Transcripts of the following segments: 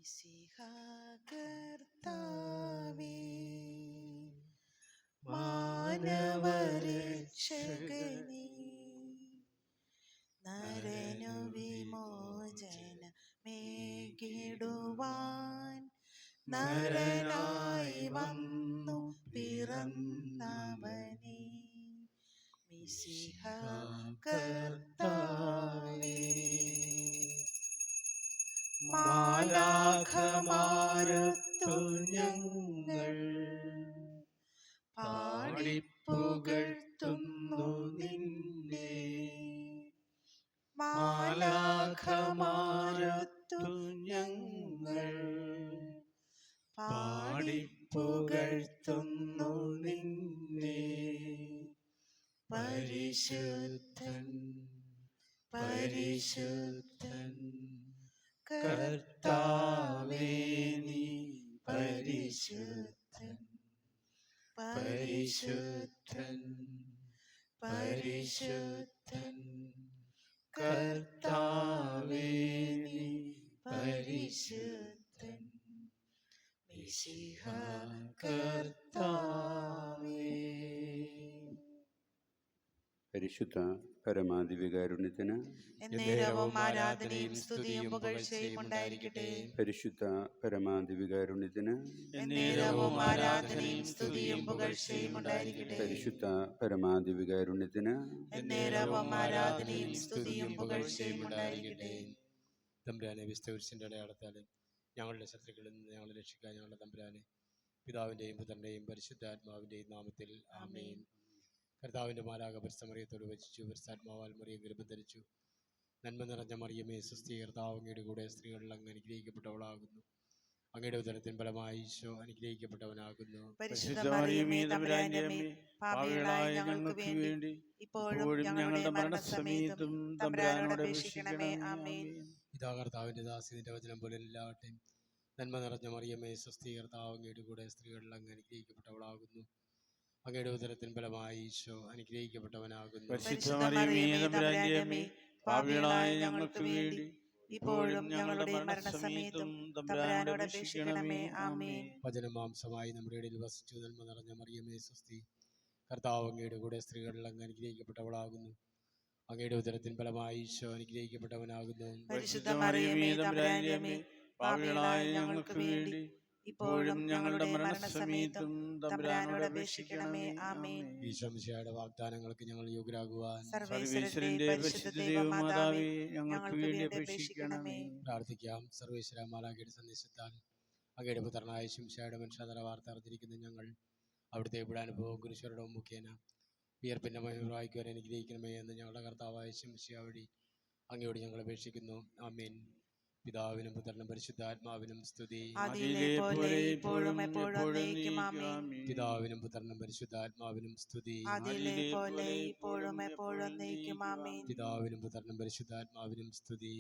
മിശിഹാ കർത്താവേ, മാനവരക്ഷകനേ, നരനു വിമോചനമേകിടുവാൻ നരനായി വന്നു പിറന്നവനേ, മിശിഹാ കർത്താവേ. മാലാഖമാരൊത്തു ഞങ്ങൾ പാടിപ്പുകഴ്ത്തുന്നു നിന്നെ, മാലാഖമാരൊത്തു ഞങ്ങൾ പാടിപ്പുകഴ്ത്തുന്നു നിന്നെ. പരിശുദ്ധൻ പരിശുദ്ധൻ കർത്താവേ, നീ പരിശുദ്ധൻ. പരിശുദ്ധൻ പരിശുദ്ധൻ കർത്താവേ, നീ പരിശുദ്ധൻ. മിശിഹാ കർത്താവേ. പരിശുദ്ധ പരമാധികാരുണ്യത്തിന് എന്നേരവും ആരാധനയും സ്തുതിയും പുകഴ്ചയും ഉണ്ടായിരിക്കട്ടെ. പരിശുദ്ധ പരമാധികാരുണ്യത്തിന് എന്നേരവും ആരാധനയും സ്തുതിയും പുകഴ്ചയും ഉണ്ടായിരിക്കട്ടെ. പരിശുദ്ധ പരമാധികാരുണ്യത്തിന് എന്നേരവും ആരാധനയും സ്തുതിയും പുകഴ്ചയും ഉണ്ടായിരിക്കട്ടെ. തമ്പുരാനെ, വിസ്തരിച്ചിൻ്റെ അടയാളത്താൽ ഞങ്ങളുടെ ശത്രുക്കളിൽ നിന്ന് ഞങ്ങളെ രക്ഷിക്കാൻ ഞങ്ങളുടെ തമ്പുരാനെ, പിതാവിൻ്റെയും പുത്രൻ്റെയും പരിശുദ്ധാത്മാവിൻ്റെയും നാമത്തിൽ ആമേൻ. കർത്താവിൻ്റെ മാലാഖ പരിസമറിയത്തോട് വച്ചിച്ചു, പരിശുദ്ധാത്മാവാൽ മറിയം ഗർഭം ധരിച്ചു. നന്മ നിറഞ്ഞ മറിയമേ, സ്വസ്തി, കർത്താവ് അങ്ങയുടെ കൂടെ സ്ത്രീകളിൽ അങ്ങ് അനുഗ്രഹിക്കപ്പെട്ടവളാകുന്നു. അങ്ങയുടെ ഉദരത്തിൻ ഫലമായി ഈശോ അനുഗ്രഹിക്കപ്പെട്ടവനാകുന്നു. പരിശുദ്ധ മറിയമേ, തമ്പുരാന്റെ അമ്മേ, പാപികളായ ഞങ്ങൾക്ക് വേണ്ടി ഇപ്പോഴും ഞങ്ങളുടെ മരണസമയത്തും തമ്പുരാനോട് അപേക്ഷിക്കണമേ. ആമേൻ. ഇതാ കർത്താവിൻ്റെ ദാസി, നിന്റെ വചനം പോലെ എല്ലാവട്ടെ. നന്മ നിറഞ്ഞ മറിയമേ, സ്വസ്തി, കർത്താവ് അങ്ങയുടെ കൂടെ സ്ത്രീകളിൽ അങ്ങ് അനുഗ്രഹിക്കപ്പെട്ടവളാകുന്നു. അങ്ങയുടെ ഉദരത്തിൻ ഫലമായി ഈശോ അനുഗ്രഹിക്കപ്പെട്ടവനാകുന്നു. പരിശുദ്ധ മറിയമേ, തമ്പുരാന്റെ അമ്മേ, പാപികളായ ഞങ്ങൾക്ക് വേണ്ടി ഇപ്പോഴും ഞങ്ങളുടെ മരണസമയത്തും തമ്പുരാനോട് അപേക്ഷിക്കണമേ. ആമേൻ. വചനം മാംസമായി നമ്മുടെ ഇടയിൽ വസിച്ചു. നന്മ നിറഞ്ഞ മറിയമേ, സ്വസ്തി, കർത്താവ് അങ്ങയുടെ കൂടെ സ്ത്രീകളിൽ അങ്ങ് അനുഗ്രഹിക്കപ്പെട്ടവളാകുന്നു. അങ്ങയുടെ ഉദരത്തിൻ ഫലമായി ഈശോ അനുഗ്രഹിക്കപ്പെട്ടവനാകുന്നു. പരിശുദ്ധ മറിയമേ, തമ്പുരാന്റെ അമ്മേ, പാപികളായ ഞങ്ങൾക്ക് വേണ്ടി ഇപ്പോഴും ഞങ്ങളുടെ മരണസമയത്തും തമ്പുരാനോട് അപേക്ഷിക്കണമേ. ആമേൻ. ഈശോ മിശിഹായുടെ വാഗ്ദാനങ്ങൾക്ക് ഞങ്ങൾ യോഗ്യരാകുവാൻ സർവ്വേശ്വരന്റെ പരിശുദ്ധ ദൈവമാതാവേ, ഞങ്ങൾക്ക് വേണ്ടി അപേക്ഷിക്കണമേ. പ്രാർത്ഥിക്കാം. സർവ്വേശ്വര മാലാഖയുടെ സന്ദേശത്താൽ അങ്ങയുടെ പുത്രനായ ശിംശായുടെ മനുഷ്യാതര വാർത്ത അറിഞ്ഞിരിക്കുന്ന ഞങ്ങൾ അവിടുത്തെ അനുഭവവും കുരിശുമരണവും മുഖേന വിയർപ്പിൻ്റെ മഹിമ വായിക്കുവാൻ അനുഗ്രഹിക്കണമേ എന്ന് ഞങ്ങളുടെ കർത്താവായ ശിംശിഹ വഴി അങ്ങയോട് ഞങ്ങൾ അപേക്ഷിക്കുന്നു. ആമേൻ. പിതാവിനും പുത്രനും പരിശുദ്ധാത്മാവിനും സ്തുതി. പിതാവിനും പുത്രനും പരിശുദ്ധാത്മാവിനും സ്തുതി. പിതാവിനും പുത്രനും പരിശുദ്ധാത്മാവിനും സ്തുതി.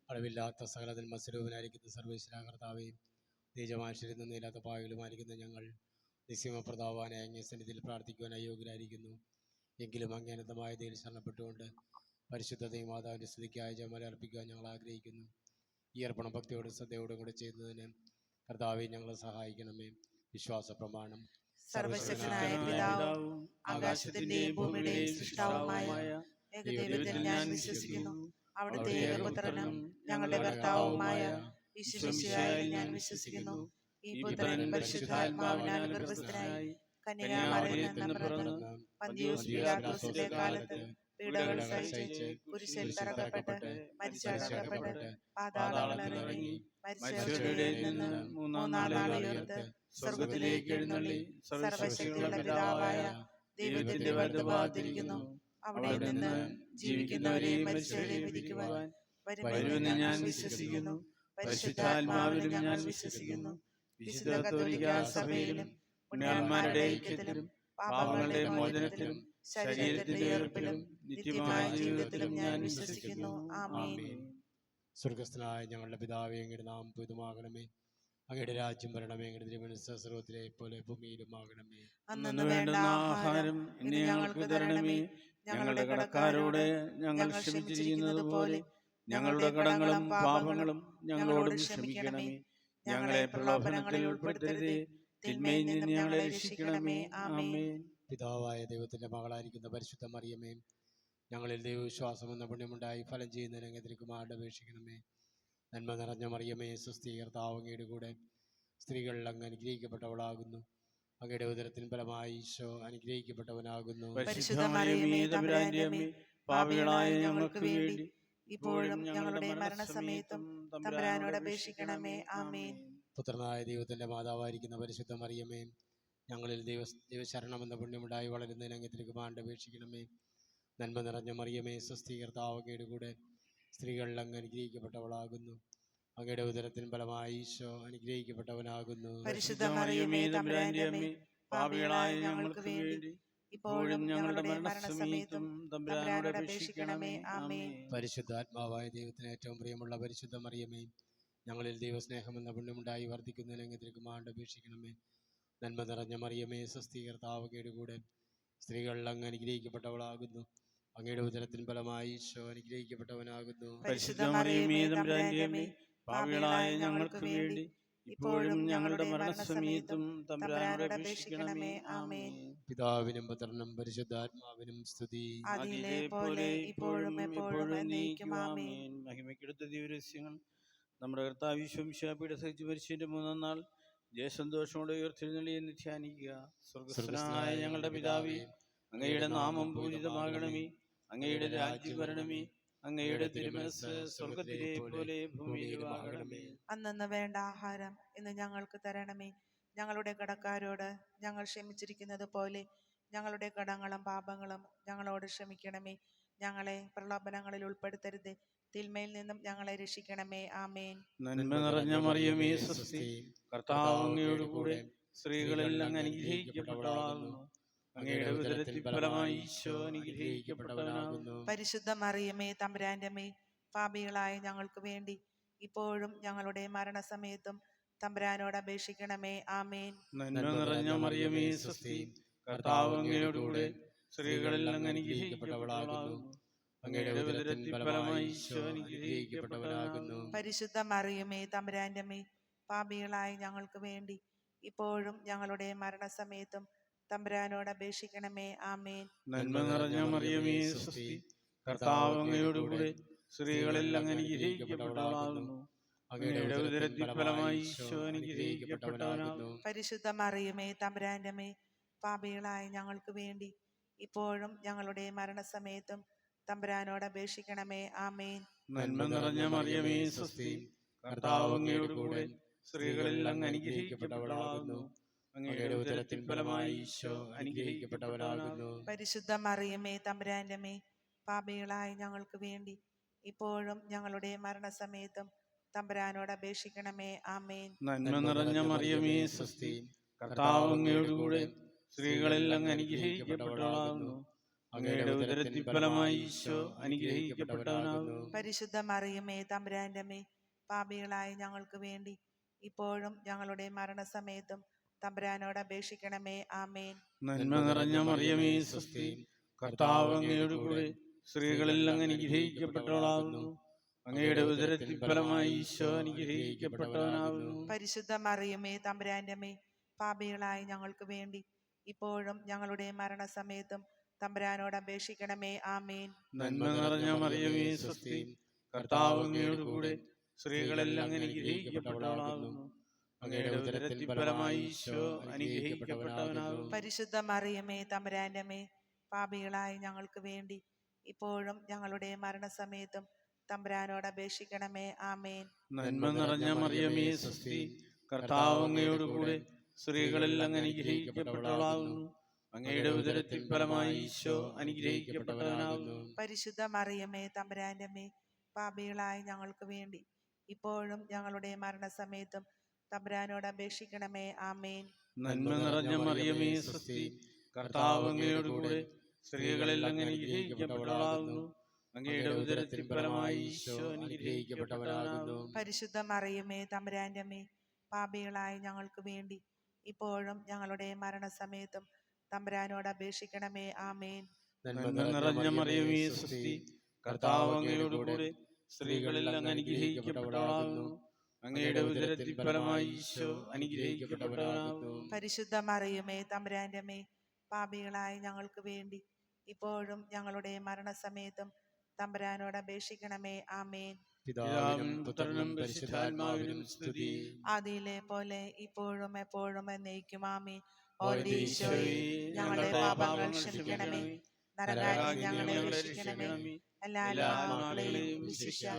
അളവില്ലാത്ത സകലത്തിൽ മത്സരവുമായിരിക്കുന്ന സർവ്വേശ്വര കർത്താവേ, നീചമാനുഷ്യരിൽ നിന്നില്ലാത്ത പായകളുമായിരിക്കുന്ന ഞങ്ങൾ നിസ്യമപ്രതാവാനായ അങ്ങേ സന്നിധിയിൽ പ്രാർത്ഥിക്കുവാൻ അയോഗ്യരായിരിക്കുന്നു. എങ്കിലും അങ്ങനന്തമായ ദൈവം ശരണപ്പെട്ടുകൊണ്ട് പരിശുദ്ധ ദൈവമാതാവിൻ്റെ സ്തുതിക്കായി ജപമാല അർപ്പിക്കുവാൻ ഞങ്ങൾ ആഗ്രഹിക്കുന്നു. ഈ അർപ്പണം ഭക്തിയോടും ശ്രദ്ധയോടും കൂടെ ചെയ്യുന്നതിന് കർത്താവെ ഞങ്ങളെ സഹായിക്കണമേ. വിശ്വാസ പ്രമാണം. സർവശക്തനായ പിതാവും ആകാശത്തിന്റെയും ഭൂമിയുടെയും സൃഷ്ടാവുമായ ഏകദൈവത്തിൽ ഞാൻ വിശ്വസിക്കുന്നു. അവിടുത്തെ ഏകപുത്രനും ഞങ്ങളുടെ കർത്താവുമായ യേശുമിശിഹായിൽ ഞാൻ വിശ്വസിക്കുന്നു. ഈ പുത്രൻ പരിശുദ്ധാത്മാവിനാൽ ഗർഭസ്ഥനായി കന്യകാമറിയത്തിൽ നിന്ന് പിറന്നു പന്തിയോസ് പീലാത്തോസിന്റെ കാലത്ത് പീഡകൾ സഹിച്ച് കുരിശിൽ തറക്കപ്പെട്ട് മരിച്ചടക്കപ്പെട്ട് പാതാളത്തിലിറങ്ങി മരിച്ചവരുടെ നിന്ന് മൂന്നാം നാൾ ഉയർത്ത് സ്വർഗ്ഗത്തിലേക്ക് എഴുന്നള്ളി സർവശക്തിയുള്ള പിതാവായ ദൈവത്തിന്റെ വലതുഭാഗത്തിരിക്കുന്നു. അവിടെ നിന്ന് ജീവിക്കുന്നവരെയും മരിച്ചവരെയും വിധിക്കുവാൻ വരുമെന്ന് ഞാൻ വിശ്വസിക്കുന്നു. പരിശുദ്ധാത്മാവിലും ഞാൻ വിശ്വസിക്കുന്നു. വിശുദ്ധ കത്തോലിക്കാ സഭയിലും പുണ്യാന്മാരുടെ ഐക്യത്തിലും പാപങ്ങളുടെ മോചനത്തിലും ശരീരത്തിന്റെ ഉയർപ്പിലും നിത്യമായ ജീവിതത്തിലും ഞാൻ വിശ്വസിക്കുന്നു. ആമേൻ. സ്വർഗ്ഗസ്ഥനായ ഞങ്ങളുടെ പിതാവേ, അങ്ങയുടെ നാമം പൂജിതമാകണമേ. അങ്ങയുടെ രാജ്യം വരണമേ. അങ്ങയുടെ തിരുമനസ്സ് സ്വർഗ്ഗത്തിലെ പോലെ ഭൂമിയിലും ആകണമേ. അന്നു വേണ്ട ആഹാരം ഇന്ന് ഞങ്ങൾക്ക് തരണമേ. ഞങ്ങളുടെ കടക്കാരോട് ഞങ്ങൾ ക്ഷമിച്ചിരിക്കുന്നത് പോലെ ഞങ്ങളുടെ കടങ്ങളും പാപങ്ങളും ഞങ്ങളോടും ക്ഷമിക്കണമേ. ഞങ്ങളെ പ്രലോഭനങ്ങളിൽ ഉൾപ്പെടുത്തരുതേ, തിന്മയിൽ നിന്ന് ഞങ്ങളെ രക്ഷിക്കണമേ. ആമേൻ. പിതാവായ ദൈവത്തിന്റെ മകളായിരിക്കുന്ന പരിശുദ്ധ മറിയമേ, ഞങ്ങളിൽ ദൈവവിശ്വാസം എന്ന പുണ്യമുണ്ടായി ഫലം ചെയ്യുന്നതിന് അങ്ങ് തിരുക്കുമാരനെ അപേക്ഷിക്കണമേ. നന്മ നിറഞ്ഞ മറിയമേ, സ്വസ്തി, കർത്താവ് അങ്ങയുടെ കൂടെ സ്ത്രീകളിൽ അങ്ങ് അനുഗ്രഹിക്കപ്പെട്ടവളാകുന്നു. അങ്ങയുടെ ഉദരത്തിൻ ഫലമായി ഈശോ അനുഗ്രഹിക്കപ്പെട്ടവനാകുന്നു. പരിശുദ്ധ മറിയമേ, തമ്പുരാന്റെ അമ്മേ, പാപികളായ ഞങ്ങൾക്ക് വേണ്ടി ഇപ്പോഴും ഞങ്ങളുടെ മരണസമയത്തും തമ്പുരാനോട് അപേക്ഷിക്കണമേ. ആമേൻ. പുത്രനായ ദൈവത്തിന്റെ മാതാവായിരിക്കുന്ന പരിശുദ്ധ മറിയമേ, ഞങ്ങളിൽ ദൈവശരണം എന്ന പുണ്യമുണ്ടായി വളരുന്നതിന് അങ്ങ് തിരുക്കുമാരനെ അപേക്ഷിക്കണമേ. നന്മ നിറഞ്ഞ മറിയമേ, സ്വസ്തി, കർത്താവ് അങ്ങയുടെ കൂടെ സ്ത്രീകളിൽ അങ്ങ് അനുഗ്രഹിക്കപ്പെട്ടവളാകുന്നു. അങ്ങയുടെ ഉദരത്തിൻ ഫലമായി ഈശോ അനുഗ്രഹിക്കപ്പെട്ടവനാകുന്നു. പരിശുദ്ധ മറിയമേ, തമ്പുരാന്റെ അമ്മേ, പാപികളായ ഞങ്ങൾക്ക് വേണ്ടി ഇപ്പോഴും ഞങ്ങളുടെ മരണസമയത്തും തമ്പുരാനോട് അപേക്ഷിക്കണമേ. ആമേൻ. പരിശുദ്ധാത്മാവായ ദൈവത്തിന് ഏറ്റവും പ്രിയമുള്ള പരിശുദ്ധ മറിയമേ, ഞങ്ങളിൽ ദൈവസ്നേഹം എന്ന പുണ്യമുണ്ടായി വർദ്ധിക്കുന്നതിന് അങ്ങ് തിരുക്കുമാരനെ അപേക്ഷിക്കണമേ. നന്മ നിറഞ്ഞ മറിയമേ, സ്വസ്തി, കർത്താവ് അങ്ങയുടെ കൂടെ സ്ത്രീകളിൽ അങ്ങ് അനുഗ്രഹിക്കപ്പെട്ടവളാകുന്നു. അങ്ങയുടെ ഉദരത്തിൻ ഫലമായി ഈശോ അനുഗ്രഹിക്കപ്പെട്ടവനാകുന്നു. പരിശുദ്ധ മറിയമേ, തമ്പുരാന്റെ അമ്മേ, പാപികളായ ഞങ്ങൾക്ക് വേണ്ടി ഇപ്പോഴും ഞങ്ങളുടെ മരണസമയത്തും തമ്പുരാനോട് അപേക്ഷിക്കണമേ. ആമേൻ. പിതാവിനും പുത്രനും പരിശുദ്ധാത്മാവിനും സ്തുതി. അതിലെ പോലെ ഇപ്പോഴും എപ്പോഴും എന്നേക്കും. ആമേൻ. മഹിമയ്ക്കെടുത്ത ദിവരസ്യങ്ങൾ നമ്മുടെ കർത്താവ് ഈശോമിശിഹായുടെ സഹിച്ചു മരിച്ചതിന്റെ 3-ാം നാൾ ജയസന്തോഷത്തോടെ ഉയർത്തെഴുന്നള്ളി എന്ന് ധ്യാനിക്കുക. സ്വർഗ്ഗസ്ഥനായ ഞങ്ങളുടെ പിതാവേ, അങ്ങയുടെ നാമം പൂജിതമാകണമേ. അങ്ങയുടെ രാജ്യം വരണമേ. അങ്ങയുടെ തിരുമനസ്സ് സ്വർഗ്ഗത്തിലെ പോലെ ഭൂമിയിലുമാകണമേ. അന്നന്ന് വേണ്ട ആഹാരം ഇന്ന് ഞങ്ങൾക്ക് തരണമേ. ഞങ്ങളുടെ കടക്കാരോട് ഞങ്ങൾ ക്ഷമിച്ചിരിക്കുന്നത് പോലെ ഞങ്ങളുടെ കടങ്ങളും പാപങ്ങളും ഞങ്ങളോട് ക്ഷമിക്കണമേ. ഞങ്ങളെ പ്രലോഭനങ്ങളിൽ ഉൾപ്പെടുത്തരുത്, തിന്മയിൽ നിന്നും ഞങ്ങളെ രക്ഷിക്കണമേ. ആമേൻ. നന്മ നിറഞ്ഞ മറിയമേ, സ്വസ്തി, കർത്താവ് അങ്ങയോട് കൂടെ സ്ത്രീകളിൽ അങ്ങ് അനുഗ്രഹിക്കപ്പെട്ടവളാകുന്നു. അങ്ങയുടെ ഉദരത്തിൻ ഫലമായി ഈശോ അനുഗ്രഹിക്കപ്പെട്ടവനാകുന്നു. പരിശുദ്ധ മറിയമേ, തമ്പുരാന്റെ അമ്മേ, പാപികളായ ഞങ്ങൾക്ക് വേണ്ടി ഇപ്പോഴും ഞങ്ങളുടെ മരണസമയത്തും തമ്പുരാനോട് അപേക്ഷിക്കണമേ. ആമേൻ. നന്മ നിറഞ്ഞ മറിയമേ, സ്വസ്തി, കർത്താവ് അങ്ങയോട് കൂടെ സ്ത്രീകളിൽ അങ്ങ് അനുഗ്രഹിക്കപ്പെട്ടവളാകുന്നു. അങ്ങയുടെ ഉദരത്തിൻ ഫലമായി ഈശോ അനുഗ്രഹിക്കപ്പെട്ടവനാകുന്നു. പരിശുദ്ധ മറിയമേ, തമ്പുരാന്റെ അമ്മേ, പാപികളായ ഞങ്ങൾക്ക് വേണ്ടി ഇപ്പോഴും ഞങ്ങളുടെ മരണസമയത്തും തമ്പുരാനോട് അപേക്ഷിക്കണമേ. ആമേൻ. നന്മ നിറഞ്ഞ മറിയമേ, സ്വസ്തി, കർത്താവ് അങ്ങയോട് കൂടെ സ്ത്രീകളിൽ അങ്ങ് അനുഗ്രഹിക്കപ്പെട്ടവളാകുന്നു. അങ്ങയുടെ ഉദരത്തിൻ ഫലമായി ഈശോ അനുഗ്രഹിക്കപ്പെട്ടവനാകുന്നു. പരിശുദ്ധ മറിയമേ, തമ്പുരാന്റെ അമ്മേ, പാപികളായ ഞങ്ങൾക്ക് വേണ്ടി ഇപ്പോഴും ഞങ്ങളുടെ മരണസമയത്തും തമ്പുരാനോട് അപേക്ഷിക്കണമേ. ആമേൻ. നന്മ നിറഞ്ഞ മറിയമേ, സ്വസ്തി, കർത്താവ് അങ്ങയോട് കൂടെ സ്ത്രീകളിൽ അങ്ങ് അനുഗ്രഹിക്കപ്പെട്ടവളാകുന്നു. അങ്ങയുടെ ഉദരത്തിൻ ഫലമായി ഈശോ അനുഗ്രഹിക്കപ്പെട്ടവനാകുന്നു. പരിശുദ്ധ മറിയമേ, തമ്പുരാന്റെ അമ്മേ, പാപികളായ ഞങ്ങൾക്ക് വേണ്ടി ഇപ്പോഴും ഞങ്ങളുടെ മരണസമയത്തും തമ്പുരാനോട് അപേക്ഷിക്കണമേ. ആമേൻ. നന്മ നിറഞ്ഞ മറിയമേ, സ്വസ്തി, കർത്താവ് അങ്ങയോട് കൂടെ സ്ത്രീകളിൽ അങ്ങ് അനുഗ്രഹിക്കപ്പെട്ടവളാകുന്നു. അങ്ങയുടെ ഉദരത്തിൻ ഫലമായി ഈശോ അനുഗ്രഹിക്കപ്പെട്ടവനാകുന്നു. പരിശുദ്ധ മറിയമേ, തമ്പുരാന്റെ അമ്മേ, പാപികളായ ഞങ്ങൾക്ക് വേണ്ടി ഇപ്പോഴും ഞങ്ങളുടെ മരണസമയത്തും തമ്പുരാനോട് അപേക്ഷിക്കണമേ. ആമേൻ. നന്മ നിറഞ്ഞ മറിയമേ, സ്വസ്തി, കർത്താവ് അങ്ങയോട് കൂടെ സ്ത്രീകളിൽ അങ്ങ് അനുഗ്രഹിക്കപ്പെട്ടവളാകുന്നു. അങ്ങയുടെ ഉദരത്തിൻ ഫലമായി ഈശോ അനുഗ്രഹിക്കപ്പെട്ടവനാകുന്നു. പരിശുദ്ധ മറിയമേ, തമ്പുരാന്റെ അമ്മേ, പാപികളായ ഞങ്ങൾക്ക് വേണ്ടി ഇപ്പോഴും ഞങ്ങളുടെ മരണസമയത്തും തമ്പുരാനോട് അപേക്ഷിക്കണമേ. ആമേൻ. നന്മ നിറഞ്ഞ മറിയമേ, സ്വസ്തി, കർത്താവ് അങ്ങയോട് കൂടെ സ്ത്രീകളിൽ അങ്ങ് അനുഗ്രഹിക്കപ്പെട്ടവളാകുന്നു. അങ്ങയുടെ ഉദരത്തിൻ ഫലമായി ഈശോ അനുഗ്രഹിക്കപ്പെട്ടവനാകുന്നു. പരിശുദ്ധ മറിയമേ, തമ്പുരാന്റെ അമ്മേ, പാപികളായ ഞങ്ങൾക്ക് വേണ്ടി ഇപ്പോഴും ഞങ്ങളുടെ മരണസമയത്തും തമ്പുരാനോട് അപേക്ഷിക്കണമേ. ആമേൻ. നന്മ നിറഞ്ഞ മറിയമേ, സ്വസ്തി, കർത്താവ് അങ്ങയോട് കൂടെ സ്ത്രീകളിൽ അങ്ങ് അനുഗ്രഹിക്കപ്പെട്ടവളാകുന്നു. അങ്ങയുടെ ഉദരത്തിൻ ഫലമായി ഈശോ അനുഗ്രഹിക്കപ്പെട്ടവനാകുന്നു. പരിശുദ്ധ മറിയമേ, തമ്പുരാന്റെ അമ്മേ, പാപികളായ ഞങ്ങൾക്ക് വേണ്ടി ഇപ്പോഴും ഞങ്ങളുടെ മരണസമയത്തും തമ്പുരാനോട് അപേക്ഷിക്കണമേ. ആമേൻ. നന്മ നിറഞ്ഞ മറിയമേ, സ്വസ്തി, കർത്താവ് അങ്ങയോട് കൂടെ സ്ത്രീകളിൽ അങ്ങ് അനുഗ്രഹിക്കപ്പെട്ടവളാകുന്നു. അങ്ങയുടെ ഉദരത്തിൻ ഫലമായി ഈശോ അനുഗ്രഹിക്കപ്പെട്ടവനാകുന്നു. പരിശുദ്ധ മറിയമേ, തമ്പുരാന്റെ അമ്മേ, പാപികളായ ഞങ്ങൾക്ക് വേണ്ടി ഇപ്പോഴും ഞങ്ങളുടെ മരണസമയത്തും തമ്പുരാനോട് അപേക്ഷിക്കണമേ. ആമേൻ. നന്മ നിറഞ്ഞ മറിയമേ, സ്വസ്തി, കർത്താവ് അങ്ങയോട് കൂടെ സ്ത്രീകളിൽ അങ്ങ് അനുഗ്രഹിക്കപ്പെട്ടവളാകുന്നു. അങ്ങയുടെ ഉദരത്തിൻ ഫലമായി ഈശോ അനുഗ്രഹിക്കപ്പെട്ടവനാകുന്നു. പരിശുദ്ധ മറിയമേ തമ്പുരാന്റെ അമ്മേ, പാപികളായ ഞങ്ങൾക്ക് വേണ്ടി ഇപ്പോഴും ഞങ്ങളുടെ മരണസമയത്തും തമ്പുരാനോട് അപേക്ഷിക്കണമേ. ആമേൻ. പിതാവിനും പുത്രനും പരിശുദ്ധാത്മാവിനും സ്തുതി. ആദിയിലെ പോലെ ഇപ്പോഴും എപ്പോഴും എന്നേക്കും ആമേൻ. ഓ എൻ്റെ ഈശോയേ, ഞങ്ങളുടെ പാപങ്ങൾ ക്ഷമിക്കണമേ. നരകാഗ്നി ഞങ്ങളെ രക്ഷിക്കണമേ. എല്ലാ ആത്മാക്കളെയും വിശിഷ്യ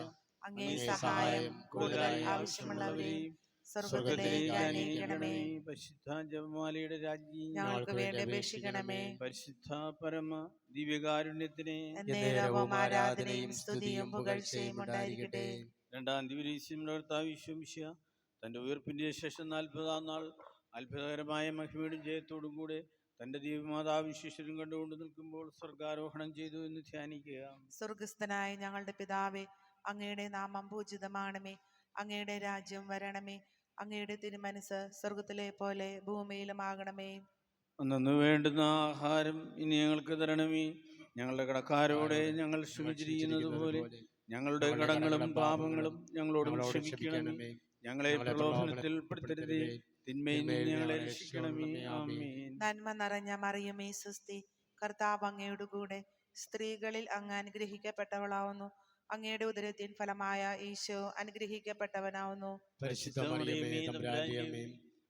അങ്ങേ സഹായം കൂടുതൽ ആവശ്യമുള്ളവരെയും സ്വർഗ്ഗത്തിലേക്ക് അനയിക്കണമേ. പരിശുദ്ധ ജപമാലയുടെ രാജ്ഞി ഞങ്ങൾക്ക് വേണ്ടി അപേക്ഷിക്കണമേ. പരിശുദ്ധ പരമ ദിവ്യകാരുണ്യത്തിനെ എന്നേരവും ആരാധനയും സ്തുതിയും പുകഴ്ചയും ഉണ്ടായിരിക്കട്ടെ. രണ്ടാം ദിവസം കർത്താവ് യേശു മിശിഹ തന്റെ ഉയർപ്പിന്റെ ശേഷം 40-ാം നാൾ അത്ഭുതകരമായ മഹിമയുടെ ജയത്തോടും കൂടെ തന്റെ ദൈവമാതാവും ശിഷ്യരും കണ്ടുകൊണ്ട് നിൽക്കുമ്പോൾ സ്വർഗാരോഹണം ചെയ്തു എന്ന് ധ്യാനിക്കുക. സ്വർഗസ്ഥനായ ഞങ്ങളുടെ പിതാവേ, അങ്ങയുടെ നാമം പൂജിതമാണമേ. അങ്ങയുടെ രാജ്യം വരണമേ. അങ്ങയുടെ തിരുമനസ് സ്വർഗത്തിലെ പോലെ ഭൂമിയിലും ആകണമേ. അന്നു വേണ്ടുന്ന ആഹാരം ഇനി ഞങ്ങൾക്ക് തരണമേ. ഞങ്ങളുടെ കടക്കാരോടെ ഞങ്ങൾ ക്ഷമിച്ചിരിക്കുന്നത് പോലെ ഞങ്ങളുടെ കടങ്ങളും പാപങ്ങളും ഞങ്ങളോടും ക്ഷമിക്കണമേ. ഞങ്ങളെ പ്രലോഭനത്തിൽ ഉൾപ്പെടുത്തരുതേ, തിന്മയിൽ നിന്ന് ഞങ്ങളെ രക്ഷിക്കണമേ. ആമേൻ. നന്മ നിറഞ്ഞ മറിയമേ സ്വസ്തി, കർത്താവ് അങ്ങയുടെ കൂടെ സ്ത്രീകളിൽ അങ്ങ് അനുഗ്രഹിക്കപ്പെട്ടവളാവുന്നു. അങ്ങയുടെ ഉദരത്തിൻ ഫലമായ ഈശോ അനുഗ്രഹിക്കപ്പെട്ടവനാവുന്നു. പരിശുദ്ധ മറിയമേ തമ്പുരാന്റെ അമ്മേ,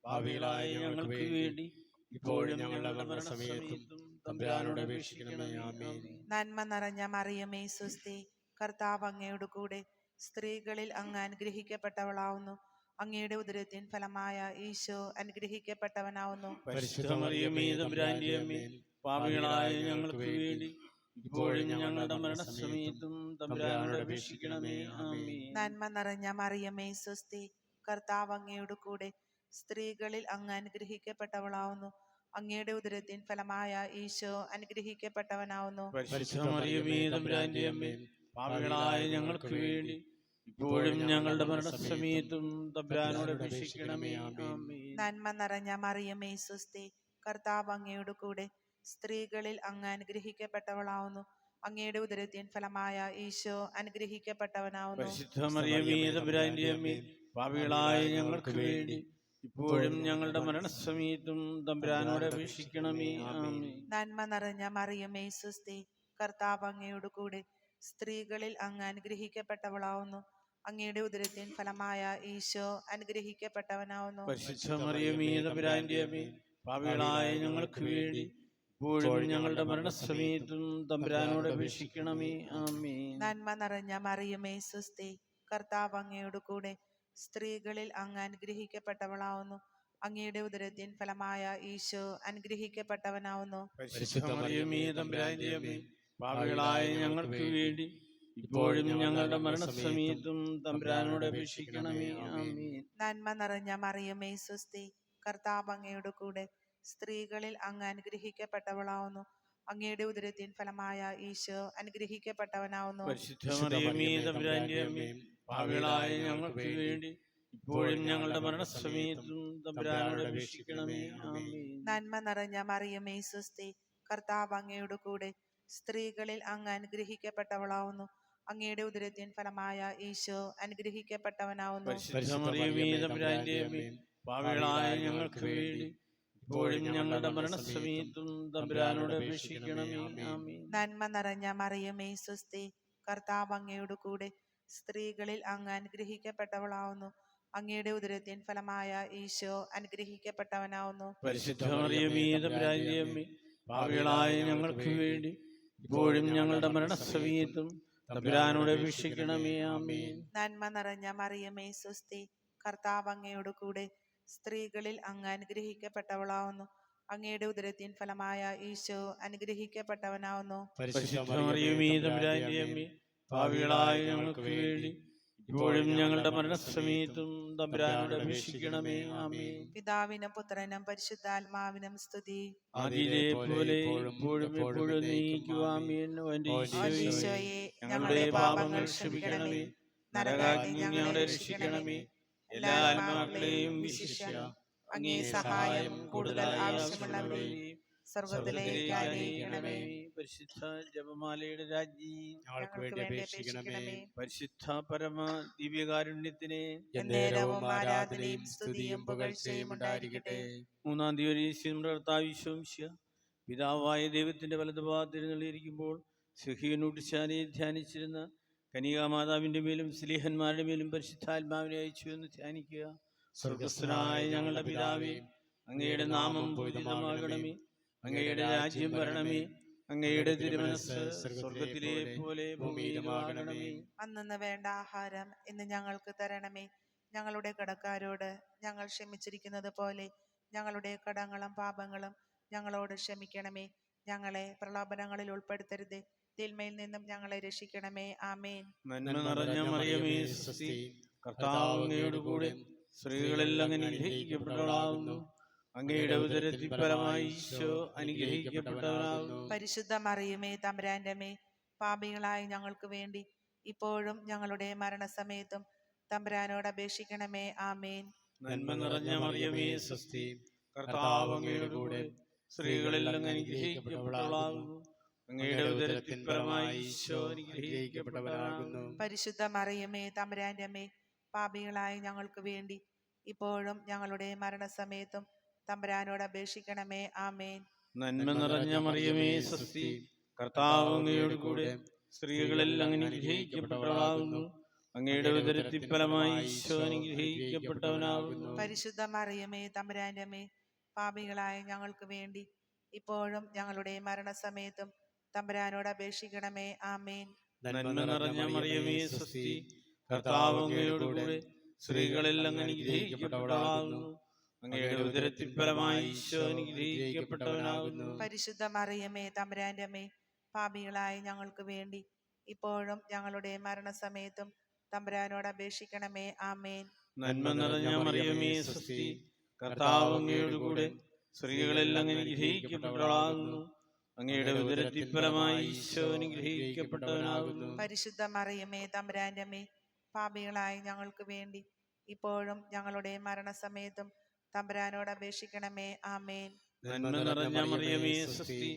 പാപികളായ ഞങ്ങൾക്ക് വേണ്ടി ഇപ്പോഴും ഞങ്ങളുടെ മരണസമയത്തും തമ്പുരാനോട് അപേക്ഷിക്കണമേ. ആമേൻ. നന്മ നിറഞ്ഞ മറിയമേ സ്വസ്തി, കർത്താവ് അങ്ങയുടെ കൂടെ സ്ത്രീകളിൽ അങ്ങ് അനുഗ്രഹിക്കപ്പെട്ടവളാവുന്നു. അങ്ങയുടെ ഉദരത്തിൻ ഫലമായ ഈശോ അനുഗ്രഹിക്കപ്പെട്ടവനാവുന്നു. പരിശുദ്ധ മറിയമേ തമ്പുരാന്റെ അമ്മേ, പാപികളായ ഞങ്ങൾക്ക് വേണ്ടി ഇപ്പോഴും ഞങ്ങളുടെ മരണസമയത്തും തമ്പുരാനോട് അപേക്ഷിക്കണമേ. ആമേൻ. നന്മ നിറഞ്ഞ മറിയമേ സ്വസ്തി, കർത്താവ് അങ്ങയുടെ കൂടെ സ്ത്രീകളിൽ അങ്ങ് അനുഗ്രഹിക്കപ്പെട്ടവളാവുന്നു. അങ്ങയുടെ ഉദരത്തിൻ ഫലമായ ഈശോ അനുഗ്രഹിക്കപ്പെട്ടവനാവുന്നു. പരിശുദ്ധ മറിയമേ തമ്പുരാന്റെ അമ്മേ, പാപികളായ ഞങ്ങൾക്ക് വേണ്ടി ഇപ്പോഴും ഞങ്ങളുടെ മരണസമയത്തും തമ്പുരാനോട് അപേക്ഷിക്കണമേ. ആമേൻ. നന്മ നിറഞ്ഞ മറിയമേ സ്വസ്തി, കർത്താവ് അങ്ങയുടെ കൂടെ സ്ത്രീകളിൽ അങ്ങ് അനുഗ്രഹിക്കപ്പെട്ടവളാവുന്നു. അങ്ങയുടെ ഉദരത്തിൻ ഫലമായ ഈശോ അനുഗ്രഹിക്കപ്പെട്ടവനാവുന്നു. പരിശുദ്ധ മറിയമേ തമ്പുരാന്റെ അമ്മേ, പാപികളായ ഞങ്ങൾക്ക് വേണ്ടി ഇപ്പോഴും ഞങ്ങളുടെ മരണസമയത്തും തമ്പുരാനോട് അപേക്ഷിക്കണമേ. ആമേൻ. നന്മ നിറഞ്ഞ മറിയമേ സ്വസ്തി, കർത്താവ് അങ്ങയുടെ കൂടെ സ്ത്രീകളിൽ അങ്ങ് അനുഗ്രഹിക്കപ്പെട്ടവളാവുന്നു. അങ്ങയുടെ ഉദരത്തിൻ ഫലമായ ഈശോ അനുഗ്രഹിക്കപ്പെട്ടവനാവുന്നു. പരിശുദ്ധ മറിയമേ തമ്പുരാന്റെ അമ്മേ, പാപികളായ ഞങ്ങൾക്ക് വേണ്ടി ഇപ്പോഴും ഞങ്ങളുടെ മരണസമയത്തും തമ്പുരാനോട് അപേക്ഷിക്കണമേ. ആമേൻ. നന്മ നിറഞ്ഞ മറിയമേ സ്വസ്തി, കർത്താവ് അങ്ങയുടെ കൂടെ സ്ത്രീകളിൽ അങ്ങ് അനുഗ്രഹിക്കപ്പെട്ടവളാവുന്നു. അങ്ങയുടെ ഉദരത്തിൻ ഫലമായ ഈശോ അനുഗ്രഹിക്കപ്പെട്ടവനാവുന്നു. പരിശുദ്ധ മറിയമേ തമ്പുരാന്റെ അമ്മേ, പാപികളായ ഞങ്ങൾക്ക് വേണ്ടി ഇപ്പോഴും ഞങ്ങളുടെ മരണസമയത്തും തമ്പുരാനോട് അപേക്ഷിക്കണമേ. ആമേൻ. നന്മ നിറഞ്ഞ മറിയമേ സ്വസ്തി, കർത്താവ് അങ്ങയുടെ കൂടെ സ്ത്രീകളിൽ അങ്ങ് അനുഗ്രഹിക്കപ്പെട്ടവളാവുന്നു. അങ്ങയുടെ ഉദരത്തിൻ ഫലമായ ഈശോ അനുഗ്രഹിക്കപ്പെട്ടവനാവുന്നു. പരിശുദ്ധ മറിയമേ തമ്പുരാന്റെ അമ്മേ, പാപികളായ ഞങ്ങൾക്ക് വേണ്ടി ഇപ്പോഴും ഞങ്ങളുടെ മരണസമയത്തും തമ്പുരാനോട് അപേക്ഷിക്കണമേ. ആമേൻ. നന്മ നിറഞ്ഞ മറിയമേ സ്വസ്തി, കർത്താവ് അങ്ങയുടെ കൂടെ സ്ത്രീകളിൽ അങ്ങ് അനുഗ്രഹിക്കപ്പെട്ടവളാവുന്നു. അങ്ങയുടെ ഉദരത്തിൻ ഫലമായ ഈശോ അനുഗ്രഹിക്കപ്പെട്ടവനാവുന്നു. പരിശുദ്ധ മറിയമേ തമ്പുരാന്റെ അമ്മേ, പാപികളായ ഞങ്ങൾക്ക് വേണ്ടി ഇപ്പോഴും ഞങ്ങളുടെ മരണസമയത്തും തമ്പുരാനോട് അപേക്ഷിക്കണമേ. ആമേൻ. നന്മ നിറഞ്ഞ മറിയമേ സ്വസ്തി, കർത്താവ് അങ്ങയുടെ കൂടെ സ്ത്രീകളിൽ അങ്ങ് അനുഗ്രഹിക്കപ്പെട്ടവളാവുന്നു. അങ്ങയുടെ ഉദരത്തിൻ ഫലമായ ഈശോ അനുഗ്രഹിക്കപ്പെട്ടവനാവുന്നു. പരിശുദ്ധ മറിയമേ തമ്പുരാന്റെ അമ്മേ, പാപികളായ ഞങ്ങൾക്ക് വേണ്ടി ഇപ്പോഴും ഞങ്ങളുടെ മരണസമയത്തും തമ്പുരാനോട് അപേക്ഷിക്കണമേ. ആമേൻ. നന്മ നിറഞ്ഞ മറിയമേ സ്വസ്തി, കർത്താവ് അങ്ങയുടെ കൂടെ സ്ത്രീകളിൽ അങ്ങ് അനുഗ്രഹിക്കപ്പെട്ടവളാവുന്നു. അങ്ങയുടെ ഉദരത്തിൻ ഫലമായ ഈശോ അനുഗ്രഹിക്കപ്പെട്ടവനാവുന്നു. പരിശുദ്ധ മറിയമേ തമ്പുരാന്റെ അമ്മേ, പാപികളായ ഞങ്ങൾക്ക് വേണ്ടി ഇപ്പോഴും ഞങ്ങളുടെ മരണസമയത്തും തമ്പുരാനോട് അപേക്ഷിക്കണമേ. ആമേൻ. പിതാവിനും പുത്രനും പരിശുദ്ധാത്മാവിനും സ്തുതി. ആദിയിലെ പോലെ ഇപ്പോഴും എപ്പോഴും എന്നേക്കും. ആമേൻ. എൻ്റെ ഈശോയെ, ഞങ്ങളുടെ പാപങ്ങൾ ക്ഷമിക്കണമേ. നരകാഗ്നി ഞങ്ങളെ രക്ഷിക്കണമേ. എല്ലാ ആത്മാക്കളെയും വിശിഷ്യ അങ്ങേ സഹായം കൂടുതൽ ആവശ്യമുള്ളവരെയും സ്വർഗ്ഗത്തിലേക്ക് അയക്കണമേ. പരിശുദ്ധ ജപമാലയുടെ രാജ്ഞി, ഞങ്ങൾക്ക് വേണ്ടി അപേക്ഷിക്കണമേ. പരിശുദ്ധ പരമ ദിവ്യകാരുണ്യത്തിനെ എന്നേരവും ആരാധനയും സ്തുതിയും പുകഴ്ചയും ഉണ്ടായിരിക്കട്ടെ. മൂന്നാം ദിവസം നമ്മുടെ കർത്താവ് വിശ്വംശ പിതാവായ ദൈവത്തിന്റെ വലതുഭാഗത്ത് എഴുന്നള്ളിയിരിക്കുമ്പോൾ സുഹിയനൂട്ടിശാനെ ധ്യാനിച്ചിരുന്ന കനികാമാതാവിന്റെ മേലും സ്ലീഹന്മാരുടെ മേലും പരിശുദ്ധാത്മാവിനെ അയച്ചു എന്ന് ധ്യാനിക്കുക. സ്വർഗസ്ഥനായ ഞങ്ങളുടെ പിതാവേ, അങ്ങയുടെ നാമം പൂജിതമാകണമേ. അങ്ങയുടെ രാജ്യം വരണമേ. അങ്ങയുടെ തിരുമനസ്സ് സ്വർഗത്തിലെ പോലെ ഭൂമിയിലുമാകണമേ. അന്നന്ന് വേണ്ട ആഹാരം ഇന്ന് ഞങ്ങൾക്ക് തരണമേ. ഞങ്ങളുടെ കടക്കാരോട് ഞങ്ങൾ ക്ഷമിച്ചിരിക്കുന്നത് പോലെ ഞങ്ങളുടെ കടങ്ങളും പാപങ്ങളും ഞങ്ങളോട് ക്ഷമിക്കണമേ. ഞങ്ങളെ പ്രലോഭനങ്ങളിൽ ഉൾപ്പെടുത്തരുതേ, തിന്മയിൽ നിന്നും ഞങ്ങളെ രക്ഷിക്കണമേ. ആമേൻ. നന്മ നിറഞ്ഞ മറിയമേ, സ്വസ്തി, കർത്താവ് അങ്ങയോട് കൂടെ സ്ത്രീകളെല്ലാം അനുഗ്രഹിക്കപ്പെട്ടവളാകുന്നു. അങ്ങയുടെ ഉദരത്തിൽ ഫലമായി ഈശോ അനുഗ്രഹിക്കപ്പെട്ടവനാകുന്നു. പരിശുദ്ധ മറിയമേ, തമ്പുരാന്റെ അമ്മേ, പാപികളായ ഞങ്ങൾക്ക് വേണ്ടി ഇപ്പോഴും ഞങ്ങളുടെ മരണസമയത്തും തമ്പുരാനോട് അപേക്ഷിക്കണമേ. ആമേൻ. നന്മ നിറഞ്ഞ മറിയമേ, സ്വസ്തി, കർത്താവ് അങ്ങയോട് കൂടെ സ്ത്രീകളെല്ലാം അനുഗ്രഹിക്കപ്പെട്ടവളാകുന്നു. അങ്ങയുടെ ഉദരത്തിൽ ഫലമായി ഈശോ അനുഗ്രഹിക്കപ്പെട്ടവനാകുന്നു. പരിശുദ്ധ മറിയമേ, തമ്പുരാന്റെ അമ്മേ, പാപികളായ ഞങ്ങൾക്ക് വേണ്ടി ഇപ്പോഴും ഞങ്ങളുടെ മരണസമയത്തും തമ്പുരാനോട് അപേക്ഷിക്കണമേ. ആമേൻ. നന്മ നിറഞ്ഞ മറിയമേ, സ്വസ്തി, കർത്താവ് അങ്ങയോട് കൂടെ സ്ത്രീകളെല്ലാം അനുഗ്രഹിക്കപ്പെട്ടവളാകുന്നു. അങ്ങയുടെ ഉദരത്തിൽ ഫലമായി ഈശോ അനുഗ്രഹിക്കപ്പെട്ടവനാകുന്നു. പരിശുദ്ധ മറിയമേ, തമ്പുരാന്റെ അമ്മേ, പാപികളായ ഞങ്ങൾക്ക് വേണ്ടി ഇപ്പോഴും ഞങ്ങളുടെ മരണസമയത്തും തമ്പുരാനോട് അപേക്ഷിക്കണമേ. ആമേൻ. നന്മ നിറഞ്ഞ മറിയമേ, സ്വസ്തി, കർത്താവ് അങ്ങയോട് കൂടെ സ്ത്രീകളെല്ലാം അനുഗ്രഹിക്കപ്പെട്ടവളാകുന്നു. അങ്ങയുടെ ഉദരത്തിൽ ഫലമായി ഈശോ അനുഗ്രഹിക്കപ്പെട്ടവനാകുന്നു. പരിശുദ്ധ മറിയമേ, തമ്പുരാന്റെ അമ്മേ, പാപികളായ ഞങ്ങൾക്ക് വേണ്ടി ഇപ്പോഴും ഞങ്ങളുടെ മരണസമയത്തും തമ്പുരാനോട് അപേക്ഷിക്കണമേ. ആമേൻ. നന്മ നിറഞ്ഞ മറിയമേ, സ്വസ്തി, കർത്താവ് അങ്ങയോട് കൂടെ സ്ത്രീകളെല്ലാം അനുഗ്രഹിക്കപ്പെട്ടവളാകുന്നു. അങ്ങയുടെ ഉദരത്തിൽ ഫലമായി ഈശോ അനുഗ്രഹിക്കപ്പെട്ടവനാകുന്നു. പരിശുദ്ധ മറിയമേ, തമ്പുരാന്റെ അമ്മേ, പാപികളായ ഞങ്ങൾക്ക് വേണ്ടി ഇപ്പോഴും ഞങ്ങളുടെ മരണസമയത്തും തമ്പുരാനോട് അപേക്ഷിക്കണമേ. ആമേൻ. നന്മ നിറഞ്ഞ മറിയമേ, സ്വസ്തി,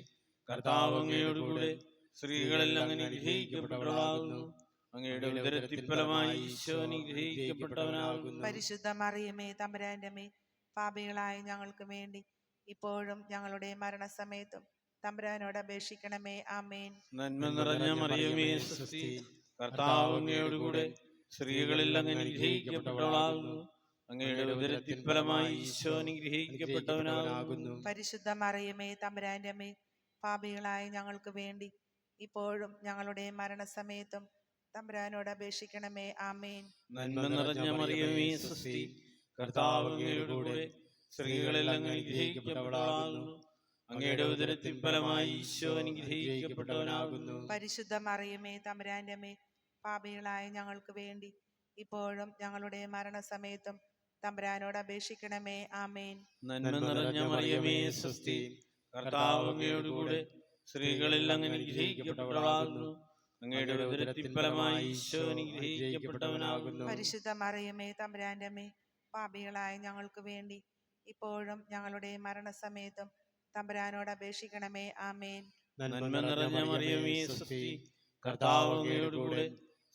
കർത്താവ് അങ്ങയോട് കൂടെ സ്ത്രീകളെല്ലാം അനുഗ്രഹിക്കപ്പെട്ടവളാകുന്നു. അങ്ങയുടെ ഉദരത്തിൽ ഫലമായി ഈശോ അനുഗ്രഹിക്കപ്പെട്ടവനാകുന്നു. പരിശുദ്ധ മറിയമേ, തമ്പുരാന്റെ അമ്മേ, പാപികളായ ഞങ്ങൾക്ക് വേണ്ടി ഇപ്പോഴും ഞങ്ങളുടെ മരണസമയത്തും തമ്പുരാനോട് അപേക്ഷിക്കണമേ. ആമേൻ. നന്മ നിറഞ്ഞ മറിയമേ, സ്വസ്തി, കർത്താവ് അങ്ങയോട് കൂടെ സ്ത്രീകളെല്ലാം അനുഗ്രഹിക്കപ്പെട്ടവളാകുന്നു. അങ്ങയുടെ ഉദരത്തിൽ ഫലമായി ഈശോ അനുഗ്രഹിക്കപ്പെട്ടവനാകുന്നു. പരിശുദ്ധ മറിയമേ, തമ്പുരാന്റെ അമ്മേ, പാപികളായ ഞങ്ങൾക്ക് വേണ്ടി ഇപ്പോഴും ഞങ്ങളുടെ മരണസമയത്തും തമ്പുരാനോട് അപേക്ഷിക്കണമേ. ആമേൻ. നന്മ നിറഞ്ഞ മറിയമേ, സ്വസ്തി, കർത്താവ് അങ്ങയോട് കൂടെ സ്ത്രീകളെല്ലാം അനുഗ്രഹിക്കപ്പെട്ടവളാകുന്നു. അങ്ങയുടെ ഉദരത്തിൽ ഫലമായി ഈശോ അനുഗ്രഹിക്കപ്പെട്ടവനാകുന്നു. പരിശുദ്ധ മറിയമേ, തമ്പുരാന്റെ അമ്മേ, പാപികളായ ഞങ്ങൾക്ക് വേണ്ടി ഇപ്പോഴും ഞങ്ങളുടെ മരണസമയത്തും തമ്പുരാനോട് അപേക്ഷിക്കണമേ. ആമേൻ. നന്മ നിറഞ്ഞ മറിയമേ, സ്വസ്തി, കർത്താവ് അങ്ങയോട് കൂടെ സ്ത്രീകളെല്ലാം അനുഗ്രഹിക്കപ്പെട്ടവളാകുന്നു. അങ്ങയുടെ ഉദരത്തിൽ ഫലമായി ഈശോ അനുഗ്രഹിക്കപ്പെട്ടവനാകുന്നു. പരിശുദ്ധ മറിയമേ, തമ്പുരാന്റെ അമ്മേ, പാപികളായ ഞങ്ങൾക്ക് വേണ്ടി ഇപ്പോഴും ഞങ്ങളുടെ മരണസമയത്തും തമ്പുരാനോട് അപേക്ഷിക്കണമേ. ആമേൻ. നന്മ നിറഞ്ഞ മറിയമേ, സ്വസ്തി, കർത്താവ് അങ്ങയോട് കൂടെ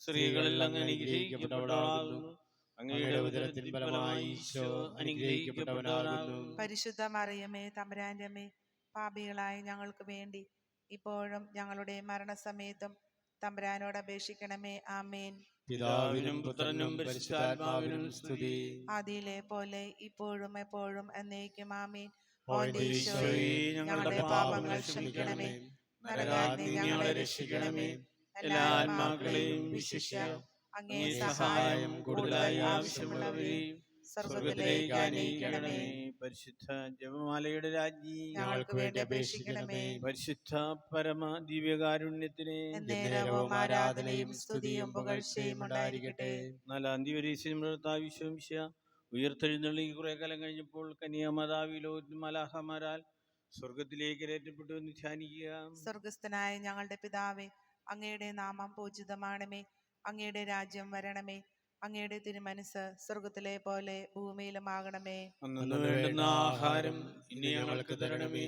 സ്ത്രീകളെല്ലാം അനുഗ്രഹിക്കപ്പെട്ടവളാകുന്നു. അങ്ങയുടെ ഉദരത്തിൽ ഫലമായി ഈശോ അനുഗ്രഹിക്കപ്പെട്ടവനാകുന്നു. പരിശുദ്ധ മറിയമേ, തമ്പുരാന്റെ അമ്മേ, പാപികളായ ഞങ്ങൾക്ക് വേണ്ടി ഇപ്പോഴും ഞങ്ങളുടെ മരണസമയത്തും തമ്പുരാനോട് അപേക്ഷിക്കണമേ. ആമേൻ. പിതാവിനും പുത്രനും പരിശുദ്ധാത്മാവിനും സ്തുതി. ആദിയിലെ പോലെ ഇപ്പോഴും എപ്പോഴും എന്നേക്കും. ആമേൻ. ഓ ഈശോയേ, ഞങ്ങളുടെ പാപങ്ങൾ ക്ഷമിക്കണമേ. നരകാഗ്നി ഞങ്ങളെ രക്ഷിക്കണമേ. എല്ലാ ആത്മാക്കളെയും വിശിഷ്യ അങ്ങേ സഹായം കൂടുതലായി ആവശ്യമുള്ളവരെയും സ്വർഗ്ഗത്തിലേക്ക് ആനയിക്കണമേ. പരിശുദ്ധ ജപമാലയുടെ രാജ്ഞി, ഞങ്ങൾക്ക് വേണ്ടി അപേക്ഷിക്കണമേ. പരിശുദ്ധ പരമ ദിവ്യകാരുണ്യത്തിനെ എന്നേരവും ആരാധനയും സ്തുതിയും പുകഴ്ചയും ഉണ്ടായിരിക്കട്ടെ. നാലാം ദിവസം ഉയർത്തെഴുന്നള്ളി കുറെ കാലം കഴിഞ്ഞപ്പോൾ കന്യാമാതാവിലോ മലാഹമാരാൽ സ്വർഗത്തിലേക്ക് കയറ്റപ്പെട്ടു എന്ന് ധ്യാനിക്കുക. സ്വർഗസ്ഥനായ ഞങ്ങളുടെ പിതാവേ, അങ്ങയുടെ നാമം പൂജിതമാണമേ. അങ്ങയുടെ രാജ്യം വരണമേ. അങ്ങയുടെ തിരുമനസ് സ്വർഗത്തിലെ പോലെ ഭൂമിയിലുമാകണമേ. അന്നു വേണ്ടുന്ന ആഹാരം ഇനി ഞങ്ങൾക്ക് തരണമേ.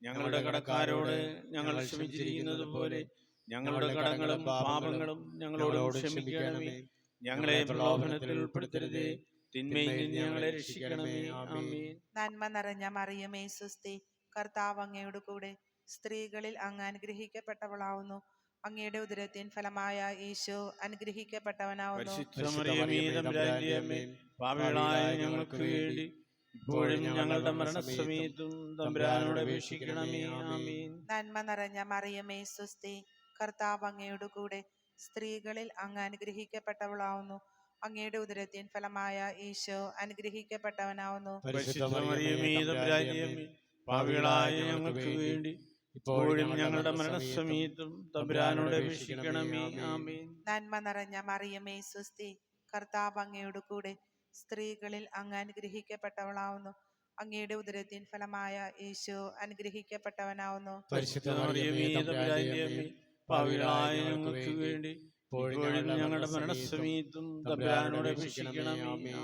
ഞങ്ങളുടെ കടക്കാരോട് ഞങ്ങൾ ക്ഷമിച്ചിരിക്കുന്നത് പോലെ ഞങ്ങളുടെ കടങ്ങളും പാപങ്ങളും ഞങ്ങളോട് ക്ഷമിക്കണമേ. ഞങ്ങളെ പ്രലോഭനത്തിൽ ഉൾപ്പെടുത്തരുതേ, തിന്മയിൽ നിന്ന് ഞങ്ങളെ രക്ഷിക്കണമേ. ആമേൻ. നന്മ നിറഞ്ഞ മറിയമേ സ്വസ്തി, കർത്താവ് അങ്ങയുടെ കൂടെ, സ്ത്രീകളിൽ അങ്ങ് അനുഗ്രഹിക്കപ്പെട്ടവളാവുന്നു. അങ്ങയുടെ ഉദരത്തിൻ ഫലമായ ഈശോ അനുഗ്രഹിക്കപ്പെട്ടവനാവുന്നു. പരിശുദ്ധ മറിയമേ തമ്പുരാന്റെ അമ്മേ, പാപികളായ ഞങ്ങൾക്ക് വേണ്ടി ഇപ്പോഴും ഞങ്ങളുടെ മരണസമയത്തും തമ്പുരാനോട് അപേക്ഷിക്കണമേ. ആമേൻ. നന്മ നിറഞ്ഞ മറിയമേ സ്വസ്തി, കർത്താവ് അങ്ങയുടെ കൂടെ, സ്ത്രീകളിൽ അങ്ങ് അനുഗ്രഹിക്കപ്പെട്ടവളാവുന്നു. അങ്ങയുടെ ഉദരത്തിൻ ഫലമായ ഈശോ അനുഗ്രഹിക്കപ്പെട്ടവനാവുന്നു. പരിശുദ്ധ മറിയമേ തമ്പുരാന്റെ അമ്മേ, പാപികളായ ഞങ്ങൾക്ക് വേണ്ടി ഇപ്പോഴും ഞങ്ങളുടെ മരണസമയത്തും തമ്പുരാനോട് അപേക്ഷിക്കണമേ. ആമേൻ. നന്മ നിറഞ്ഞ മറിയമേ സ്വസ്തി, കർത്താവ് അങ്ങയുടെ കൂടെ, സ്ത്രീകളിൽ അങ്ങ് അനുഗ്രഹിക്കപ്പെട്ടവളാവുന്നു. അങ്ങയുടെ ഉദരത്തിൻ ഫലമായ ഈശോ അനുഗ്രഹിക്കപ്പെട്ടവനാവുന്നു. പരിശുദ്ധ മറിയമേ തമ്പുരാന്റെ അമ്മേ, പാപികളായ ഞങ്ങൾക്ക് വേണ്ടി ഇപ്പോഴും ഞങ്ങളുടെ മരണസമയത്തും തമ്പുരാനോട് അപേക്ഷിക്കണമേ. ആമേൻ.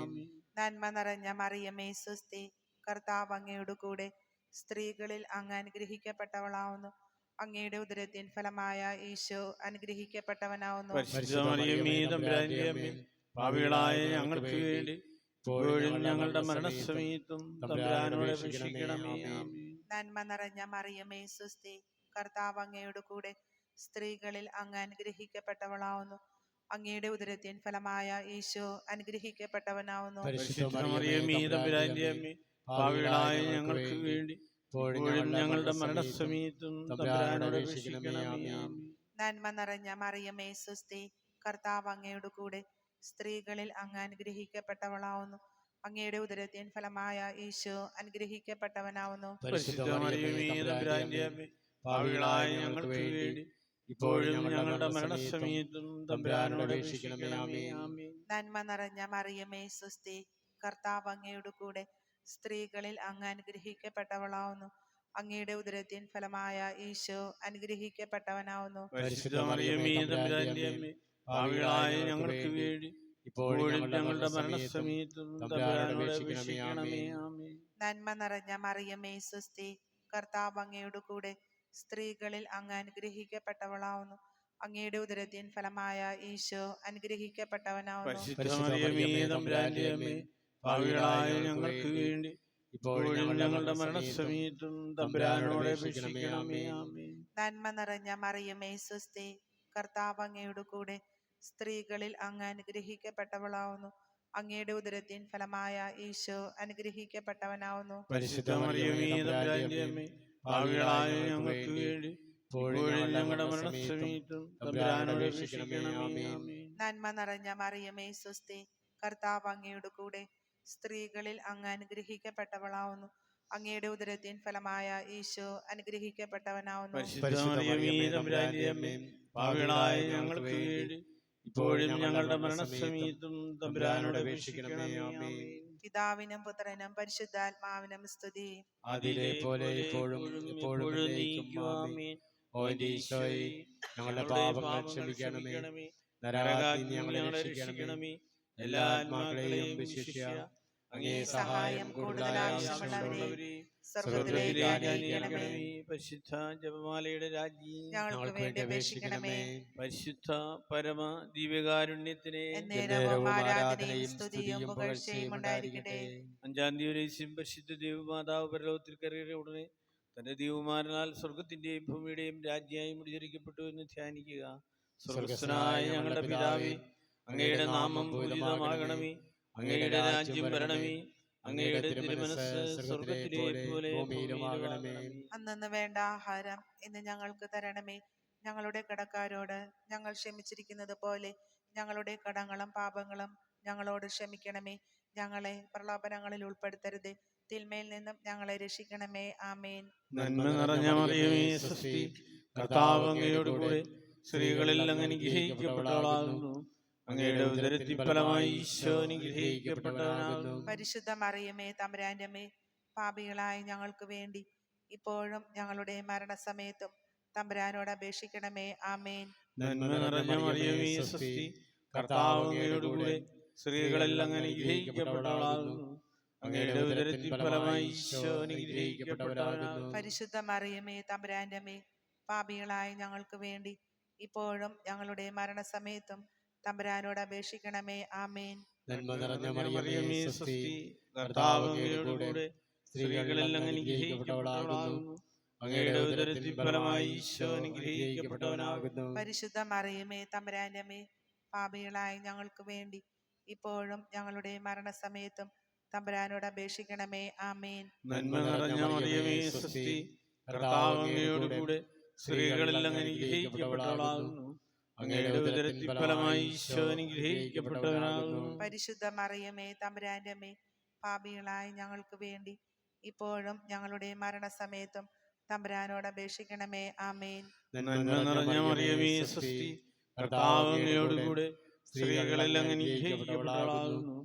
നന്മ നിറഞ്ഞ മറിയമേ സ്വസ്തി, കർത്താവ് അങ്ങയുടെ കൂടെ, സ്ത്രീകളിൽ അങ്ങ് അനുഗ്രഹിക്കപ്പെട്ടവളാവുന്നു. അങ്ങയുടെ ഉദരത്തിൻ ഫലമായ ഈശോ അനുഗ്രഹിക്കപ്പെട്ടവനാവുന്നു. പരിശുദ്ധ മറിയമേ തമ്പുരാന്റെ അമ്മേ, പാപികളായ ഞങ്ങൾക്ക് വേണ്ടി ഇപ്പോഴും ഞങ്ങളുടെ മരണസമയത്തും തമ്പുരാനോട് അപേക്ഷിക്കണമേ. ആമേൻ. നന്മ നിറഞ്ഞ മറിയമേ സ്വസ്തി, കർത്താവ് അങ്ങയുടെ കൂടെ, സ്ത്രീകളിൽ അങ്ങ് അനുഗ്രഹിക്കപ്പെട്ടവളാവുന്നു. അങ്ങയുടെ ഉദരത്തിൻ ഫലമായ ഈശോ അനുഗ്രഹിക്കപ്പെട്ടവനാവുന്നു. പരിശുദ്ധ മറിയമേ തമ്പുരാന്റെ അമ്മേ, പാപികളായ ഞങ്ങൾക്ക് വേണ്ടി ഇപ്പോഴും ഞങ്ങളുടെ മരണസമയത്തും തമ്പുരാനോട് അപേക്ഷിക്കണമേ. ആമേൻ. നന്മ നിറഞ്ഞ മറിയമേ സ്വസ്തി, കർത്താവ് അങ്ങയുടെ കൂടെ, സ്ത്രീകളിൽ അങ്ങ് അനുഗ്രഹിക്കപ്പെട്ടവളാവുന്നു. അങ്ങയുടെ ഉദരത്തിൻ ഫലമായ ഈശോ അനുഗ്രഹിക്കപ്പെട്ടവനാവുന്നു. പരിശുദ്ധ മറിയമേ തമ്പുരാന്റെ അമ്മേ, പാപികളായ ഞങ്ങൾക്ക് വേണ്ടി ഇപ്പോഴും ഞങ്ങളുടെ മരണസമയത്തും തമ്പുരാനോട് അപേക്ഷിക്കണമേ. ആമേൻ. നന്മ നിറഞ്ഞ മറിയമേ സ്വസ്തി, കർത്താവ് അങ്ങയുടെ കൂടെ, സ്ത്രീകളിൽ അങ്ങ് അനുഗ്രഹിക്കപ്പെട്ടവളാവുന്നു. അങ്ങയുടെ ഉദരത്തിൻ ഫലമായ ഈശോ അനുഗ്രഹിക്കപ്പെട്ടവനാവുന്നു. പരിശുദ്ധ മറിയമേ തമ്പുരാന്റെ അമ്മേ, പാപികളായ ഞങ്ങൾക്ക് വേണ്ടി ഇപ്പോഴും ഞങ്ങളുടെ മരണസമയത്തും തമ്പുരാനോട് അപേക്ഷിക്കണമേ. ആമേൻ. നന്മ നിറഞ്ഞ മറിയമേ സ്വസ്തി, കർത്താവ് അങ്ങയുടെ കൂടെ, സ്ത്രീകളിൽ അങ്ങ് അനുഗ്രഹിക്കപ്പെട്ടവളാവുന്നു. അങ്ങയുടെ ഉദരത്തിൻ ഫലമായ ഈശോ അനുഗ്രഹിക്കപ്പെട്ടവനാവുന്നു. പരിശുദ്ധ മറിയമേ തമ്പുരാന്റെ അമ്മേ, പാപികളായ ഞങ്ങൾക്ക് വേണ്ടി ഇപ്പോഴും ഞങ്ങളുടെ മരണസമയത്തും തമ്പുരാനോട് അപേക്ഷിക്കണമേ. ആമേൻ. നന്മ നിറഞ്ഞ മറിയമേ സ്വസ്തി, കർത്താവ് അങ്ങയുടെ കൂടെ, സ്ത്രീകളിൽ അങ്ങ് അനുഗ്രഹിക്കപ്പെട്ടവളാവുന്നു. അങ്ങയുടെ ഉദരത്തിൻ ഫലമായ ഈശോ അനുഗ്രഹിക്കപ്പെട്ടവനാവുന്നു. പരിശുദ്ധ മറിയമേ തമ്പുരാന്റെ അമ്മേ, പാപികളായ ഞങ്ങൾക്ക് വേണ്ടി ഇപ്പോഴും ഞങ്ങളുടെ മരണസമയത്തും തമ്പുരാനോട് അപേക്ഷിക്കണമേ. ആമേൻ. നന്മ നിറഞ്ഞ മറിയമേ സ്വസ്തി, കർത്താവ് അങ്ങയുടെ കൂടെ, സ്ത്രീകളിൽ അങ്ങ് അനുഗ്രഹിക്കപ്പെട്ടവളാവുന്നു. അങ്ങയുടെ ഉദരത്തിൻ ഫലമായ ഈശോ അനുഗ്രഹിക്കപ്പെട്ടവനാവുന്നു. പരിശുദ്ധ മറിയമേ തമ്പുരാന്റെ അമ്മേ, പാപികളായ ഞങ്ങൾക്ക് വേണ്ടി ഇപ്പോഴും ഞങ്ങളുടെ മരണസമയത്തും തമ്പുരാനോട് അപേക്ഷിക്കണമേ. ആമേൻ. പിതാവിനും പുത്രനും പരിശുദ്ധാത്മാവിനും സ്തുതി. അതിലെ പോലെ ഇപ്പോഴും എപ്പോഴും എന്നേക്കും. ആമേൻ. ഓ എൻ്റെ ഈശോയെ, ഞങ്ങളുടെ പാപങ്ങൾ ക്ഷമിക്കണമേ, നരകാഗ്നിയിൽ നിന്ന് ഞങ്ങളെ രക്ഷിക്കണമേ. എല്ലാ ആത്മാക്കളെയും വിശിഷ്യ അങ്ങേ സഹായം കൂടുതൽ ആവശ്യമുള്ളവരെ സ്വർഗ്ഗത്തിലേക്ക് ആനയിക്കണമേ. പരിശുദ്ധ ജപമാലയുടെ രാജ്ഞി ഞങ്ങൾക്ക് വേണ്ടി അപേക്ഷിക്കണമേ. പരിശുദ്ധ പരമ ദിവ്യകാരുണ്യത്തിനെ എന്നേരവും ആരാധനയും സ്തുതിയും പുകഴ്ചയും ഉണ്ടായിരിക്കട്ടെ. അഞ്ചാം തീയതി പരിശുദ്ധ ദേവമാതാവ് പരലോകത്തിൽ കയറിയ ഉടനെ തന്റെ ദൈവമാരനാൽ സ്വർഗത്തിന്റെയും ഭൂമിയുടെയും രാജ്ഞിയായി മുടിചരിക്കപ്പെട്ടു എന്ന് ധ്യാനിക്കുക. സ്വർഗസ്ഥനായ ഞങ്ങളുടെ പിതാവേ, അങ്ങയുടെ നാമം പൂജിതമാകണമേ, അങ്ങയുടെ രാജ്യം വരണമേ, അങ്ങയുടെ തിരുമനസ്സ് സ്വർഗത്തിലെ പോലെ ഭൂമിയിലുമാകണമേ. അന്നന്ന് വേണ്ട ആഹാരം ഇന്ന് ഞങ്ങൾക്ക് തരണമേ. ഞങ്ങളുടെ കടക്കാരോട് ഞങ്ങൾ ക്ഷമിച്ചിരിക്കുന്നത് പോലെ ഞങ്ങളുടെ കടങ്ങളും പാപങ്ങളും ഞങ്ങളോട് ക്ഷമിക്കണമേ. ഞങ്ങളെ പ്രലോഭനങ്ങളിൽ ഉൾപ്പെടുത്തരുത്, തിന്മയിൽ നിന്നും ഞങ്ങളെ രക്ഷിക്കണമേ. ആമേൻ. നന്മ നിറഞ്ഞ മറിയമേ സ്വസ്തി, കർത്താവ് അങ്ങയോട് കൂടെ, സ്ത്രീകളിൽ അങ്ങ് അനുഗ്രഹിക്കപ്പെട്ടവളാകുന്നു. അങ്ങയുടെ ഉദരത്തിൻ ഫലമായി ഈശോ അനുഗ്രഹിക്കപ്പെട്ടവനാകുന്നു. പരിശുദ്ധ മറിയമേ തമ്പുരാന്റെ അമ്മേ, പാപികളായ ഞങ്ങൾക്ക് വേണ്ടി ഇപ്പോഴും ഞങ്ങളുടെ മരണസമയത്തും തമ്പുരാനോട് അപേക്ഷിക്കണമേ. ആമേൻ. നന്മ നിറഞ്ഞ മറിയമേ സ്വസ്തി, കർത്താവ് അങ്ങയോട് കൂടെ, സ്ത്രീകളിൽ അങ്ങ് അനുഗ്രഹിക്കപ്പെട്ടവളാകുന്നു. അങ്ങയുടെ ഉദരത്തിൻ ഫലമായി ഈശോ അനുഗ്രഹിക്കപ്പെട്ടവനാകുന്നു. പരിശുദ്ധ മറിയമേ തമ്പുരാന്റെ അമ്മേ, പാപികളായ ഞങ്ങൾക്ക് വേണ്ടി ഇപ്പോഴും ഞങ്ങളുടെ മരണസമയത്തും തമ്പുരാനോട് അപേക്ഷിക്കണമേ. ആമേൻ. നന്മ നിറഞ്ഞ മറിയമേ മറിയമേ സ്വസ്തി, സ്വസ്തി, കർത്താവ് അങ്ങയോട് കൂടെ സ്ത്രീകളിൽ അങ്ങ് അനുഗ്രഹിക്കപ്പെട്ടവളാകുന്നു. അങ്ങയുടെ ഉദരത്തിൻ ഫലമായി ഈശോ അനുഗ്രഹിക്കപ്പെട്ടവനാകുന്നു. പരിശുദ്ധ മറിയമേ തമ്പുരാന്റെ അമ്മേ, പാപികളായ ഞങ്ങൾക്ക് വേണ്ടി ഇപ്പോഴും ഞങ്ങളുടെ മരണസമയത്തും തമ്പുരാനോട് അപേക്ഷിക്കണമേ. ആമേൻ. നന്മ നിറഞ്ഞ മറിയമേ സ്വസ്തി, കർത്താവ് അങ്ങയോട് കൂടെ സ്ത്രീകളിൽ അങ്ങ് അനുഗ്രഹിക്കപ്പെട്ടവളാകുന്നു. അങ്ങയുടെ ഉദരത്തിൻ ഫലമായി ഈശോ അനുഗ്രഹിക്കപ്പെട്ടവനാകുന്നു. പരിശുദ്ധ മറിയമേ തമ്പുരാന്റെ അമ്മേ, പാപികളായ ഞങ്ങൾക്ക് വേണ്ടി ഇപ്പോഴും ഞങ്ങളുടെ മരണസമയത്തും തമ്പുരാനോട് അപേക്ഷിക്കണമേ. ആമേൻ. നന്മ നിറഞ്ഞ മറിയമേ സ്വസ്തി, കർത്താവ് അങ്ങയോട് കൂടെ സ്ത്രീകളിൽ അങ്ങ് അനുഗ്രഹിക്കപ്പെട്ടവളാകുന്നു.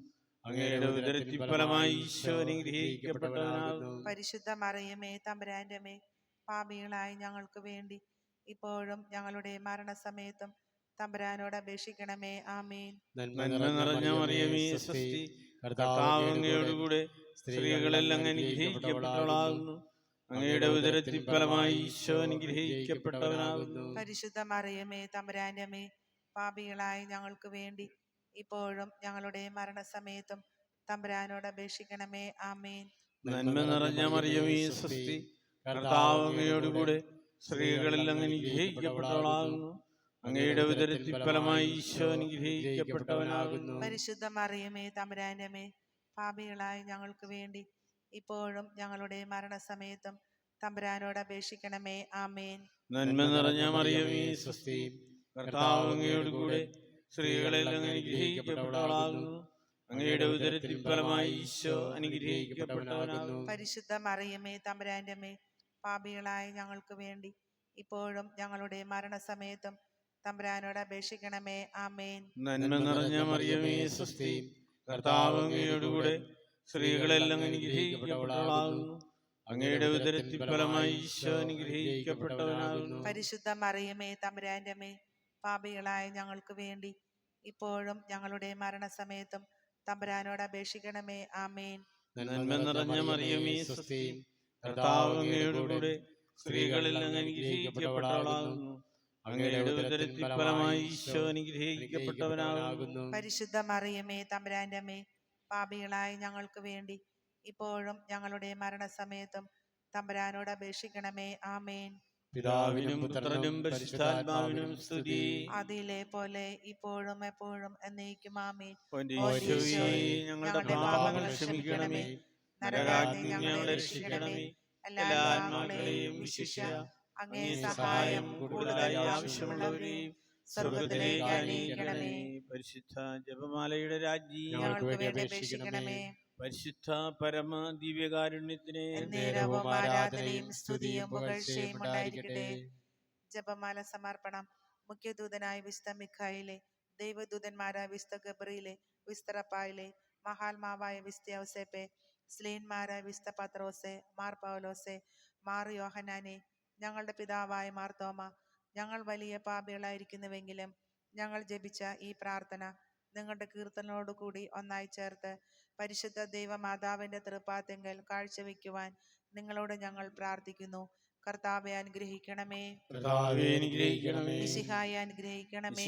അങ്ങയുടെ ഉദരത്തിൻ ഫലമായി ഈശോ അനുഗ്രഹിക്കപ്പെട്ടവനാകുന്നു. പരിശുദ്ധ മറിയമേ തമ്പുരാന്റെ അമ്മേ, പാപികളായ ഞങ്ങൾക്ക് വേണ്ടി ഇപ്പോഴും ഞങ്ങളുടെ മരണസമയത്തും തമ്പുരാനോട് അപേക്ഷിക്കണമേ. ആമേൻ. നന്മ നിറഞ്ഞ മറിയമേ സ്വസ്തി, കർത്താവ് അങ്ങയോട് കൂടെ സ്ത്രീകളിൽ അങ്ങ് അനുഗ്രഹിക്കപ്പെട്ടവളാകുന്നു. അങ്ങയുടെ ഉദരത്തിൻ ഫലമായി ഈശോ അനുഗ്രഹിക്കപ്പെട്ടവനാകുന്നു. പരിശുദ്ധ മറിയമേ തമ്പുരാന്റെ അമ്മേ, പാപികളായ ഞങ്ങൾക്ക് വേണ്ടി ഇപ്പോഴും ഞങ്ങളുടെ മരണസമയത്തും തമ്പുരാനോട് അപേക്ഷിക്കണമേ. ആമേൻ. നന്മ നിറഞ്ഞ മറിയമേ സ്വസ്തി, കർത്താവ് അങ്ങയോട് കൂടെ സ്ത്രീകളിൽ അങ്ങ് അനുഗ്രഹിക്കപ്പെട്ടവളാകുന്നു. അങ്ങയുടെ ഉദരത്തിൻ ഫലമായി ഈശോ അനുഗ്രഹിക്കപ്പെട്ടവനാകുന്നു. പരിശുദ്ധ മറിയമേ തമ്പുരാന്റെ അമ്മേ, പാപികളായ ഞങ്ങൾക്ക് വേണ്ടി ഇപ്പോഴും ഞങ്ങളുടെ മരണസമയത്തും തമ്പുരാനോട് അപേക്ഷിക്കണമേ. ആമേൻ. നന്മ നിറഞ്ഞ മറിയമേ സ്വസ്തി, കർത്താവ് അങ്ങയോട് കൂടെ സ്ത്രീകളിൽ അങ്ങ് അനുഗ്രഹിക്കപ്പെട്ടവളാകുന്നു. അങ്ങയുടെ ഉദരത്തിൻ ഫലമായി ഈശോ അനുഗ്രഹിക്കപ്പെട്ടവനാകുന്നു. പരിശുദ്ധ മറിയമേ തമ്പുരാന്റെ അമ്മേ, പാപികളായ ഞങ്ങൾക്ക് വേണ്ടി ഇപ്പോഴും ഞങ്ങളുടെ മരണസമയത്തും തമ്പുരാനോട് അപേക്ഷിക്കണമേ. ആമേൻ. നന്മ നിറഞ്ഞ മറിയമേ സ്വസ്തി, കർത്താവ് അങ്ങയോട് കൂടെ സ്ത്രീകളിൽ അങ്ങ് അനുഗ്രഹിക്കപ്പെട്ടവളാകുന്നു. അങ്ങയുടെ ഉദരത്തിൻ ഫലമായി ഈശോ അനുഗ്രഹിക്കപ്പെട്ടവനാകുന്നു. പരിശുദ്ധ മറിയമേ തമ്പുരാന്റെ അമ്മേ, പാപികളായ ഞങ്ങൾക്ക് വേണ്ടി ഇപ്പോഴും ഞങ്ങളുടെ മരണസമയത്തും തമ്പുരാനോട് അപേക്ഷിക്കണമേ. ആമേൻ. നന്മ നിറഞ്ഞ മറിയമേ സ്വസ്തി, കർത്താവ് അങ്ങയോട് കൂടെ സ്ത്രീകളിൽ അങ്ങ് അനുഗ്രഹിക്കപ്പെട്ടവളാകുന്നു. അങ്ങയുടെ ഉദരത്തിൻ ഫലമായി ഈശോ അനുഗ്രഹിക്കപ്പെട്ടവനാകുന്നു. പരിശുദ്ധ മറിയമേ തമ്പുരാന്റെ അമ്മേ, പാപികളായ ഞങ്ങൾക്ക് വേണ്ടി ഇപ്പോഴും ഞങ്ങളുടെ മരണസമയത്തും തമ്പുരാനോട് അപേക്ഷിക്കണമേ. ആമേൻ. പിതാവിനും പുത്രനും പരിശുദ്ധാത്മാവിനും സ്തുതി. അതിലെ പോലെ ഇപ്പോഴും എപ്പോഴും എന്നേക്കും. ആമേൻ. ഈശോയേ, ഞങ്ങളുടെ പാപങ്ങൾ ക്ഷമിക്കണമേ. നരകാഗ്നി ഞങ്ങളെ രക്ഷിക്കണമേ. എല്ലാ ആത്മാക്കളെയും വിശിഷ്യ അങ്ങേ സഹായം കൂടുതലായി ആവശ്യമുള്ളവരെയും സ്വർഗ്ഗത്തിലേക്ക് അണിയിക്കണമേ. പരിശുദ്ധ ജപമാലയുടെ രാജ്ഞി ഞങ്ങൾക്ക് വേണ്ടി അപേക്ഷിക്കണമേ. പരിശുദ്ധ പരമ ദിവ്യകാരുണ്യത്തിന് നേരവും ആരാധനയും സ്തുതിയും പുകഴ്ചയും ഉണ്ടായിരിക്കട്ടെ. ജപമാല സമർപ്പണം. മുഖ്യദൂതനായ വിശുദ്ധ മിഖായേലേ, ദൈവദൂതന്മാരായ വിശുദ്ധ ഗബ്രിയേലേ, വിശുദ്ധ റഫായേലേ, മഹാത്മാവായ വിശുദ്ധ യൗസേപ്പേ, സ്ലീഹന്മാരായ വിശുദ്ധ പത്രോസേ, മാർ പൗലോസേ, മാർ യോഹന്നാനേ, ഞങ്ങളുടെ പിതാവായ മാർ തോമ, ഞങ്ങൾ വലിയ പാപികളായിരിക്കുന്നുവെങ്കിലും ഞങ്ങൾ ജപിച്ച ഈ പ്രാർത്ഥന നിങ്ങളുടെ കീർത്തനോടുകൂടി ഒന്നായി ചേർത്ത് പരിശുദ്ധ ദൈവമാതാവിന്റെ തൃപ്പാത്തെങ്കൽ കാഴ്ചവെക്കുവാൻ നിങ്ങളോട് ഞങ്ങൾ പ്രാർത്ഥിക്കുന്നു. കർത്താവെ അനുഗ്രഹിക്കണമേ. മിശിഹായെ അനുഗ്രഹിക്കണമേ.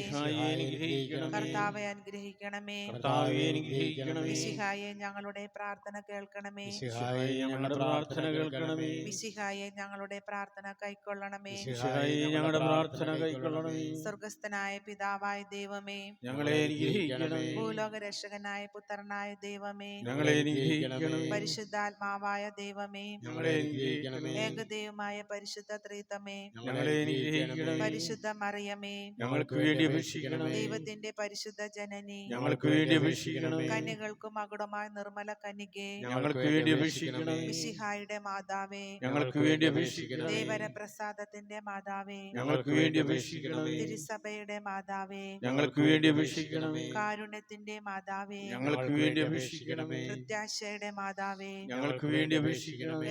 കർത്താവെ അനുഗ്രഹിക്കണമേ. മിശിഹായെ ഞങ്ങളുടെ പ്രാർത്ഥന കേൾക്കണമേ. മിശിഹായെ ഞങ്ങളുടെ പ്രാർത്ഥന കൈക്കൊള്ളണമേ. സ്വർഗസ്ഥനായ പിതാവായ ദൈവമേ, ഭൂലോക രക്ഷകനായ പുത്രനായ ദൈവമേ, പരിശുദ്ധാത്മാവായ ദൈവമേ, ഏകദൈവമായ പരിശുദ്ധ ത്രിത്വമേ, പരിശുദ്ധ മറിയമേ, ദൈവത്തിന്റെ പരിശുദ്ധ ജനനി, കന്യകൾക്കും മകുടമായ നിർമ്മല കന്യകേ, മിശിഹായുടെ മാതാവേ, ദേവരപ്രസാദത്തിന്റെ മാതാവേ, തിരുസഭയുടെ മാതാവേ, കാരുണ്യത്തിന്റെ മാതാവേ, പ്രത്യാശയുടെ മാതാവേ,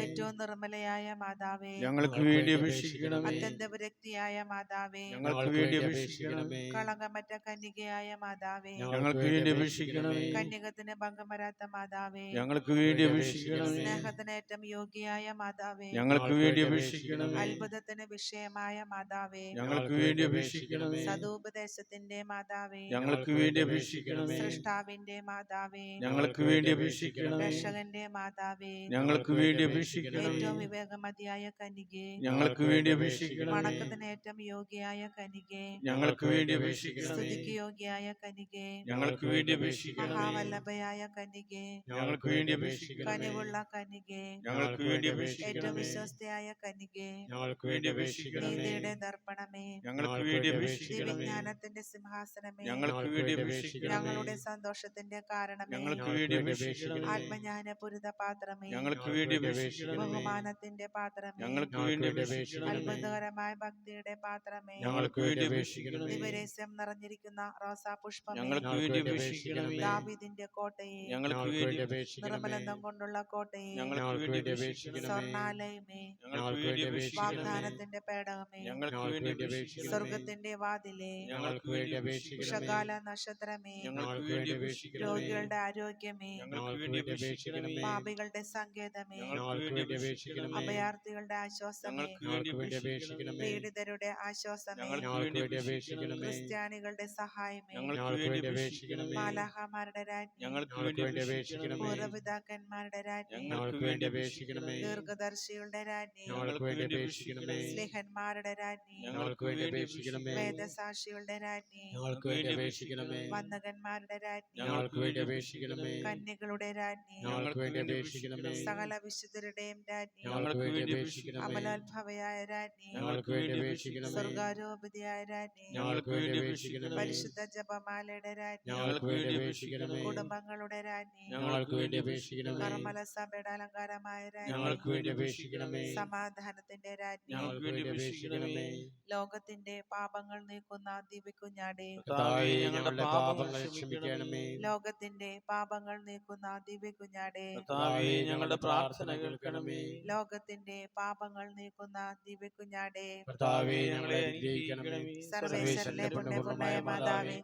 ഏറ്റവും നിർമ്മലയായ മാതാവേ, ഞങ്ങൾക്ക് വേണ്ടി അപേക്ഷിക്കണമേ. അത്യന്ത വിരക്തിയായ മാതാവേ, ഞങ്ങൾക്ക് വേണ്ടി അപേക്ഷിക്കണമേ. കളങ്കമറ്റ കന്യകയായ മാതാവേ, ഞങ്ങൾക്ക് വേണ്ടി അപേക്ഷിക്കണമേ. കന്യകത്തിന് ഭംഗം വരാത്ത മാതാവേ, ഞങ്ങൾക്ക് വേണ്ടി അപേക്ഷിക്കണമേ. സ്നേഹത്തിന് ഏറ്റവും യോഗ്യയായ മാതാവേ, ഞങ്ങൾക്ക് വേണ്ടി അപേക്ഷിക്കണമേ. അത്ഭുതത്തിന് വിഷയമായ മാതാവേ, ഞങ്ങൾക്ക് വേണ്ടി അപേക്ഷിക്കണമേ. സദുപദേശത്തിന്റെ മാതാവേ, ഞങ്ങൾക്ക് വേണ്ടി അപേക്ഷിക്കണമേ. സൃഷ്ടാവിന്റെ മാതാവേ, ഞങ്ങൾക്ക് വേണ്ടി അപേക്ഷിക്കണമേ. രക്ഷകന്റെ മാതാവേ, ഞങ്ങൾക്ക് വേണ്ടി അപേക്ഷിക്കണമേ. ഏറ്റവും വിവേകമതിയായ കനികേ, ഞങ്ങൾക്ക് വേണ്ടി അപേക്ഷിക്കണമേ. വണക്കത്തിന് ഏറ്റവും യോഗ്യയായ കനികേ, ഞങ്ങൾക്ക് വേണ്ടി അപേക്ഷിക്കണമേ. സ്തുതിക്ക് യോഗ്യയായ കനികേ, ഞങ്ങൾക്ക് വേണ്ടി അപേക്ഷിക്കണമേ. മഹാവല്ലഭയായ കനികേ, ഞങ്ങൾക്ക് വേണ്ടി അപേക്ഷിക്കണമേ. കനിവുള്ള കനികേ, ഞങ്ങൾക്ക് വേണ്ടി ഏറ്റവും അപേക്ഷിക്കണമേ. വിശ്വസ്തയായ കനികേ, ഞങ്ങൾക്ക് വേണ്ടി അപേക്ഷിക്കണമേ. നീതിയുടെ ദർപ്പണമേ, ഞങ്ങൾക്ക് വേണ്ടി അപേക്ഷിക്കണമേ. ദിവ്യജ്ഞാനത്തിന്റെ സിംഹാസനമേ, ഞങ്ങൾക്ക് വേണ്ടി അപേക്ഷിക്കണമേ. ഞങ്ങളുടെ സന്തോഷത്തിന്റെ കാരണമേ, ഞങ്ങൾക്ക് വേണ്ടി അപേക്ഷിക്കണമേ. ആത്മജ്ഞാനപൂരിത പാത്രമേ, ഞങ്ങൾക്ക് വേണ്ടി അപേക്ഷിക്കണമേ. ബഹുമാനത്തിന്റെ പാത്രമേ, ഞങ്ങൾക്ക് വേണ്ടി അപേക്ഷിക്കണമേ. അത്ഭുതകരമായ ഭക്തിയുടെ പാത്രമേ, ഞങ്ങൾക്ക് വേണ്ടി അപേക്ഷിക്കണമേ. ദിവരേസ്യം നിറഞ്ഞിരിക്കുന്ന റോസാ പുഷ്പമേ, ഞങ്ങൾക്ക് വേണ്ടി അപേക്ഷിക്കണമേ. ദാവീദിന്റെ കോട്ടയെ, ഞങ്ങൾക്ക് വേണ്ടി അപേക്ഷിക്കണമേ. നിർമ്മലന്തം കൊണ്ടുള്ള കോട്ടയെ, ഞങ്ങൾക്ക് വേണ്ടി അപേക്ഷിക്കണമേ. സ്വർണാലയമേ, ഞങ്ങൾക്ക് വേണ്ടി അപേക്ഷിക്കണമേ. വാഗ്ദാനത്തിന്റെ പേടകമേ, ഞങ്ങൾക്ക് വേണ്ടി അപേക്ഷിക്കണമേ. സ്വർഗത്തിന്റെ വാതിലെ, ഞങ്ങൾക്ക് വേണ്ടി അപേക്ഷിക്കണമേ. ഉഷകാല നക്ഷത്രമേ, ഞങ്ങൾക്ക് വേണ്ടി അപേക്ഷിക്കണമേ. രോഗികളുടെ ആരോഗ്യമേ, ഞങ്ങൾക്ക് വേണ്ടി അപേക്ഷിക്കണമേ. പാപികളുടെ സങ്കേതമേ, ഞങ്ങൾക്ക് വേണ്ടി അപേക്ഷിക്കണമേ. അഭയാർത്ഥികളുടെ ആശ്വാസമേ, ഞങ്ങൾക്ക് വേണ്ടി അപേക്ഷിക്കണമേ. പീഡിതരുടെ ആശ്വാസമേ, ഞങ്ങൾക്ക് വേണ്ടി അപേക്ഷിക്കണമേ. ക്രിസ്ത്യാനികളുടെ സഹായമേ, ഞങ്ങൾക്ക് വേണ്ടി അപേക്ഷിക്കണമേ. മാലാഹമാരുടെ രാജ്ഞി, ഞങ്ങൾക്ക് വേണ്ടി അപേക്ഷിക്കണമേ. പൂർവ്വപിതാക്കന്മാരുടെ രാജ്ഞി, ഞങ്ങൾക്ക് വേണ്ടി അപേക്ഷിക്കണമേ. ദീർഘദർശികളുടെ രാജ്ഞി, ഞങ്ങൾക്ക് വേണ്ടി അപേക്ഷിക്കണമേ. സ്ലിഹന്മാരുടെ രാജ്ഞി, ഞങ്ങൾക്ക് വേണ്ടി അപേക്ഷിക്കണമേ. വേദസാക്ഷികളുടെ രാജ്ഞി, ഞങ്ങൾക്ക് വേണ്ടി അപേക്ഷിക്കണമേ. വന്ദകന്മാരുടെ രാജ്ഞി, ഞങ്ങൾക്ക് വേണ്ടി അപേക്ഷിക്കണമേ. കന്യകളുടെ രാജ്ഞി, ഞങ്ങൾക്ക് വേണ്ടി അപേക്ഷിക്കണമേ. സകല വിശുദ്ധരുടെയും രാജ്ഞി, ഞങ്ങൾക്ക് വേണ്ടി അപേക്ഷിക്കണമേ. അമലോത്ഭവയായ രാജ്ഞി, ഞങ്ങൾക്ക് വേണ്ടി അപേക്ഷിക്കണമേ. സ്വർഗാരോപതിയായ രാജ്ഞി, ഞങ്ങൾക്ക് വേണ്ടി അപേക്ഷിക്കണമേ. പരിശുദ്ധ ജപമാലയുടെ രാജ്ഞി, ഞങ്ങൾക്ക് വേണ്ടി അപേക്ഷിക്കണമേ. കുടുംബങ്ങളുടെ രാജ്ഞി, ഞങ്ങൾക്ക് വേണ്ടി അപേക്ഷിക്കണമേ. കർമ്മല സഭയുടെ അലങ്കാരമായ രാജ്ഞി, ഞങ്ങൾക്ക് വേണ്ടി അപേക്ഷിക്കണമേ. സമാധാനത്തിന്റെ രാജ്ഞി, ഞങ്ങൾക്ക് വേണ്ടി അപേക്ഷിക്കണമേ. ലോകത്തിന്റെ പാപങ്ങൾ നീക്കുന്ന ദിവ്യകുഞ്ഞാടേ, കർത്താവേ, ഞങ്ങളുടെ പാപങ്ങൾ ക്ഷമിക്കണമേ. ലോകത്തിന്റെ പാപങ്ങൾ നീക്കുന്ന ദിവ്യകുഞ്ഞാടേ, കർത്താവേ, ഞങ്ങളുടെ പ്രാർത്ഥന കേൾക്കണമേ. ലോകത്തിന്റെ പാപങ്ങൾ നീക്കുന്ന ദിവ്യകുഞ്ഞാടേ, കർത്താവേ, ഞങ്ങളെ അനുഗ്രഹിക്കണമേ. സർവേശ്വരനെ പുണ്യപൂർണ്ണയ മാതാവേ,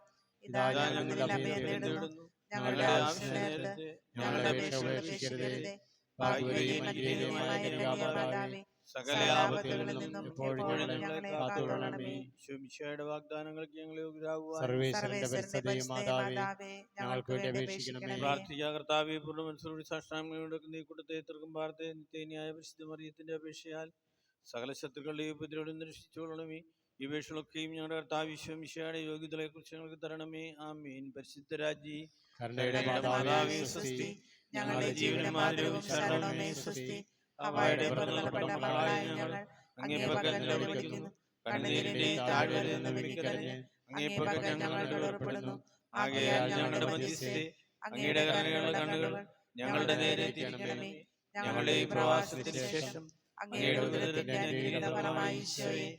ഇതാ ഞങ്ങൾ നിന്നിൽ അഭയം തേടുന്നു. ഞങ്ങളുടെ ആവശ്യം നേരത്ത് ഞങ്ങളുടെ അപേക്ഷ ഉപേക്ഷിക്കരുതേ. ഭാഗ്യവതിയും അനുഗ്രഹീതയുമായ കന്യാമാതാവേ, സകല ആപത്തുകളിൽ നിന്നും എപ്പോഴും ഞങ്ങളെ കാത്തുകൊള്ളണമേ. ശുംശയുടെ വാഗ്ദാനങ്ങൾക്ക് ഞങ്ങളെ യോഗ്യരാകുവാൻ സർവേശ്വരന്റെ പരിശുദ്ധയും മാതാവേ, മാതാവേ, ഞങ്ങൾക്ക് വേണ്ടി അപേക്ഷിക്കണമേ. പ്രാർത്ഥിക്കുക. കർത്താവേ, പൂർണ്ണ മനസ്സോടെ സാഷ്ടാംഗങ്ങളുടെ നീ കൊടുത്ത തീർക്കും ഭാരത്തെ നിത്യന്യായ പരിശുദ്ധ മറിയത്തിന്റെ അപേക്ഷയാൽ സകല ശത്രുക്കളുടെ ഉപദ്രവം നിരക്ഷിച്ചോളണമേ. ഈ അപേക്ഷകളൊക്കെയും ഞങ്ങളുടെ കർത്താവ് വിശ്വമിശയുടെ യോഗ്യതകളെ കുറിച്ച് ഞങ്ങൾക്ക് തരണമേ. ആമേൻ. പരിശുദ്ധ രാജ്ഞി, കരുണയുടെ മാതാവേ, മാതാവേ, സ്വസ്തി. സ്വസ്തി. ഞങ്ങളുടെ ജീവനും ആദരവും ശരണമേ സ്വസ്തി. അവയുടെ പുറന്തള്ളപ്പെട്ട മകളായ ഞങ്ങൾ അങ്ങേ പക്കൽ വിളിക്കുന്നു. കണ്ണുനീരിന്റെയും താഴ്വരയിൽ നിന്ന് വിളിക്കരഞ്ഞ് അങ്ങേ പക്കൽ ഞങ്ങൾ ഉറപ്പെടുന്നു. ആകയാൽ ഞങ്ങളുടെ മധ്യസ്ഥരെ അങ്ങയുടെ കരുണയുള്ള കണ്ണുകൾ ഞങ്ങളുടെ നേരെ തിരിക്കണമേ. ഞങ്ങളുടെ ഈ പ്രവാസത്തിന് ശേഷം അങ്ങയുടെ ഉദരത്തിന്റെ അനുഗ്രഹീത ഫലമായി ഈശോയെ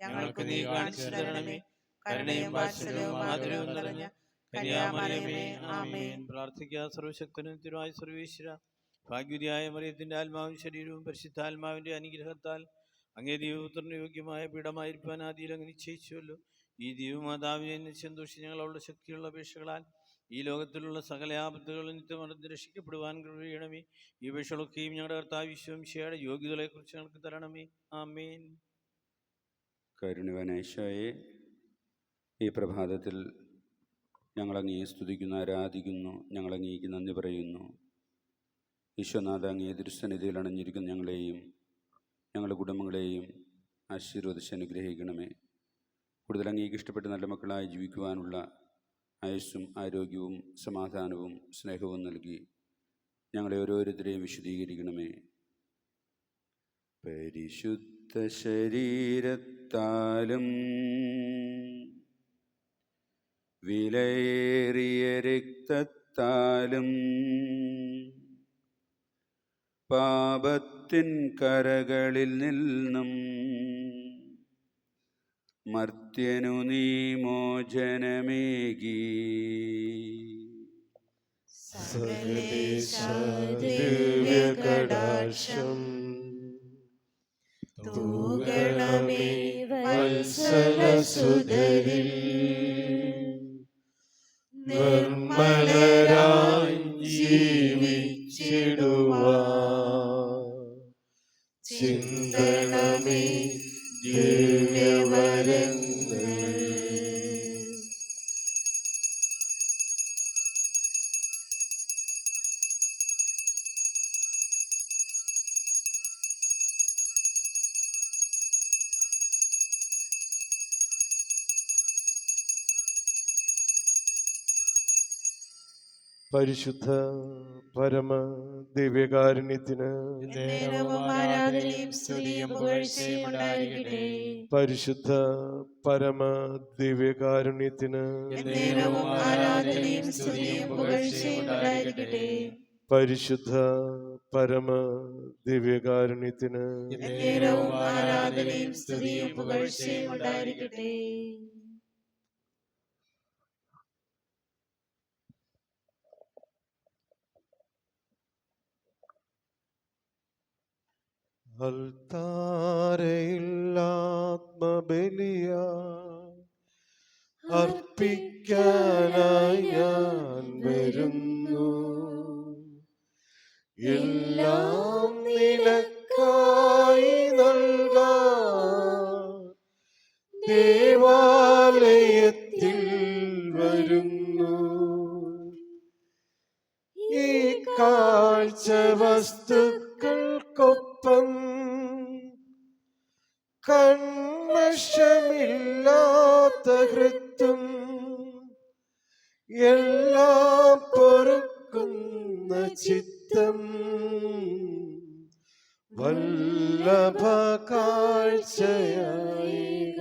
ഞങ്ങൾക്ക് നീ കാണിച്ചു തരണമേ. കരുണയും വാത്സല്യവും ആദരവും നിറഞ്ഞ കന്യാമറിയമേ, ആമേൻ. പ്രാർത്ഥിക്കുക. സർവശക്തനും തിരുവായ സർവീശ്വര, ഭാഗ്യവതിയായ മറിയത്തിന്റെ ആത്മാവും ശരീരവും പരിശുദ്ധാത്മാവിന്റെ അനുഗ്രഹത്താൽ അങ്ങേ ദൈവപുത്രന് യോഗ്യമായ പീഠമായിരിക്കാൻ ആദിയിൽ അങ്ങ് നിശ്ചയിച്ചുവല്ലോ. ഈ ദൈവമാതാവിനെ സന്തോഷിച്ച് ഞങ്ങൾ അവളുടെ ശക്തിയുള്ള അപേക്ഷകളാൽ ഈ ലോകത്തിലുള്ള സകല ആപത്തുകളും നിത്യമർദ്ദ രക്ഷിക്കപ്പെടുവാൻ കഴിയണമേ. ഈ അപേക്ഷകളൊക്കെയും ഞങ്ങളുടെ കർത്താവ് വിശ്വംശയുടെ യോഗ്യതകളെ കുറിച്ച് ഞങ്ങൾക്ക് തരണമേ. ആമേൻ. കരുണവനേശായെ, ഈ പ്രഭാതത്തിൽ ഞങ്ങളങ്ങേ സ്തുതിക്കുന്നു, ആരാധിക്കുന്നു, ഞങ്ങളങ്ങേക്ക് നന്ദി പറയുന്നു. ഈശ്വനാഥ, അങ്ങേ തിരുസന്നിധിയിൽ അണഞ്ഞിരിക്കുന്ന ഞങ്ങളെയും ഞങ്ങളുടെ കുടുംബങ്ങളെയും ആശീർവദിച്ച് അനുഗ്രഹിക്കണമേ. കൂടുതൽ അങ്ങേക്ക് ഇഷ്ടപ്പെട്ട് നല്ല മക്കളായി ജീവിക്കുവാനുള്ള ആയുസ്സും ആരോഗ്യവും സമാധാനവും സ്നേഹവും നൽകി ഞങ്ങളെ ഓരോരുത്തരെയും വിശദീകരിക്കണമേ. പരിശുദ്ധ ശരീരത്താലും വിലയേറിയ രക്തത്താലും പാപത്തിൻ കരകളിൽ നിന്നും മർത്യനു നീ മോചനമേകി. സകലേശ ദിവ്യകടാക്ഷം സുതരിൽ നിർമ്മലരായി ജീവിച്ചിടുവാൻ ചിന്തണമേ ദിവ്യവരങ്ങൾ. പരിശുദ്ധ പരമ ദിവ്യകാരുണ്യത്തിന് നേരവും ആരാധനയും സ്തുതിയും പുകഴ്ചയും ഉണ്ടായിരിക്കട്ടെ. പരിശുദ്ധ പരമ ദിവ്യകാരുണ്യത്തിന് നേരവും ആരാധനയും സ്തുതിയും പുകഴ്ചയും ഉണ്ടായിരിക്കട്ടെ. പരിശുദ്ധ പരമ ദിവ്യകാരുണ്യത്തിന് നേരവും ആരാധനയും സ്തുതിയും പുകഴ്ചയും ഉണ്ടായിരിക്കട്ടെ. അൽത്താരയിൽ ആത്മബലിയ അർപ്പിക്കാനായി ഞാൻ വരുന്നു. എല്ലാം നിനക്കായി നൽകാൻ ദേവാലയത്തിൽ വരുന്നു. ഈ കാഴ്ച വസ്തുക്കൾക്കൊപ്പം കന്മഷമില്ലാത്ത ഹൃത്തും എല്ലാം പൊറുക്കുന്ന ചിത്തം വല്ലഭ കാഴ്ചയായിക.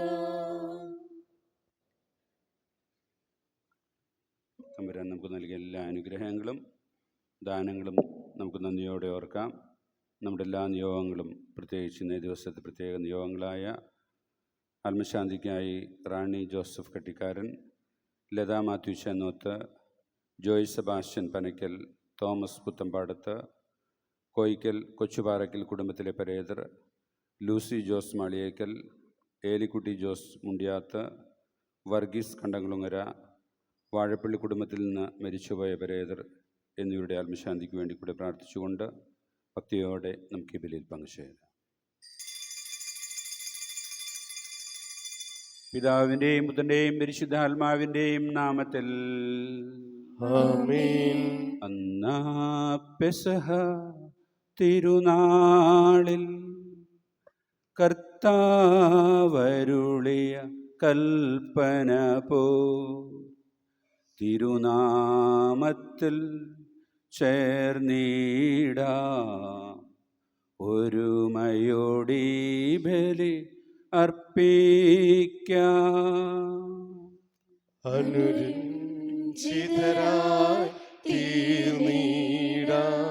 തമ്പുരാൻ നമുക്ക് നൽകിയ എല്ലാ അനുഗ്രഹങ്ങളും ദാനങ്ങളും നമുക്ക് നന്ദിയോടെ ഓർക്കാം. നമ്മുടെ എല്ലാ നിയോഗങ്ങളും, പ്രത്യേകിച്ച് ഇന്നേ ദിവസത്തെ പ്രത്യേക നിയോഗങ്ങളായ ആത്മശാന്തിക്കായി റാണി ജോസഫ് കട്ടിക്കാരൻ, ലതാ മാത്യു ചെന്നോത്ത്, ജോയ് സെബാസ്റ്റ്യൻ പനയ്ക്കൽ, തോമസ് പുത്തമ്പാടത്ത്, കോയിക്കൽ കൊച്ചുപാറയ്ക്കൽ കുടുംബത്തിലെ പരേതർ, ലൂസി ജോസ് മാളിയേക്കൽ, ഏലിക്കുട്ടി ജോസ് മുണ്ടിയാത്ത്, വർഗീസ് കണ്ടംകുളങ്ങര, വാഴപ്പള്ളി കുടുംബത്തിൽ നിന്ന് മരിച്ചുപോയ പരേതർ എന്നിവരുടെ ആത്മശാന്തിക്ക് വേണ്ടി കൂടെ പ്രാർത്ഥിച്ചുകൊണ്ട് ഭക്തിയോടെ നമുക്ക് ഈ ബലിയിൽ പങ്കുചേരാം. പിതാവിൻ്റെയും പുത്രൻ്റെയും പരിശുദ്ധാത്മാവിൻ്റെയും നാമത്തിൽ ആമേൻ. അന്നാ പെസഹ തിരുനാളിൽ കർത്താവരുളിയ കൽപ്പന പോ തിരുനാമത്തിൽ ചേർന്നിടാം ഒരുമയോടി ബലി അർപ്പിക്കാം. അനുരഞ്ജിതരായി തീർന്നിടാം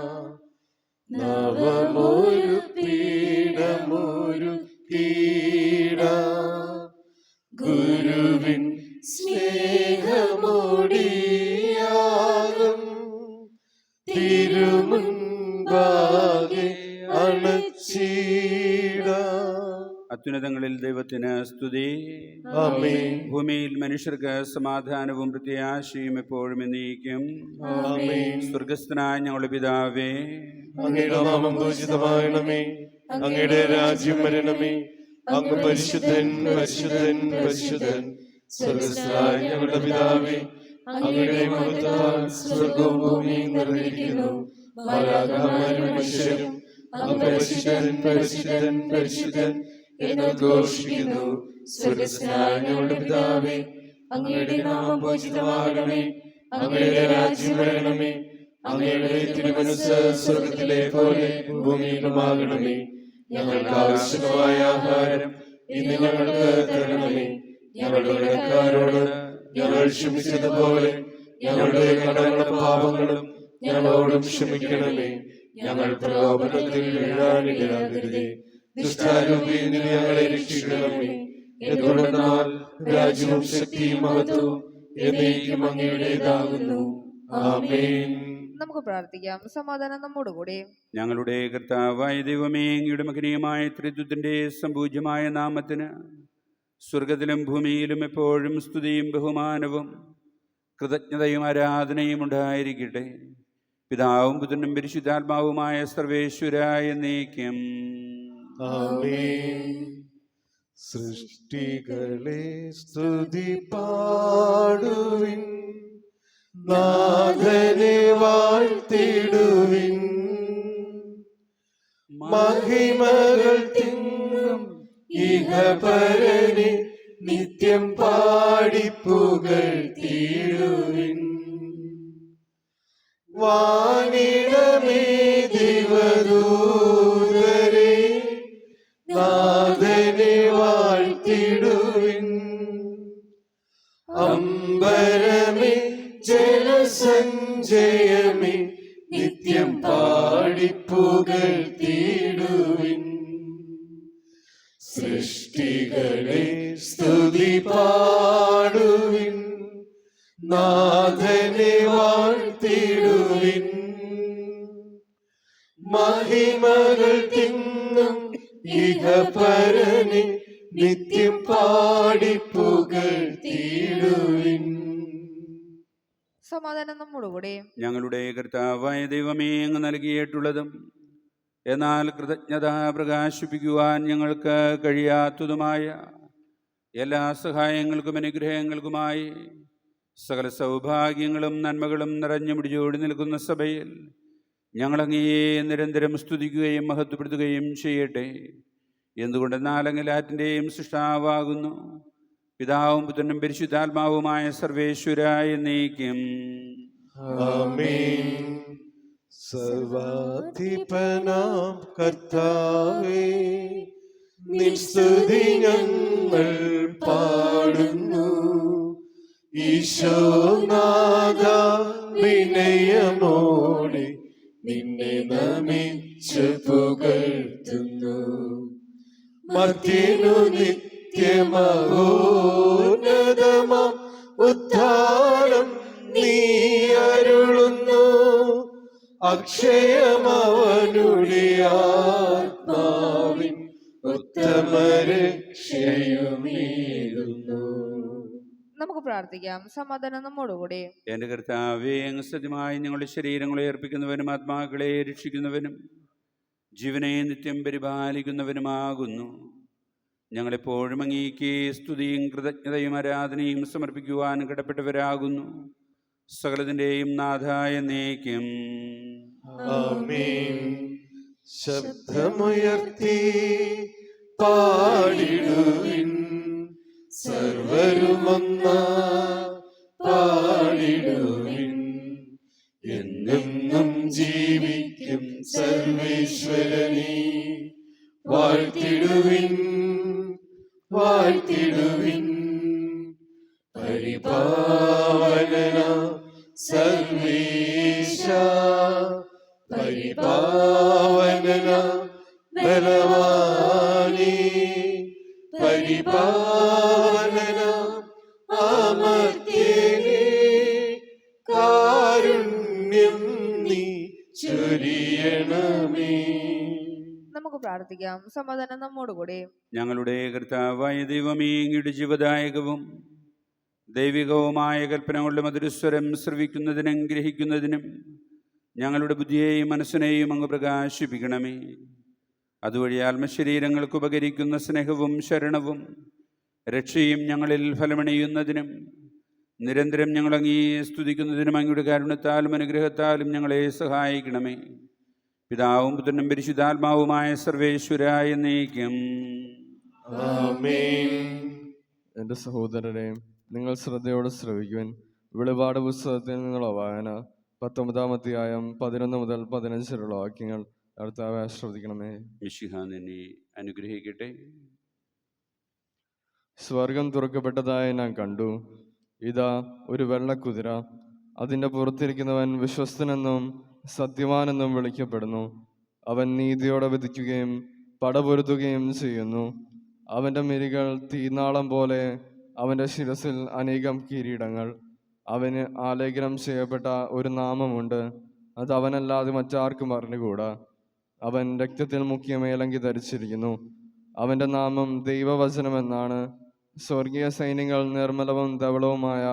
നവമൊരു പീഠമൊരു കീടാം ഗുരുവിൻ സ്നേഹമോടിയാകും തിരുമുൻപാകെ അണച്ചിടാം. അത്യുന്നതങ്ങളിൽ ദൈവത്തിന് സ്തുതി. ആമേൻ. ഭൂമിയിൽ മനുഷ്യർക്ക് സമാധാനവും പ്രത്യാശയും എപ്പോഴും എന്നേക്കും. ആമേൻ. സ്വർഗസ്ഥനായ ഞങ്ങളുടെ പിതാവേ, അങ്ങയുടെ നാമം പൂജിതമാകണമേ. അങ്ങയുടെ രാജ്യം വരണമേ. അങ്ങ് പരിശുദ്ധൻ പരിശുദ്ധൻ പരിശുദ്ധൻ. സ്വർഗസ്ഥനായ ഞങ്ങളുടെ പിതാവേ, അങ്ങയുടെ മഹത്വത്താൽ സ്വർഗവും ഭൂമിയും നിറഞ്ഞിരിക്കുന്നു. മാലാഖമാരും മനുഷ്യരും അങ്ങ് പരിശുദ്ധൻ പരിശുദ്ധൻ പരിശുദ്ധൻ എന്ന് ഘോഷിക്കുന്നു. സ്വർഗസ്ഥനായ ഞങ്ങളുടെ പിതാവേ, അങ്ങയുടെ നാമം പൂജിതമാകണമേ. അങ്ങയുടെ രാജ്യം വരണമേ. അങ്ങയുടെ തിരുമനസ്സ് സ്വർഗത്തിലെ പോലെ ഭൂമിയിലുമാകണമേ. ഞങ്ങൾക്ക് ആവശ്യമായ ആഹാരം ഇന്ന് ഞങ്ങൾക്ക് തരണമേ. ഞങ്ങളുടെ കടക്കാരോട് ഞങ്ങൾ ക്ഷമിച്ചതുപോലെ ഞങ്ങളുടെ കടങ്ങളും പാപങ്ങളും ഞങ്ങളോടും ക്ഷമിക്കണമേ. ഞങ്ങൾ പ്രലോഭനത്തിൽ വീഴാനിടയാകരുതേ. ദുഷ്ടാരൂപിയിൽ നിന്ന് ഞങ്ങളെ രക്ഷിക്കണമേ. എന്തുകൊണ്ടെന്നാൽ രാജ്യവും ശക്തിയും മഹത്വവും എന്നേക്കും അങ്ങയുടേതാകുന്നു. ആമേൻ. നമുക്ക് പ്രാർത്ഥിക്കാം. സമാധാനം നമ്മോടുകൂടെ. ഞങ്ങളുടെ കർത്താവായ ദൈവമേ, അങ്ങയുടെ മകനീയമായ ത്രിത്വത്തിന്റെ സംപൂജ്യമായ നാമത്തിന് സ്വർഗത്തിലും ഭൂമിയിലും എപ്പോഴും സ്തുതിയും ബഹുമാനവും കൃതജ്ഞതയും ആരാധനയും ഉണ്ടായിരിക്കട്ടെ. പിതാവും പുത്രനും പരിശുദ്ധാത്മാവുമായ സർവേശ്വരായ എന്നേക്കും. ആമേൻ. സൃഷ്ടികളെ സ്തുതി പാടുവിൻ, നാഥനെ വാഴ്ത്തിടുവിൻ. മഹിമകൾ തിങ്ങും ഇഹപരനെ നിത്യം പാടിപ്പുകഴ്ത്തിടുവിൻ. വാനിടമേ ദിവദൂതരെ നാഥനെ വാഴ്ത്തിടുവിൻ. അമ്പരമേ ജലസഞ്ചയമേ നിത്യം പാടിപ്പുകഴ്ത്തിടുവിൻ. സൃഷ്ടികളെ സ്തുതി പാടുവിൻ, നാഥനെ വാഴ്ത്തിടുവിൻ. മഹിമകൾ തിങ്ങും ഇഹപരനെ നിത്യം പാടിപ്പുകഴ്ത്തിടുവിൻ. സമാധാനം നമ്മോടുകൂടെ. ഞങ്ങളുടെ കർത്താവായ ദൈവമേ, അങ്ങ് നൽകിയിട്ടുള്ളതും എന്നാൽ കൃതജ്ഞത പ്രകാശിപ്പിക്കുവാൻ ഞങ്ങൾക്ക് കഴിയാത്തതുമായ എല്ലാ സഹായങ്ങൾക്കും അനുഗ്രഹങ്ങൾക്കുമായി സകല സൗഭാഗ്യങ്ങളും നന്മകളും നിറഞ്ഞു മുടിച്ചോടി നിൽക്കുന്ന സഭയിൽ ഞങ്ങളങ്ങയെ നിരന്തരം സ്തുതിക്കുകയും മഹത്വപ്പെടുത്തുകയും ചെയ്യട്ടെ. എന്തുകൊണ്ടെന്നാൽ അങ്ങ് എല്ലാറ്റിൻ്റെയും സൃഷ്ടാവാകുന്നു. പിതാവും പുത്രനും പരിശുദ്ധാത്മാവുമായ സർവേശ്വരായ എന്നേക്കും. ആമേൻ. സർവാധിപനാം കർത്താവേ, നിൻ സ്തുതി ഞങ്ങൾ പാടുന്നു. ഈശോനാഥ വിനയമോടെ നിന്നെ നമിച്ചു പുകഴ്ത്തുന്നു. മർത്യനു നിത്യമഹോന്നതമാം ഉദ്ധാരം നീ അരുളുന്നു. അക്ഷയമവനുടെ ആത്മാവിൻ ഉത്തമരക്ഷയുമേകുന്നു. നമുക്ക് പ്രാർത്ഥിക്കാം. സമാധാനം നമ്മോടുകൂടെ. എൻ്റെ കർത്താവേ, അങ്ങ് സത്യമായി ഞങ്ങളുടെ ശരീരങ്ങളെ അർപ്പിക്കുന്നവനും ആത്മാക്കളെ രക്ഷിക്കുന്നവനും ജീവനെ നിത്യം പരിപാലിക്കുന്നവനുമാകുന്നു. ഞങ്ങളെപ്പോഴും അങ്ങേക്ക് സ്തുതിയും കൃതജ്ഞതയും ആരാധനയും സമർപ്പിക്കുവാൻ കടപ്പെട്ടവരാകുന്നു. സകലത്തിൻ്റെയും നാഥായ എന്നേക്കും. ആമേൻ. ശബ്ദമുയർത്തി പാടിടുവിൻ, സർവരുമൊന്നായി പാടിടുവിൻ. എന്നെന്നും ജീവിക്കും സർവേശ്വരനെ വാഴ്ത്തിടുവിൻ, വാഴ്ത്തിടുവിൻ. പരിപാവനനാം സർവേശ, പരിപാവനനാം ബലവാനേ, പരിപാവനനാം അമർത്യനേ, കാരുണ്യം നീ ചൊരിയണമേ. നമുക്ക് പ്രാർത്ഥിക്കാം. സമാധാനം നമ്മോടുകൂടെ. ഞങ്ങളുടെ കർത്താവായ ദൈവമേ, അങ്ങയുടെ ജീവദായകവും ദൈവികവുമായ കൽപ്പനകളുടെ മധുരസ്വരം ശ്രവിക്കുന്നതിനും ഗ്രഹിക്കുന്നതിനും ഞങ്ങളുടെ ബുദ്ധിയെയും മനസ്സിനെയും അങ്ങ് പ്രകാശിപ്പിക്കണമേ. അതുവഴി ആത്മശരീരങ്ങൾക്ക് ഉപകരിക്കുന്ന സ്നേഹവും ശരണവും രക്ഷയും ഞങ്ങളിൽ ഫലമണിയുന്നതിനും നിരന്തരം ഞങ്ങളങ്ങേ സ്തുതിക്കുന്നതിനും അങ്ങയുടെ കാരുണ്യത്താലും അനുഗ്രഹത്താലും ഞങ്ങളെ സഹായിക്കണമേ. പിതാവും പുത്രനും പരിശുദ്ധാത്മാവുമായ സർവേശ്വരായ എന്നേക്കും. ആമേൻ. എൻ്റെ സഹോദരരെ, നിങ്ങൾ ശ്രദ്ധയോടെ ശ്രവിക്കുവാൻ. വെളിപാട് പുസ്തകത്തിൽ നിന്നുള്ള വായന 19-ാം അധ്യായം 11 മുതൽ 15 വരെയുള്ള വാക്യങ്ങൾ കർത്താവെ ആശ്രവദിക്കണമേ. മിശിഹ നിന്നെ അനുഗ്രഹിക്കട്ടെ. സ്വർഗം തുറക്കപ്പെട്ടതായി ഞാൻ കണ്ടു. ഇതാ ഒരു വെള്ളക്കുതിര. അതിൻ്റെ പുറത്തിരിക്കുന്നവൻ വിശ്വസ്തനെന്നും സത്യവാനെന്നും വിളിക്കപ്പെടുന്നു. അവൻ നീതിയോടെ വിധിക്കുകയും പടപൊരുത്തുകയും ചെയ്യുന്നു. അവൻ്റെ മിഴികൾ തീനാളം പോലെ, അവൻ്റെ ശിരസിൽ അനേകം കിരീടങ്ങൾ. അവന് ആലേഖനം ചെയ്യപ്പെട്ട ഒരു നാമമുണ്ട്, അത് അവനല്ലാതെ മറ്റാർക്കും അറിഞ്ഞുകൂടാ. അവൻ രക്തത്തിൽ മുക്കിയ മേലങ്കി ധരിച്ചിരിക്കുന്നു. അവൻ്റെ നാമം ദൈവവചനമെന്നാണ്. സ്വർഗീയ സൈന്യങ്ങൾ നിർമ്മലവും ധവളവുമായ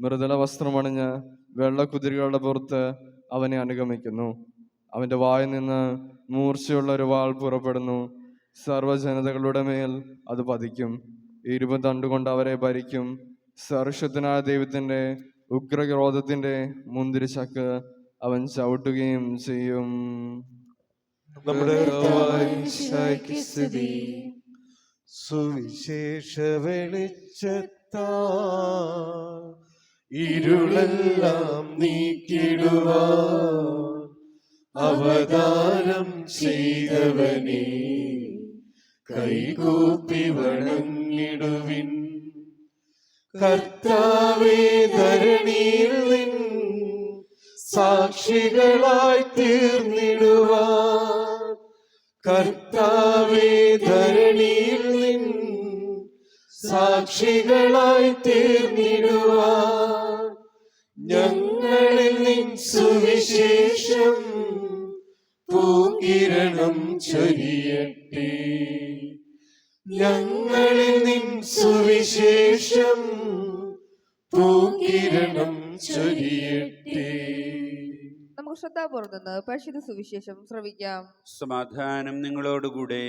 മൃദുല വസ്ത്രമണിഞ്ഞ് വെള്ളക്കുതിരകളുടെ പുറത്ത് അവനെ അനുഗമിക്കുന്നു. അവൻ്റെ വായിൽ നിന്ന് മൂർച്ചയുള്ള ഒരു വാൾ പുറപ്പെടുന്നു. സർവ്വജനതകളുടെ മേൽ അത് പതിക്കും. ഇരുമ്പ് തണ്ടുകൊണ്ട് അവരെ ഭരിക്കും. സർവശക്തനായ ദൈവത്തിൻ്റെ ഉഗ്രക്രോധത്തിൻ്റെ മുന്തിരിച്ചക്ക് അവൻ ചവിട്ടുകയും ചെയ്യും. നമ്മുടെ കർത്താവായ മിശിഹായ്ക്ക് സ്തുതി. സുവിശേഷ വെളിച്ചത്താ ഇരുളെല്ലാം നീക്കിടുവാൻ അവതാരം ചെയ്തവനെ കൈകൂപ്പി വണങ്ങിടുവിൻ. കർത്താവേ, ധരണിയിൽ നിൻ സാക്ഷികളായി തീർന്നിടുവാൻ. കർത്താവേ, ധരണിയിൽ നിൻ സാക്ഷികളായി തീർന്നിടുവാൻ. ഞങ്ങളിൽ നിൻ സുവിശേഷം പൂങ്കിരണം ചൊരിയട്ടെ. ഞങ്ങളിൽ നിൻ സുവിശേഷം പൂങ്കിരണം ചൊരിയട്ടെ. നമുക്ക് ശ്രദ്ധാപൂർവ്വം നിന്ന് പരിശുദ്ധ സുവിശേഷം ശ്രവിക്കാം. സമാധാനം നിങ്ങളോടുകൂടെ.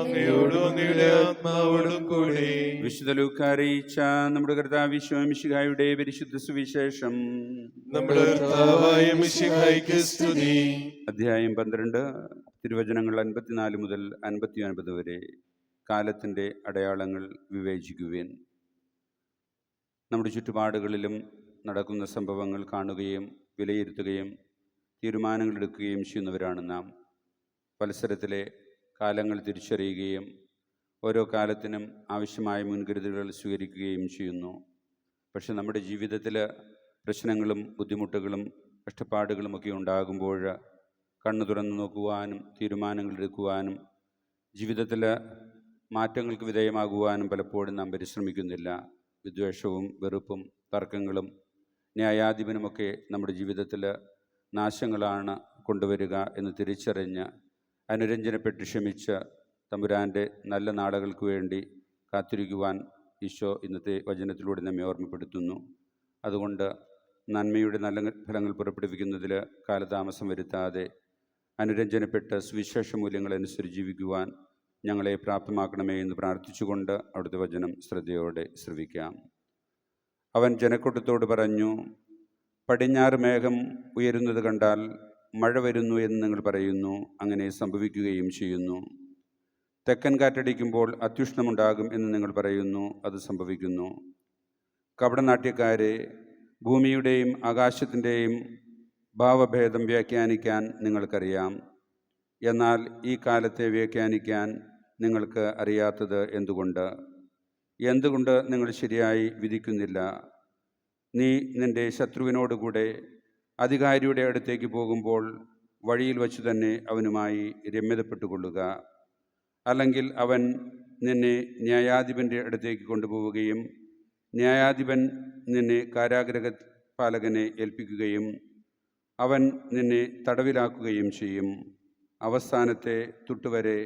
അങ്ങയോടും അങ്ങയുടെ ആത്മാവോടും കൂടെ. വിശുദ്ധ ലൂക്കാ അറിയിച്ച നമ്മുടെ കർത്താവ് മിശിഹായുടെ പരിശുദ്ധ സുവിശേഷം. നമ്മുടെ കർത്താവായ മിശിഹായ്ക്ക് സ്തുതി. അധ്യായം 12, തിരുവചനങ്ങൾ 54 മുതൽ 59 വരെ. കാലത്തിൻ്റെ അടയാളങ്ങൾ വിവേചിക്കുവേൻ. നമ്മുടെ ചുറ്റുപാടുകളിലും നടക്കുന്ന സംഭവങ്ങൾ കാണുകയും വിലയിരുത്തുകയും തീരുമാനങ്ങളെടുക്കുകയും ചെയ്യുന്നവരാണ് നാം. മത്സരത്തിലെ കാലങ്ങൾ തിരിച്ചറിയുകയും ഓരോ കാലത്തിനും ആവശ്യമായ മുൻകരുതലുകൾ സ്വീകരിക്കുകയും ചെയ്യുന്നു. പക്ഷെ നമ്മുടെ ജീവിതത്തിൽ പ്രശ്നങ്ങളും ബുദ്ധിമുട്ടുകളും കഷ്ടപ്പാടുകളുമൊക്കെ ഉണ്ടാകുമ്പോൾ കണ്ണു തുറന്നു നോക്കുവാനും തീരുമാനങ്ങൾ എടുക്കുവാനും ജീവിതത്തിൽ മാറ്റങ്ങൾക്ക് വിധേയമാകുവാനും പലപ്പോഴും നാം പരിശ്രമിക്കുന്നില്ല. വിദ്വേഷവും വെറുപ്പും തർക്കങ്ങളും ന്യായാധിപനുമൊക്കെ നമ്മുടെ ജീവിതത്തിൽ നാശങ്ങളാണ് കൊണ്ടുവരിക എന്ന് തിരിച്ചറിഞ്ഞ് അനുരഞ്ജനപ്പെട്ട് ക്ഷമിച്ച് തമ്പുരാൻ്റെ നല്ല നാളുകൾക്ക് വേണ്ടി കാത്തിരിക്കുവാൻ ഈശോ ഇന്നത്തെ വചനത്തിലൂടെ നമ്മെ ഓർമ്മപ്പെടുത്തുന്നു. അതുകൊണ്ട് നന്മയുടെ നല്ല ഫലങ്ങൾ പുറപ്പെടുവിക്കുന്നതിൽ കാലതാമസം വരുത്താതെ അനുരഞ്ജനപ്പെട്ട് സുവിശേഷ മൂല്യങ്ങളനുസരിച്ച് ജീവിക്കുവാൻ ഞങ്ങളെ പ്രാപ്തമാക്കണമേ എന്ന് പ്രാർത്ഥിച്ചുകൊണ്ട് അവിടുത്തെ വചനം ശ്രദ്ധയോടെ ശ്രവിക്കാം. അവൻ ജനക്കൂട്ടത്തോട് പറഞ്ഞു, പടിഞ്ഞാറ് മേഘം ഉയരുന്നത് കണ്ടാൽ മഴ വരുന്നു എന്ന് നിങ്ങൾ പറയുന്നു. അങ്ങനെ സംഭവിക്കുകയും ചെയ്യുന്നു. തെക്കൻ കാറ്റടിക്കുമ്പോൾ അത്യുഷ്ണമുണ്ടാകും എന്ന് നിങ്ങൾ പറയുന്നു. അത് സംഭവിക്കുന്നു. കപടനാട്യക്കാരെ, ഭൂമിയുടെയും ആകാശത്തിൻ്റെയും ഭാവഭേദം വ്യാഖ്യാനിക്കാൻ നിങ്ങൾക്കറിയാം. എന്നാൽ ഈ കാലത്തെ വ്യാഖ്യാനിക്കാൻ നിങ്ങൾക്ക് അറിയാത്തത് എന്തുകൊണ്ട് നിങ്ങൾ ശരിയായി വിധിക്കുന്നില്ല? നീ നിൻ്റെ ശത്രുവിനോടുകൂടെ അധികാരിയുടെ അടുത്തേക്ക് പോകുമ്പോൾ വഴിയിൽ വച്ചു തന്നെ അവനുമായി രമ്യതപ്പെട്ടുകൊള്ളുക. അല്ലെങ്കിൽ അവൻ നിന്നെ ന്യായാധിപൻ്റെ അടുത്തേക്ക് കൊണ്ടുപോവുകയും ന്യായാധിപൻ നിന്നെ കാരാഗൃഹ പാലകനെ ഏൽപ്പിക്കുകയും അവൻ നിന്നെ തടവിലാക്കുകയും ചെയ്യും. അവസാനത്തെ തുട്ടുവരെ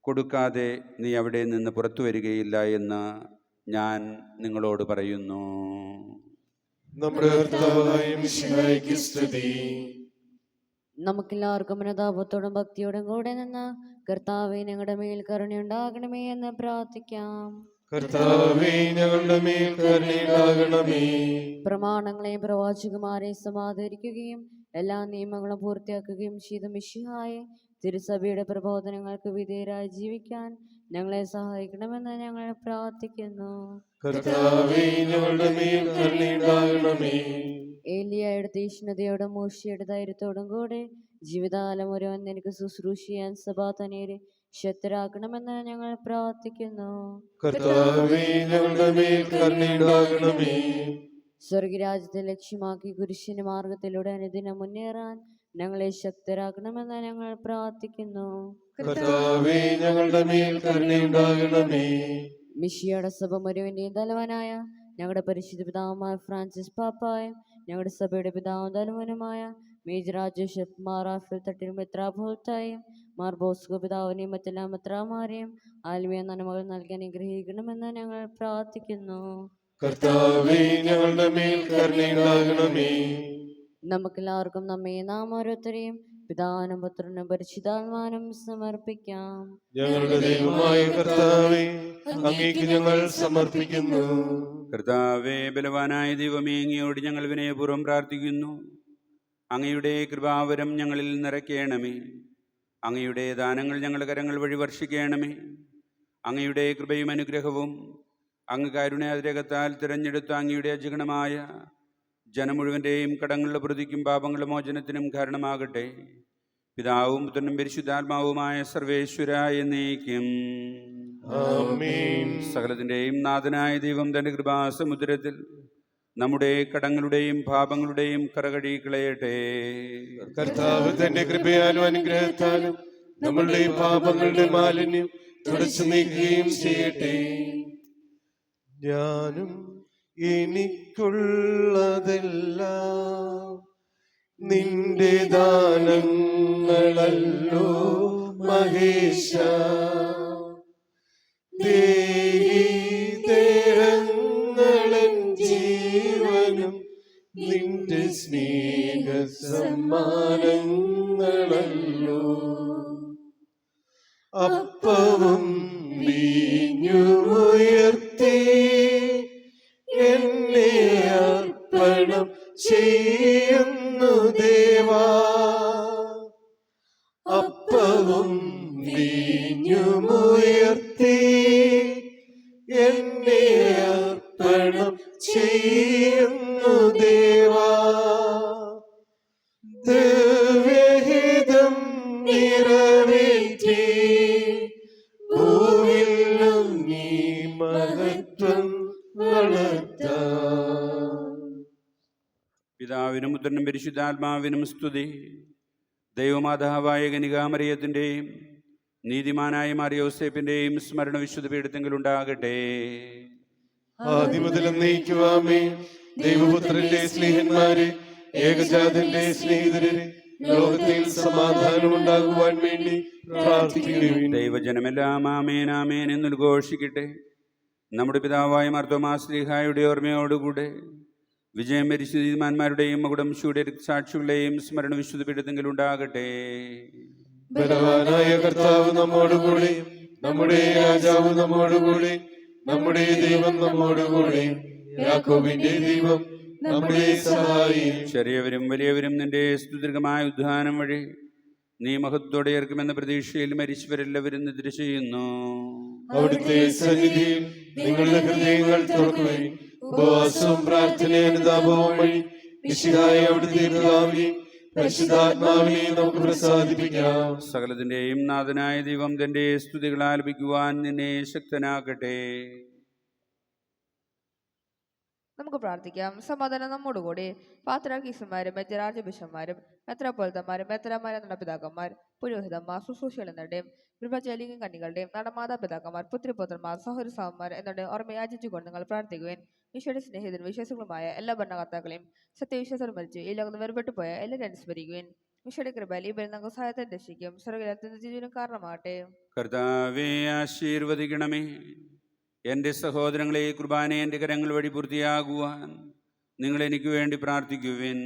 കൊടുക്കാതെ നീ അവിടെ നിന്ന് പുറത്തു വരികയില്ല എന്ന് ഞാൻ നിങ്ങളോട് പറയുന്നു. നമ്മുടെ കർത്താവായ മിശിഹായ്ക്ക് സ്തുതി. നമുക്കെല്ലാവർക്കും അനുതാപത്തോടും ഭക്തിയോടും കൂടെ നിന്ന് കർത്താവേ, ഞങ്ങളുടെ മേൽ കരുണയുണ്ടാകണമേ എന്ന് പ്രാർത്ഥിക്കാം. കർത്താവേ, ഞങ്ങളുടെ മേൽ കരുണയുണ്ടാകണമേ. പ്രമാണങ്ങളെയും പ്രവാചകന്മാരെയും സമാദരിക്കുകയും എല്ലാ നിയമങ്ങളും പൂർത്തിയാക്കുകയും ചെയ്ത മിശിഹായെ തിരുസഭയുടെ പ്രബോധനങ്ങൾക്ക് വിധേയരായി ജീവിക്കാൻ ഞങ്ങളെ സഹായിക്കണമെന്ന് ഞങ്ങൾ പ്രാർത്ഥിക്കുന്നു. കർത്താവേ, ഞങ്ങളുടെ മേൽ കരുണയുണ്ടാകണമേ. ഏലിയായുടെ തീഷ്ണതയോടും മൂശയുടെ ധൈര്യത്തോടും കൂടെ ജീവിതകാലം മുഴുവൻ നിനക്ക് ശുശ്രൂഷ ചെയ്യാൻ സഭാതനേരെ ശക്തരാക്കണമെന്ന് ഞങ്ങൾ പ്രാർത്ഥിക്കുന്നു. കർത്താവേ, ഞങ്ങളുടെ മേൽ കരുണയുണ്ടാകണമേ. സ്വർഗരാജ്യത്തെ ലക്ഷ്യമാക്കി കുരിശിന്റെ മാർഗത്തിലൂടെ അനുദിനം മുന്നേറാൻ ഞങ്ങളെ ശക്തരാക്കണമെന്ന് ഞങ്ങൾ പ്രാർത്ഥിക്കുന്നു. കർത്താവേ, ഞങ്ങളുടെ മേൽ കരുണയുണ്ടാകണമേ. മിശിയുടെ സഭ മുഴുവന്റെയും തലവനായ ഞങ്ങളുടെ പരിശുദ്ധ പിതാവുമായ ഫ്രാൻസിസ് പാപ്പായും ഞങ്ങളുടെ സഭയുടെ പിതാവും തലവനുമായ മേജർ ജോസഫ് മാർ റാഫേൽ തട്ടിലും മെത്രാപോലിത്തായും മാർ ബോസ്കോ പിതാവിനെയും മറ്റെല്ലാ മെത്രാമാരെയും ആത്മീയ നന്മകൾ നൽകി അനുഗ്രഹിക്കണമെന്ന് ഞങ്ങൾ പ്രാർത്ഥിക്കുന്നു. കർത്താവേ ഞങ്ങളുടെ മേൽ കരുണയുണ്ടാകണമേ. നമുക്കെല്ലാവർക്കും നമ്മെ നാം ഓരോരുത്തരെയും പിതാവിനും പുത്രനും പരിശുദ്ധാത്മാവിനും സമർപ്പിക്കാം. ഞങ്ങളുടെ ദൈവമായ കർത്താവേ, അങ്ങേക്ക് ഞങ്ങൾ സമർപ്പിക്കുന്നു. കർത്താവേ, ബലവാനായ ദൈവമേ, അങ്ങയോട് ഞങ്ങൾ വിനയപൂർവ്വം പ്രാർത്ഥിക്കുന്നു. അങ്ങയുടെ കൃപാവരം ഞങ്ങളിൽ നിറയ്ക്കണമേ. അങ്ങയുടെ ദാനങ്ങൾ ഞങ്ങളുടെ കരങ്ങൾ വഴി വർഷിക്കണമേ. അങ്ങയുടെ കൃപയും അനുഗ്രഹവും അങ്ങ് കാരുണ്യാതിരകത്താൽ തിരഞ്ഞെടുത്ത അങ്ങയുടെ അജഗണമായ ജനം മുഴുവൻ്റെയും കടങ്ങളുടെ പ്രതിക്കും പാപങ്ങളുടെ മോചനത്തിനും കാരണമാകട്ടെ. പിതാവും പുത്രനും പരിശുദ്ധാത്മാവുമായ സർവേശ്വര എന്നേക്കും ആമേൻ. സകലത്തിൻ്റെയും നാഥനായ ദൈവം തൻ്റെ കൃപാസമുദ്രത്തിൽ നമ്മുടെ കടങ്ങളുടെയും പാപങ്ങളുടെയും കറകടി കളയട്ടെ. കർത്താവ് തന്റെ കൃപയാലും അനുഗ്രഹത്താലും നമ്മളുടെ പാപങ്ങളുടെ മാലിന്യം തുടച്ചു നീക്കുകയും ചെയ്യട്ടെ. ഞാനും എനിക്കുള്ളതെല്ലാം നിന്റെ ദാനങ്ങളല്ലോ മഹേശ. ദേഹങ്ങളൻ ജീവനും നിന്റെ സ്നേഹ സമ്മാനങ്ങളല്ലോ. അപ്പവും വീഞ്ഞുമുയർത്തി എന്നെ അർപ്പണം ചെയ്യുന്നു ദേവാ. അപ്പവും വീഞ്ഞുമുയർത്തി എന്നെ അർപ്പണം ചെയ്യുന്നു ദേവാ. ദിവ്യഹിതം നിറവേറ്റി ഭൂവിലും നീ മഹത്വം വളർത്താം. പിതാവിനും പുത്രനും പരിശുദ്ധാത്മാവിനും സ്തുതി. ദൈവമാതാവായ കന്യകാമറിയത്തിൻ്റെയും നീതിമാനായ മാർ യോസേപ്പിൻ്റെയും സ്മരണ വിശുദ്ധ പീഠത്തിങ്കലുണ്ടാകട്ടെ. ആദിമുതൽ എന്നേക്കുവാമേ. ദൈവപുത്രന്റെ സ്നേഹന്മാരെ, ഏകജാതന്റെ സ്നേഹിതരെ, ലോകത്തിൽ സമാധാനം ഉണ്ടാകുവാൻ വേണ്ടി പ്രാർത്ഥിക്കുകയും ദൈവജനമെല്ലാം ആമേൻ ആമേൻ എന്നുദ്ഘോഷിക്കട്ടെ. നമ്മുടെ പിതാവായ മാർത്തോമാ ശ്ലീഹായുടെ ഓർമ്മയോടുകൂടെ വിജയം വരിച്ച നീതിമാന്മാരുടെയും മകുടം ശൂഢ സാക്ഷികളുടെയും സ്മരണ വിശുദ്ധ പീഠത്തിങ്കലുണ്ടാകട്ടെ. ബലവാനായ കർത്താവ് നമ്മോടുകൂടി, നമ്മുടെ രാജാവ് നമ്മോടുകൂടി, നമ്മുടെ ദൈവം നമ്മോടുകൂടി, യാക്കോബിന്റെ ദൈവം നമ്മുടെ സഹായി. ചെറിയവരും വലിയവരും നിന്റെ സ്തുതിർഗമായ ഉദ്ധാനം വഴി നീ മഹത്വത്തോടെ ഏർക്കുമെന്ന പ്രതീക്ഷയിൽ മരിച്ചവരെല്ലാവരും നിദ്ര ചെയ്യുന്നു. അവിടുത്തെ സന്നിധിയിൽ നിങ്ങളുടെ ഹൃദയങ്ങൾ തുറക്കുകയും ഉപവാസവും പ്രാർത്ഥനയും അനുതാപവും വഴി മിശിഹായ അവിടുത്തെ പിതാവിനെയും പരിശുദ്ധാത്മാവിനെയും നമുക്ക് പ്രസാദിപ്പിക്കാം. സകലത്തിന്റെയും നാഥനായ ദൈവം തന്റെ സ്തുതികൾ ആലപിക്കുവാൻ നിന്നെ ശക്തനാക്കട്ടെ. നമുക്ക് പ്രാർത്ഥിക്കാം. സമാധാനം നമ്മോടുകൂടി. പാത്രാക്കീസന്മാരും മെത്രാർജബിഷന്മാരും മെത്രാപ്പൊലിത്തന്മാരും മെത്രാമാരും നടപ്പിതാക്കന്മാർ പുരോഹിതന്മാർ ശുശ്രൂഷകൾ എന്നിടയും ബ്രഹ്മചാരിക കന്യകളുടെയും നടമാതാപിതാക്കന്മാർ പുത്രിപുത്രന്മാർ സഹോദരസഹന്മാർ എന്നിട്ട് ഓർമ്മയാചിച്ചുകൊണ്ട് നിങ്ങൾ പ്രാർത്ഥിക്കുവാൻ. ഈശോയുടെ സ്നേഹിതരും വിശ്വാസികളുമായ എല്ലാ ഭരണകർത്താക്കളെയും സത്യവിശ്വാസം മരിച്ച് ഈ ലോകത്ത് വേർപെട്ടു പോയ എല്ലാവരും അനുസ്മരിക്കുവാൻ. ഈശോയുടെ കൃപയിൽ ഈ ബലം നമുക്ക് സഹായത്തെ രക്ഷിക്കും സ്വർഗ്ഗത്തിൽ ജീവനും കാരണമാകട്ടെ. കർത്താവേ, ആശീർവദിക്കണമേ. എൻ്റെ സഹോദരങ്ങളെ, കുർബാന എൻ്റെ കരങ്ങൾ വഴി പൂർത്തിയാകുവാൻ നിങ്ങൾ എനിക്ക് വേണ്ടി പ്രാർത്ഥിക്കുവിൻ.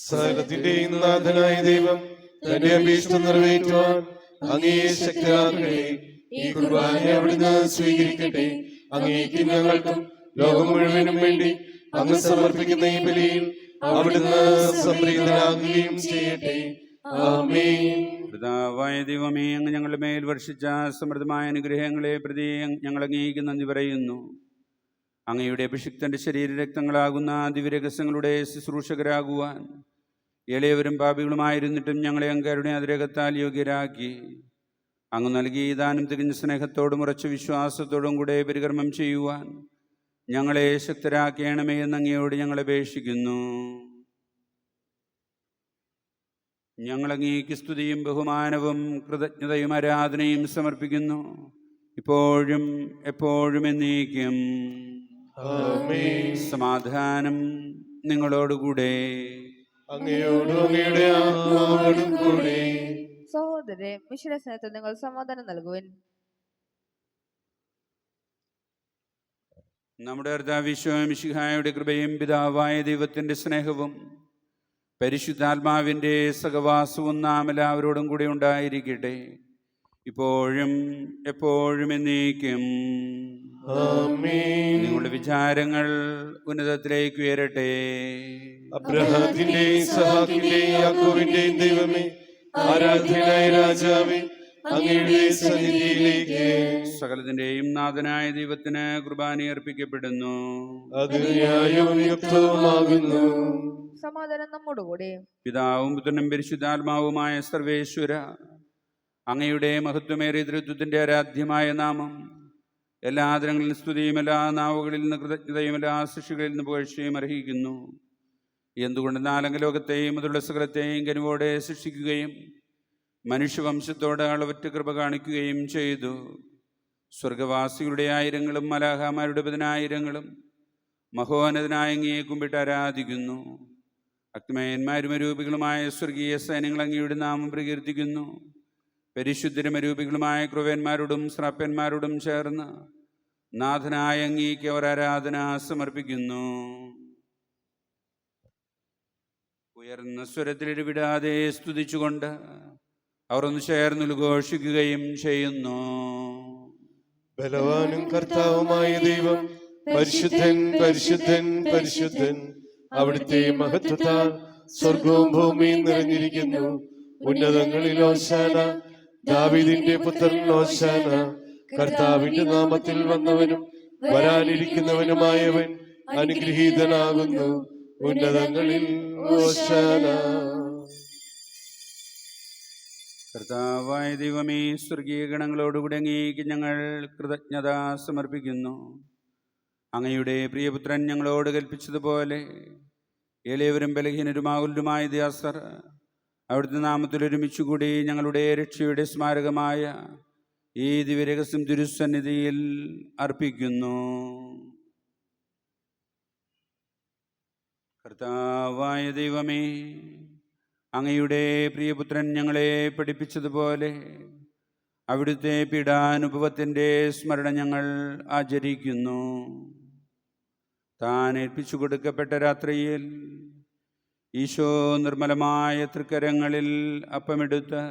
സകലത്തിന്റെയും നാഥനായ ദൈവം തന്റെ അഭീഷ്ടം നിറവേറ്റുവാൻ അങ്ങയെ ശക്തരാക്കട്ടെ. ഈ കുർബാന അവിടുന്ന് സ്വീകരിക്കട്ടെ. അങ്ങേക്ക് ഞങ്ങൾക്കും ലോകം മുഴുവനും വേണ്ടി അങ്ങ് സമർപ്പിക്കുന്ന ഈ ബലിയിൽ അവിടുന്ന് സംപ്രീതനാകുകയും ചെയ്യട്ടെ. ആമേൻ. പിതാവായ ദൈവമേ, അങ്ങ് ഞങ്ങളുടെ മേൽ വർഷിച്ച സമൃദ്ധമായ അനുഗ്രഹങ്ങളെ പ്രതി ഞങ്ങൾ അങ്ങേക്ക് നന്ദി പറയുന്നു. അങ്ങയുടെ അഭിഷിക്തന്റെ ശരീരരക്തങ്ങളാകുന്ന ദിവ്യരഹസ്യങ്ങളുടെ ശുശ്രൂഷകരാകുവാൻ എളിയവരും പാപികളുമായിരുന്നിട്ടും ഞങ്ങളെ അങ്ങയുടെ അതിരകത്താൽ യോഗ്യരാക്കി. അങ്ങ് നൽകി ദാനം തികഞ്ഞ സ്നേഹത്തോടും ഉറച്ച വിശ്വാസത്തോടും കൂടെ പരികർമ്മം ചെയ്യുവാൻ ഞങ്ങളെ ശക്തരാക്കണമേ എന്ന് അങ്ങയോട് ഞങ്ങൾ അപേക്ഷിക്കുന്നു. ഞങ്ങളങ്ങേക്ക് സ്തുതിയും ബഹുമാനവും കൃതജ്ഞതയും ആരാധനയും സമർപ്പിക്കുന്നു, ഇപ്പോഴും എപ്പോഴും എന്നേക്കും. ആമേൻ. സമാധാനം നിങ്ങളോടുകൂടെ. അങ്ങയോടും അങ്ങയുടെ ആത്മാവോടും കൂടെ. സഹോദരരെ, മിശിയുടെ സ്നേഹത്തിൽ നിങ്ങൾ സമാധാനം നൽകുവിൻ. നമ്മുടെ കർത്താവിശ്വമിശിഹായുടെ കൃപയും പിതാവായ ദൈവത്തിൻ്റെ സ്നേഹവും പരിശുദ്ധാത്മാവിൻ്റെ സഹവാസവും നാം എല്ലാവരോടും കൂടി ഉണ്ടായിരിക്കട്ടെ, ഇപ്പോഴും എപ്പോഴും എന്നേക്കും. ആമേൻ. നിങ്ങളുടെ വിചാരങ്ങൾ ഉന്നതത്തിലേക്ക് ഉയരട്ടെ. അബ്രഹാത്തിന്റെയും ഇസ്ഹാക്കിന്റെയും യാക്കോബിന്റെയും ദൈവമേ, ആരാധ്യനായ രാജാവേ, അങ്ങയുടെ സന്നിധിയിലേക്ക് സകലത്തിന്റെയും നാഥനായ ദൈവത്തിന് കുർബാന അർപ്പിക്കപ്പെടുന്നു. അത് ന്യായവും യുക്തവുമാകുന്നു. സമാധാനം നമ്മോടുകൂടി. പിതാവും പുത്രനും പരിശുദ്ധാത്മാവുമായ സർവേശ്വര, അങ്ങയുടെ മഹത്വമേറിയ തൃത്വത്തിന്റെ ആരാധ്യമായ നാമം എല്ലാ ആദരങ്ങളിലും സ്തുതിയും എല്ലാ നാവുകളിൽ നിന്ന് കൃതജ്ഞതയും എല്ലാ സൃഷ്ടികളിൽ നിന്ന് പുകഴ്ചയും അർഹിക്കുന്നു. എന്തുകൊണ്ടെന്നാൽ അങ്ങ് ലോകത്തെയും അതിലുള്ള സകലത്തെയും കനിവോടെ സൃഷ്ടിക്കുകയും മനുഷ്യവംശത്തോട് അളവറ്റ കൃപ കാണിക്കുകയും ചെയ്തു. സ്വർഗവാസികളുടെ ആയിരങ്ങളും മലാഹമാരുടെ 10,000-ങ്ങളും മഹോന്നതനായ അങ്ങയെ കുമ്പിട്ട് ആരാധിക്കുന്നു. അഗ്നിമയന്മാരും അരൂപികളുമായ സ്വർഗീയ സൈന്യങ്ങൾ അങ്ങയുടെ നാമം പ്രകീർത്തിക്കുന്നു. പരിശുദ്ധരും അരൂപികളുമായ ക്രൂവന്മാരോടും ശ്രാപ്യന്മാരോടും ചേർന്ന് നാഥനായ അങ്ങേക്ക് അവർ ആരാധന സമർപ്പിക്കുന്നു. ഉയർന്ന സ്വരത്തിൽ ഇടവിടാതെ സ്തുതിച്ചുകൊണ്ട് അവർ ഒന്ന് ചേർന്ന് ഉദ്ഘോഷിക്കുകയും ചെയ്യുന്നു. ബലവാനും കർത്താവുമായ ദൈവം പരിശുദ്ധൻ, പരിശുദ്ധൻ, പരിശുദ്ധൻ. അവിടുത്തെ മഹത്വത്താൽ സ്വർഗവും ഭൂമിയും നിറഞ്ഞിരിക്കുന്നു. ഉന്നതങ്ങളിൽ ഹോശാന, ദാവീദിന്റെ പുത്രൻ ഹോശാന. കർത്താവിന്റെ നാമത്തിൽ വന്നവനും വരാനിരിക്കുന്നവനുമായവൻ അനുഗ്രഹീതനാകുന്നു. ഉന്നതങ്ങളിൽ ഹോശാന. കർത്താവായ ദൈവമേ, സ്വർഗീയ ഗണങ്ങളോടുകൂടി അങ്ങേക്ക് ഞങ്ങൾ കൃതജ്ഞത സമർപ്പിക്കുന്നു. അങ്ങയുടെ പ്രിയപുത്രൻ ഞങ്ങളോട് കൽപ്പിച്ചതുപോലെ എളിയവരും ബലഹീനരുമാകുല്ലുമായ ദാസർ അവിടുത്തെ നാമത്തിൽ ഒരുമിച്ചുകൂടി ഞങ്ങളുടെ രക്ഷയുടെ സ്മാരകമായ ഈ ദിവ്യരഹസ്യം തിരുസന്നിധിയിൽ അർപ്പിക്കുന്നു. കർത്താവായ ദൈവമേ, അങ്ങയുടെ പ്രിയപുത്രൻ ഞങ്ങളെ പഠിപ്പിച്ചതുപോലെ അവിടുത്തെ പീഡാനുഭവത്തിൻ്റെ സ്മരണ ഞങ്ങൾ ആചരിക്കുന്നു. താൻ ഏൽപ്പിച്ചു കൊടുക്കപ്പെട്ട രാത്രിയിൽ ഈശോ നിർമ്മലമായ തൃക്കരങ്ങളിൽ അപ്പമെടുത്ത്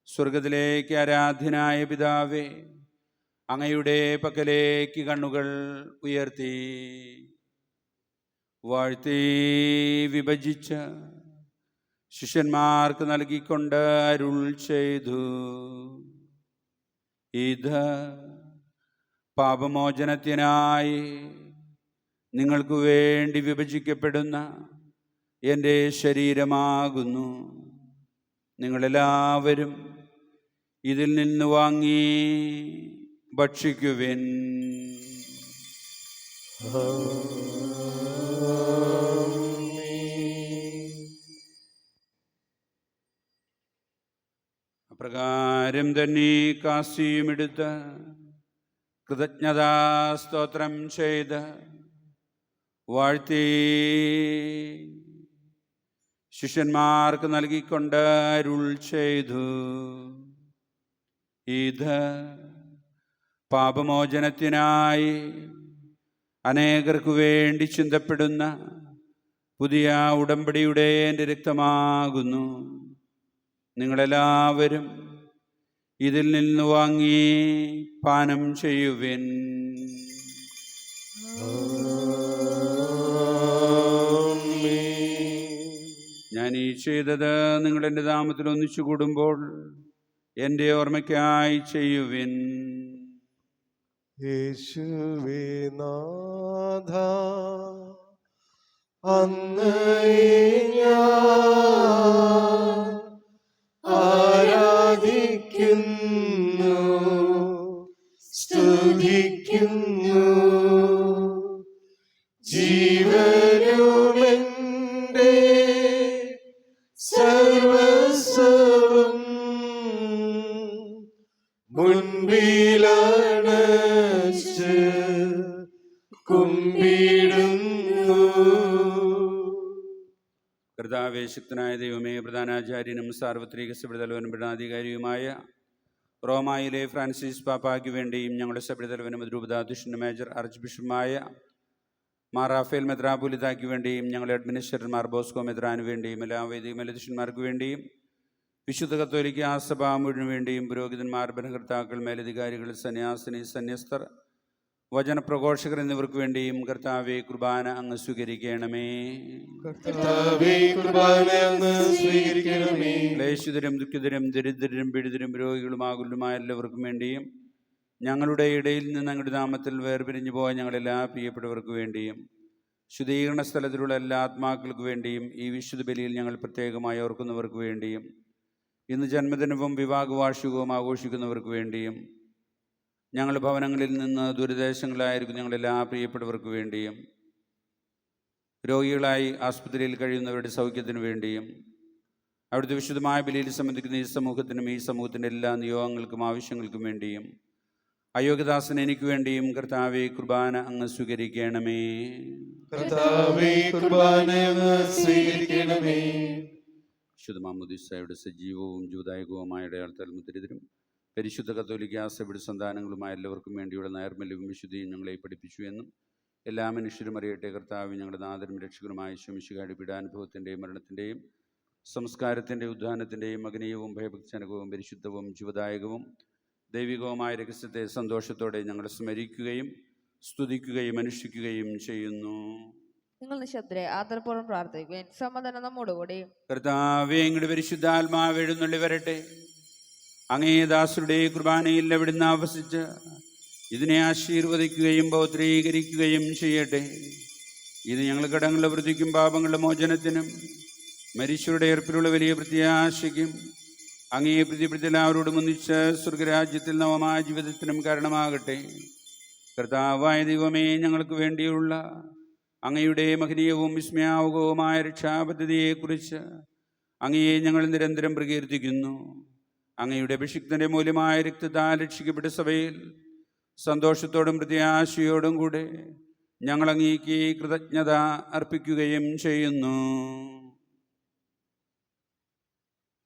സ്വർഗത്തിലേക്ക് ആരാധ്യനായ പിതാവേ, അങ്ങയുടെ പക്കലേക്ക് കണ്ണുകൾ ഉയർത്തി വാഴ്ത്തി വിഭജിച്ച് ശിഷ്യന്മാർക്ക് നൽകിക്കൊണ്ട് അരുൾ ചെയ്തു: ഇത് പാപമോചനത്തിനായി നിങ്ങൾക്ക് വേണ്ടി വിഭജിക്കപ്പെടുന്ന എൻ്റെ ശരീരമാകുന്നു. നിങ്ങളെല്ലാവരും ഇതിൽ നിന്ന് വാങ്ങി ഭക്ഷിക്കുവിൻ. അപ്രകാരം തന്നെ കാസിയുമെടുത്ത് കൃതജ്ഞതാ സ്തോത്രം ചെയ്ത് വാഴ്ത്തി ശിഷ്യന്മാർക്ക് നൽകിക്കൊണ്ട് അരുൾ ചെയ്തു: ഇത് പാപമോചനത്തിനായി അനേകർക്ക് വേണ്ടി ചിന്തപ്പെടുന്ന പുതിയ ഉടമ്പടിയുടെ എൻ്റെ രക്തമാകുന്നു. നിങ്ങളെല്ലാവരും ഇതിൽ നിന്ന് വാങ്ങി പാനം ചെയ്യുവിൻ. ഞാൻ ഈ ചെയ്തത് നിങ്ങൾ എൻ്റെ നാമത്തിൽ ഒന്നിച്ചു കൂടുമ്പോൾ എൻ്റെ ഓർമ്മയ്ക്കായി ചെയ്യുവിൻ. യേശുവേ നാഥ, അങ്ങയെ ഞാൻ ആരാധിക്കുന്നു, സ്തുതിക്കുന്നു. ജീവനുമെൻ്റെ സർവസ്വവും മുൻപിലണച്ച് കുമ്പിടുന്നു. കർത്താവേ, ശക്തനായ ദൈവമേ, പ്രധാനാചാര്യനും സാർവത്രിക സഭയുടെ തലവനും ഭരണാധികാരിയുമായ റോമായിലെ ഫ്രാൻസിസ് പാപ്പായ്ക്ക് വേണ്ടിയും ഞങ്ങളുടെ സഭയുടെ തലവനും രൂപതാധ്യക്ഷനും മേജർ ആർച്ച് ബിഷപ്പുമായ മാർ റാഫേൽ മെത്രാപൊലിത്തായ്ക്ക് വേണ്ടിയും ഞങ്ങളുടെ അഡ്മിനിസ്ട്രേറ്റർ മാർ ബോസ്കോ മെത്രാന് വേണ്ടിയും എല്ലാ വൈദിക മേലധ്യക്ഷന്മാർക്ക് വേണ്ടിയും വിശുദ്ധ കത്തോലിക്ക സഭ മുഴുവൻ വേണ്ടിയും പുരോഹിതന്മാർ, ഭരണകർത്താക്കൾ, മേലധികാരികൾ, സന്യാസിനി, സന്യസ്തർ, വചനപ്രഘോഷകർ എന്നിവർക്ക് വേണ്ടിയും കർത്താവെ കുർബാന അങ്ങ് സ്വീകരിക്കണമേ. കർത്താവേ, കുർബാന അങ്ങ് സ്വീകരിക്കണമേ. ക്ലേശിതരും ദുഃഖിതരും ദരിദ്രരും പീഡിതരും രോഗികളുമാകുലുമായ എല്ലാവർക്കും വേണ്ടിയും ഞങ്ങളുടെ ഇടയിൽ നിന്ന് അങ്ങയുടെ നാമത്തിൽ വേർപിരിഞ്ഞു പോയ ഞങ്ങളെല്ലാ പ്രിയപ്പെട്ടവർക്ക് വേണ്ടിയും ശുദ്ധീകരണ സ്ഥലത്തിലുള്ള എല്ലാ ആത്മാക്കൾക്ക് വേണ്ടിയും ഈ വിശുദ്ധ ബലിയിൽ ഞങ്ങൾ പ്രത്യേകമായി ഓർക്കുന്നവർക്ക് വേണ്ടിയും ഇന്ന് ജന്മദിനവും വിവാഹ വാർഷികവും ആഘോഷിക്കുന്നവർക്ക് വേണ്ടിയും ഞങ്ങളുടെ ഭവനങ്ങളിൽ നിന്ന് ദൂരദേശങ്ങളായിരിക്കും ഞങ്ങളെല്ലാ പ്രിയപ്പെട്ടവർക്ക് വേണ്ടിയും രോഗികളായി ആസ്പത്രിയിൽ കഴിയുന്നവരുടെ സൗഖ്യത്തിനു വേണ്ടിയും അവിടുത്തെ വിശുദ്ധമായ ബലിയിൽ സംബന്ധിക്കുന്ന ഈ സമൂഹത്തിനും ഈ സമൂഹത്തിൻ്റെ എല്ലാ നിയോഗങ്ങൾക്കും ആവശ്യങ്ങൾക്കും വേണ്ടിയും അയോഗ്യദാസൻ എനിക്ക് വേണ്ടിയും കർത്താവെ കുർബാന അങ്ങ് സ്വീകരിക്കണമേ. കർത്താവേ, കുർബാന അങ്ങ് സ്വീകരിക്കണമേ. വിശുദ്ധ മാമോദീസായുടെ സജീവവും ജീവദായകവുമായ ഇടയാളത്താൽ മുദ്രിതരും പരിശുദ്ധ കത്തോലിക്ക സഭയുടെ സന്താനങ്ങളുമായ എല്ലാവർക്കും വേണ്ടിയുള്ള നൈർമല്യവും വിശുദ്ധിയും ഞങ്ങളെ പഠിപ്പിച്ചു എന്നും എല്ലാ മനുഷ്യരും അറിയട്ടെ, കർത്താവ് ഞങ്ങളുടെ നാഥനും രക്ഷകനുമായ ശമിശിഹായുടെ പീഡാനുഭവത്തിൻ്റെയും മരണത്തിൻ്റെയും സംസ്കാരത്തിൻ്റെയും ഉദ്ധാനത്തിൻ്റെയും മകനീയവും ഭയഭക്തിജനകവും പരിശുദ്ധവും ജീവദായകവും ദൈവികവുമായ രഹസ്യത്തെ സന്തോഷത്തോടെ ഞങ്ങൾ സ്മരിക്കുകയും സ്തുതിക്കുകയും അനുഷ്ഠിക്കുകയും ചെയ്യുന്നു. നിങ്ങൾ നിശബ്ദരെ ആദരപൂർവ്വം പ്രാർത്ഥിക്കുവാൻ സമാധാനം നമ്മോടുകൂടി. കർത്താവേ, അങ്ങയുടെ പരിശുദ്ധാത്മാവ് എഴുന്നള്ളി വരട്ടെ. അങ്ങേ ദാസരുടെ കുർബാനയിൽ അവിടുന്ന് ആവസിച്ച് ഇതിനെ ആശീർവദിക്കുകയും പൗത്രീകരിക്കുകയും ചെയ്യട്ടെ. ഇത് ഞങ്ങൾ കടങ്ങളുടെ വൃത്തിക്കും പാപങ്ങളുടെ മോചനത്തിനും മരിച്ചവരുടെ ഏർപ്പിലുള്ള വലിയ പ്രത്യാശയ്ക്കും അങ്ങേ പ്രതിപ്പെടുത്തി എല്ലാവരോടും ഒന്നിച്ച് സ്വർഗരാജ്യത്തിൽ നവമായ ജീവിതത്തിനും കാരണമാകട്ടെ. കർത്താവായ ദൈവമേ, ഞങ്ങൾക്ക് വേണ്ടിയുള്ള അങ്ങയുടെ മഹനീയവും വിസ്മയാവകവുമായ രക്ഷാപദ്ധതിയെക്കുറിച്ച് അങ്ങയെ ഞങ്ങൾ നിരന്തരം പ്രകീർത്തിക്കുന്നു. അങ്ങയുടെ അഭിഷിക്തന്റെ മൂല്യമായ രക്തത്താൽ രക്ഷിക്കപ്പെട്ട സഭയിൽ സന്തോഷത്തോടും പ്രത്യാശയോടും കൂടെ ഞങ്ങൾ അങ്ങേക്ക് കൃതജ്ഞത അർപ്പിക്കുകയും ചെയ്യുന്നു.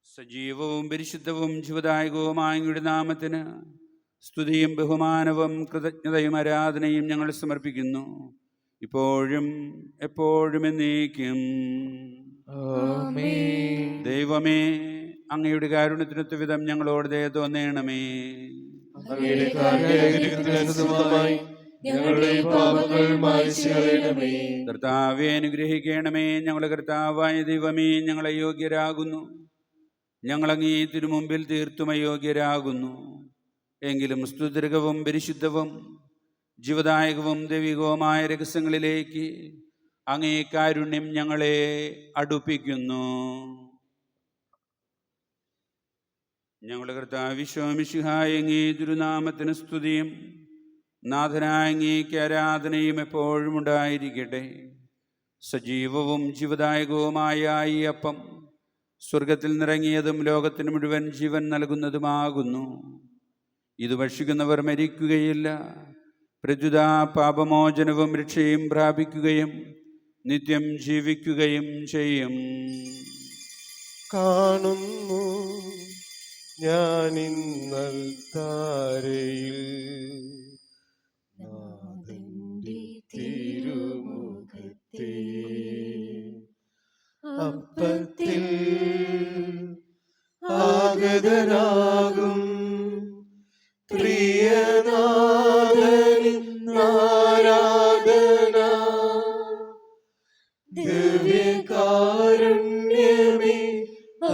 സജീവവും പരിശുദ്ധവും ജീവദായകവുമായ അങ്ങയുടെ നാമത്തിന് സ്തുതിയും ബഹുമാനവും കൃതജ്ഞതയും ആരാധനയും ഞങ്ങൾ സമർപ്പിക്കുന്നു, ഇപ്പോഴും എപ്പോഴും എന്നേക്കും. ആമേൻ. ദൈവമേ, അങ്ങയുടെ കാരുണ്യത്തിനൊത്ത വിധം ഞങ്ങളോട് ദയ തോന്നണമേ. അങ്ങയുടെ കാരുണ്യത്തിനനുസൃതമായി ഞങ്ങളുടെ പാപങ്ങൾ മായ്ച്ചു കളയണമേ. കർത്താവെ, അനുഗ്രഹിക്കണമേ. ഞങ്ങളുടെ കർത്താവായ ദൈവമേ, ഞങ്ങൾ അയോഗ്യരാകുന്നു. ഞങ്ങൾ അങ്ങേ തിരുമുമ്പിൽ തീർത്തും അയോഗ്യരാകുന്നു. എങ്കിലും സ്തുതിർഗവും പരിശുദ്ധവും ജീവദായകവും ദൈവികവുമായ രഹസ്യങ്ങളിലേക്ക് അങ്ങേ കാരുണ്യം ഞങ്ങളെ അടുപ്പിക്കുന്നു. ഞങ്ങളുടെ കർത്താവ് വിശ്വമിശിഹായ അങ്ങേ തിരുനാമത്തിന് സ്തുതിയും നാഥനായ അങ്ങേക്ക് ആരാധനയും എപ്പോഴും ഉണ്ടായിരിക്കട്ടെ. സജീവവും ജീവദായകവുമായ ഈ അപ്പം സ്വർഗത്തിൽ നിറങ്ങിയതും ലോകത്തിന് മുഴുവൻ ജീവൻ നൽകുന്നതുമാകുന്നു. ഇത് ഭക്ഷിക്കുന്നവർ മരിക്കുകയില്ല, പ്രത്യുത പാപമോചനവും രക്ഷയും പ്രാപിക്കുകയും നിത്യം ജീവിക്കുകയും ചെയ്യും. കാണുന്നു ഞാനിന്നൽ താരയിൽ നാഥന്റെ തിരുമുഖത്തെ അപ്പത്തിൽ ആഗതനാകും പ്രിയനാഥനാരാധന. ദിവ്യകാരുണ്യമേ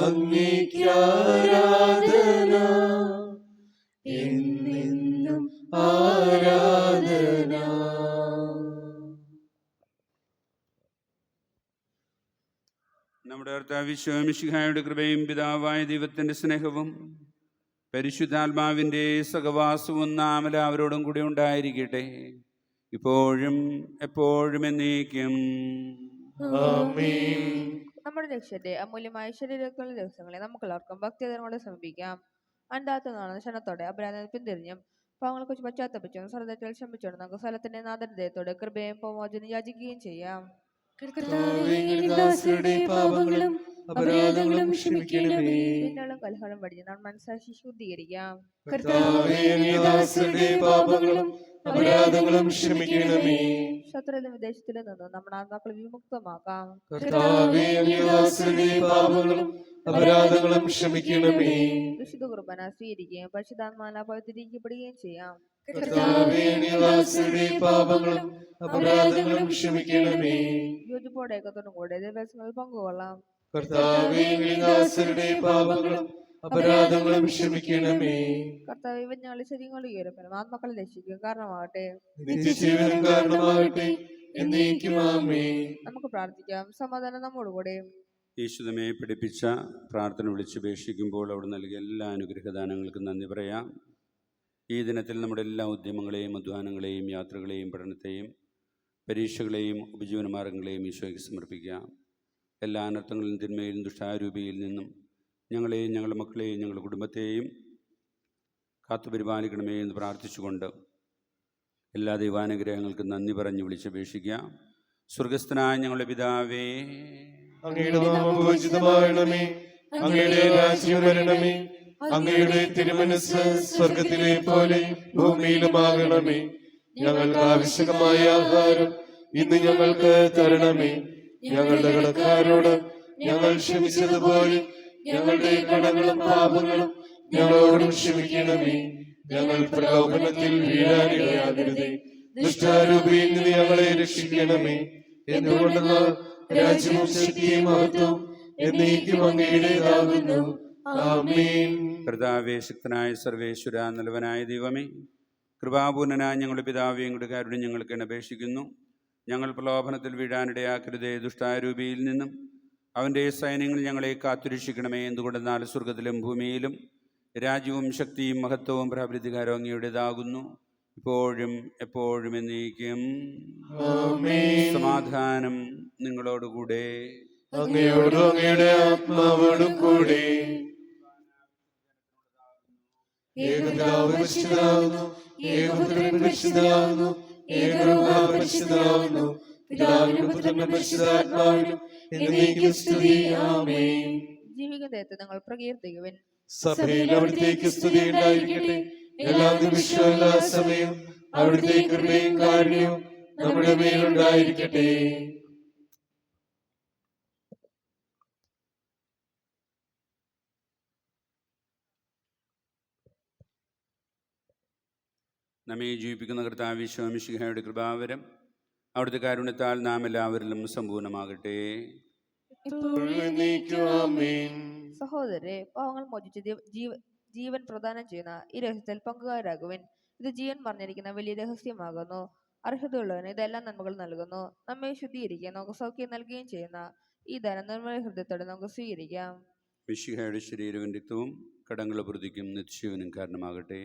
അങ്ങേക്ക് ആരാധന, എന്നെന്നും ആരാധന. നമ്മുടെ കർത്താവ് വിശ്വമിശിഹായുടെ കൃപയും പിതാവായ ദൈവത്തിൻ്റെ സ്നേഹവും പരിശുദ്ധാത്മാവിൻ്റെ സഹവാസവും നാം എല്ലാവരോടും കൂടി ഉണ്ടായിരിക്കട്ടെ, ഇപ്പോഴും എപ്പോഴും എന്നേക്കും. ആമേൻ. നമ്മുടെ രക്ഷയുടെ അമൂല്യമായ ശരീരത്തിലുള്ള ദിവസങ്ങളെ നമുക്കെല്ലാവർക്കും ഭക്തിയോടെ സമീപിക്കാം. അണ്ടാത്ത നാളുന്ന ക്ഷണത്തോടെ അപരാധം പിന്തിരിഞ്ഞും പാവങ്ങളെ കുറിച്ച് പശ്ചാത്തപിച്ചും സർദ്ദത്തിൽ ക്ഷമിച്ചോടും നമുക്ക് സ്ഥലത്തിന്റെ നാദരദയത്തോടെ കൃപയും പ്രമോചനം യാചിക്കുകയും ചെയ്യാം. കർത്താവേ, അങ്ങയുടെ ദാസരുടെ പാപങ്ങളും അപരാധങ്ങളും ക്ഷമിക്കണമേ. പിന്നോളം കലഹളം വടിഞ്ഞ് നാം മനസ്സാക്ഷി ശുദ്ധീകരിക്കാം. കർത്താവേ, അങ്ങയുടെ ദാസരുടെ പാപങ്ങളും അപരാധങ്ങളും ക്ഷമിക്കണമേ. ശത്രുവിലും വിദേശത്തിലും നിന്ന് നമ്മുടെ ആത്മാക്കളെ വിമുക്തമാക്കാം. കർത്താവേ, അങ്ങയുടെ ദാസരുടെ പാപങ്ങളും അപരാധങ്ങളും ക്ഷമിക്കണമേ. വിശുദ്ധ കുർബാന സ്വീകരിക്കുകയും പരിശുദ്ധാത്മാവിനാൽ പവിത്രീകരിക്കപ്പെടുകയും ചെയ്യാം. കർത്താവേ, അങ്ങയുടെ ദാസരുടെ പാപങ്ങളും അപരാധങ്ങളും ക്ഷമിക്കണമേ. യോജിപ്പോടെ ഏകത്തോടും കൂടെ ദിവസങ്ങളിൽ പങ്കുകൊള്ളാം. കർത്താവേ, അങ്ങയുടെ ദാസരുടെ പാപങ്ങളും അപരാധങ്ങളും ക്ഷമിക്കണമേ. കർത്താവ് ഞങ്ങളുടെ ശരീരങ്ങളുടെ ഉയരപ്പനും ആത്മാക്കളെ രക്ഷിക്കും കാരണമാകട്ടെ. നിത്യജീവനും കാരണമാകട്ടെ. എന്നേക്കും ആമേൻ. നമുക്ക് പ്രാർത്ഥിക്കാം. സമാധാനം നമ്മോടുകൂടെ. യേശുദമേ പഠിപ്പിച്ച പ്രാർത്ഥന വിളിച്ചപേക്ഷിക്കുമ്പോൾ അവിടെ നൽകിയ എല്ലാ അനുഗ്രഹദാനങ്ങൾക്കും നന്ദി പറയാം. ഈ ദിനത്തിൽ നമ്മുടെ എല്ലാ ഉദ്യമങ്ങളെയും അധ്വാനങ്ങളെയും യാത്രകളെയും പഠനത്തെയും പരീക്ഷകളെയും ഉപജീവനമാർഗങ്ങളെയും ഈശോയ്ക്ക് സമർപ്പിക്കാം. എല്ലാ അനർത്ഥങ്ങളിലും തിന്മയിലും ദുഷ്ടാരൂപിയിൽ നിന്നും ഞങ്ങളെയും ഞങ്ങളുടെ മക്കളെയും ഞങ്ങളുടെ കുടുംബത്തെയും കാത്തുപരിപാലിക്കണമേ എന്ന് പ്രാർത്ഥിച്ചുകൊണ്ട് എല്ലാ ദൈവാനുഗ്രഹങ്ങൾക്കും നന്ദി പറഞ്ഞ് വിളിച്ചപേക്ഷിക്കാം. സ്വർഗസ്ഥനായ ഞങ്ങളുടെ പിതാവേ, അങ്ങയുടെ നാമം പൂജിതമാകണമേ. അങ്ങയുടെ രാജ്യം വരണമേ. അങ്ങയുടെ തിരുമനസ്സ് സ്വർഗത്തിലെ പോലെ ഭൂമിയിലുമാകണമേ. ഞങ്ങൾക്ക് ആവശ്യമായ ആഹാരം ഇന്ന് ഞങ്ങൾക്ക് തരണമേ. ഞങ്ങളുടെ കടക്കാരോട് ഞങ്ങൾ ക്ഷമിച്ചതുപോലെ ഞങ്ങളുടെ കടങ്ങളും പാപങ്ങളും ഞങ്ങളോടും ക്ഷമിക്കണമേ. ഞങ്ങൾ പ്രലോഭനത്തിൽ വീഴാനിടയാകരുതേ. ദുഷ്ടാരൂപിയിൽ നിന്ന് ഞങ്ങളെ രക്ഷിക്കണമേ. എന്തുകൊണ്ടെന്നാൽ രാജ്യവും ശക്തിയും മഹത്വവും എന്നേക്കും അങ്ങയുടേതാകുന്നു. ആമേൻ. കർത്താവേ, ശക്തനായ സർവേശ്വര, നല്ലവനായ ദൈവമേ, കൃപാപൂർണനായ ഞങ്ങളുടെ പിതാവേ, ഞങ്ങളുടെ കാരുണ്യം ഞങ്ങൾക്ക് അപേക്ഷിക്കുന്നു. ഞങ്ങൾ പ്രലോഭനത്തിൽ വീഴാനിടയാക്കരുതേ. ദുഷ്ടാരൂപിയിൽ നിന്നും അവൻ്റെ സൈന്യങ്ങൾ ഞങ്ങളെ കാത്തുരക്ഷിക്കണമേ. എന്തുകൊണ്ടെന്നാൽ സ്വർഗത്തിലും ഭൂമിയിലും രാജ്യവും ശക്തിയും മഹത്വവും പ്രാബല്യധികാരവും അങ്ങയുടേതാകുന്നു, ഇപ്പോഴും എപ്പോഴും എന്നേക്കും. സമാധാനം നിങ്ങളോടുകൂടെ. അങ്ങയോടും അങ്ങയുടെ ആത്മാവോടും കൂടെ. ഏകപിതാവ് പരിശുദ്ധനാകുന്നു. ഏകപുത്രൻ പരിശുദ്ധനാകുന്നു. ഏകരൂപ പരിശുദ്ധനാകുന്നു. പിതാവിനും പുത്രനും പരിശുദ്ധാത്മാവിനും എന്നേക്കും സ്തുതി. ആമേൻ. ജീവിക്കുന്ന ദൈവത്തെ നിങ്ങൾ പ്രകീർത്തിക്കുവിൻ. സഭയിൽ അവിടുത്തേക്ക് സ്തുതി ഉണ്ടായിരിക്കട്ടെ. എല്ലാ നിമിഷവും എല്ലാ സമയവും അവിടുത്തെ കൃപയും കാരുണ്യവും നമ്മുടെ മേലുണ്ടായിരിക്കട്ടെ. നമ്മെ ജീവിപ്പിക്കുന്ന കർത്താവ് ഈശോ മിശിഹായുടെ കൃപാവരം അവിടുത്തെ കാരുണ്യത്താൽ നാം എല്ലാവരിലും സമ്പൂർണ്ണമാകട്ടെ. സഹോദരരെ, പാവങ്ങൾ മോചിച്ച് ജീവൻ പ്രദാനം ചെയ്യുന്ന ഈ രഹസ്യത്തിൽ പങ്കുകാരാകുവിൻ. ഇത് ജീവൻ മറിഞ്ഞിരിക്കുന്ന വലിയ രഹസ്യമാകുന്നു. അർഹതയുള്ളവന് ഇതെല്ലാം നന്മകൾ നൽകുന്നു. നമ്മെ ശുദ്ധീകരിക്കുകയും നമുക്ക് സൗഖ്യം നൽകുകയും ചെയ്യുന്ന ഈ ധനം നിർമ്മല ഹൃദയത്തോടെ നമുക്ക് സ്വീകരിക്കാം. മിശിഹായുടെ ശരീരവും രക്തവും കടങ്ങളുടെ പ്രതിക്കും നിത്യജീവനും കാരണമാകട്ടെ.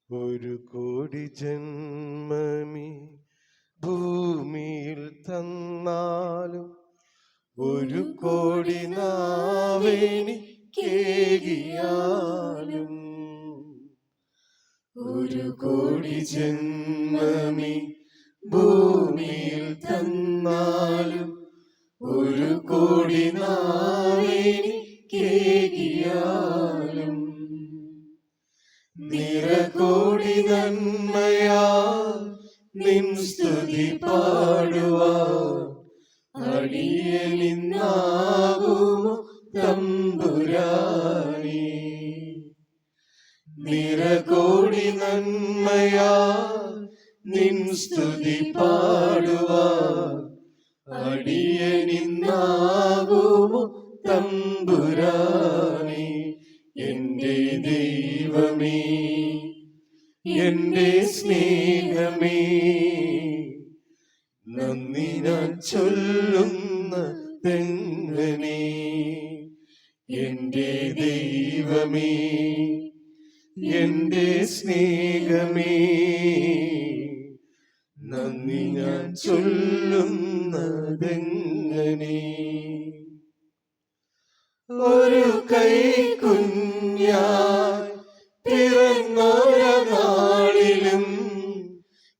ഒരു കോടി ജന്മമേ ഭൂമിയിൽ തന്നാലും ഒരു കോടി നാവെനിക്കേകിയാലും ഒരു കോടി ജന്മമീ ഭൂമിയിൽ തന്നാലും ഒരു കോടി നാവെനിക്കേകിയാലും നിറകോടി നന്മയാൽ നിൻ സ്തുതി പാടുവാൻ അടിയനിന്നാകുമോ തമ്പുരാനേ. നിറകോടി നന്മയാൽ നിൻ സ്തുതി പാടുവാൻ അടിയനിന്നാകുമോ തമ്പുരാനേ. എന്റെ ദൈവമേ, എന്റെ സ്നേഹമേ, നന്ദി ഞാൻ ചൊല്ലുന്നതെങ്ങനെ. എന്റെ ദൈവമേ, എന്റെ സ്നേഹമേ, നന്ദി ഞാൻ ചൊല്ലുന്നതെങ്ങനെ. ഒരു കൈക്കുഞ്ഞായി പിറന്നൊരനാളിലും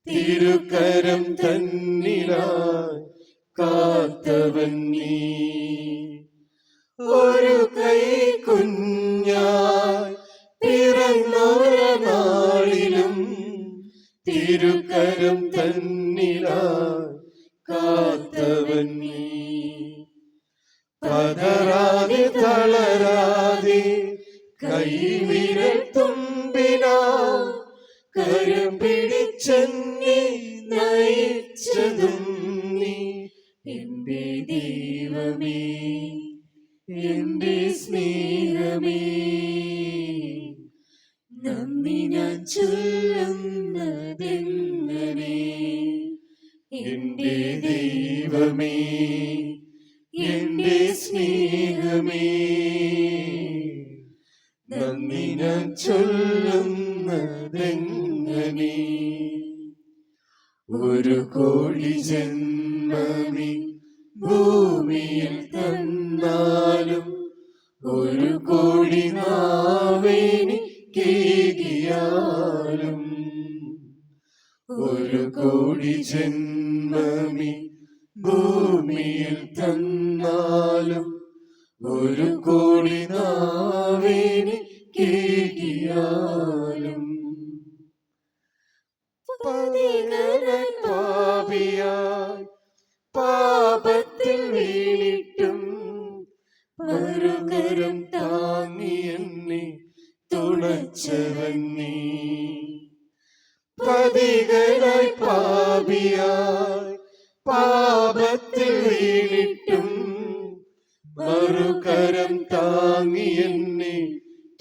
തിരുക്കരം തന്നിലായി കാത്തവൻ നീ. ഒരു കൈക്കുഞ്ഞായി പിറന്നൊരനാളിലും തിരുക്കരം തന്നിലായി കാത്തവൻ നീ. പതറാതെ തളരാതെ കൈവിരൽ തുമ്പിനാ കരം പിടിച്ചെന്നെ നയിച്ചതും നീ. എന്റെ ദൈവമേ, എന്റെ സ്നേഹമേ, നന്ദി ഞാൻ ചൊല്ലുന്നതെങ്ങനെ. എന്റെ ദൈവമേ, എന്റെ സ്നേഹമേ, നന്ദി ഞാൻ ചൊല്ലുന്നതെങ്ങനെ. ഒരു കോടി ജന്മമീ ഭൂമിയിൽ തന്നാലും ഒരു കോടി നാവെനിക്കേകിയാലും ഒരു കോടി ജന്മമീ ഭൂമിയിൽ തന്നാലും ഒരു കോടി നാവെനിക്കേകിയാലും പതിനായി പാപിയായി പാപത്തിൽ വീണിട്ടും മറുകരം താങ്ങി എന്നെ തുണച്ചവൻ നീ. പതിനായി പാപിയായി പാപത്തിൽ വീണിട്ടും മറുകരം താങ്ങി എന്നെ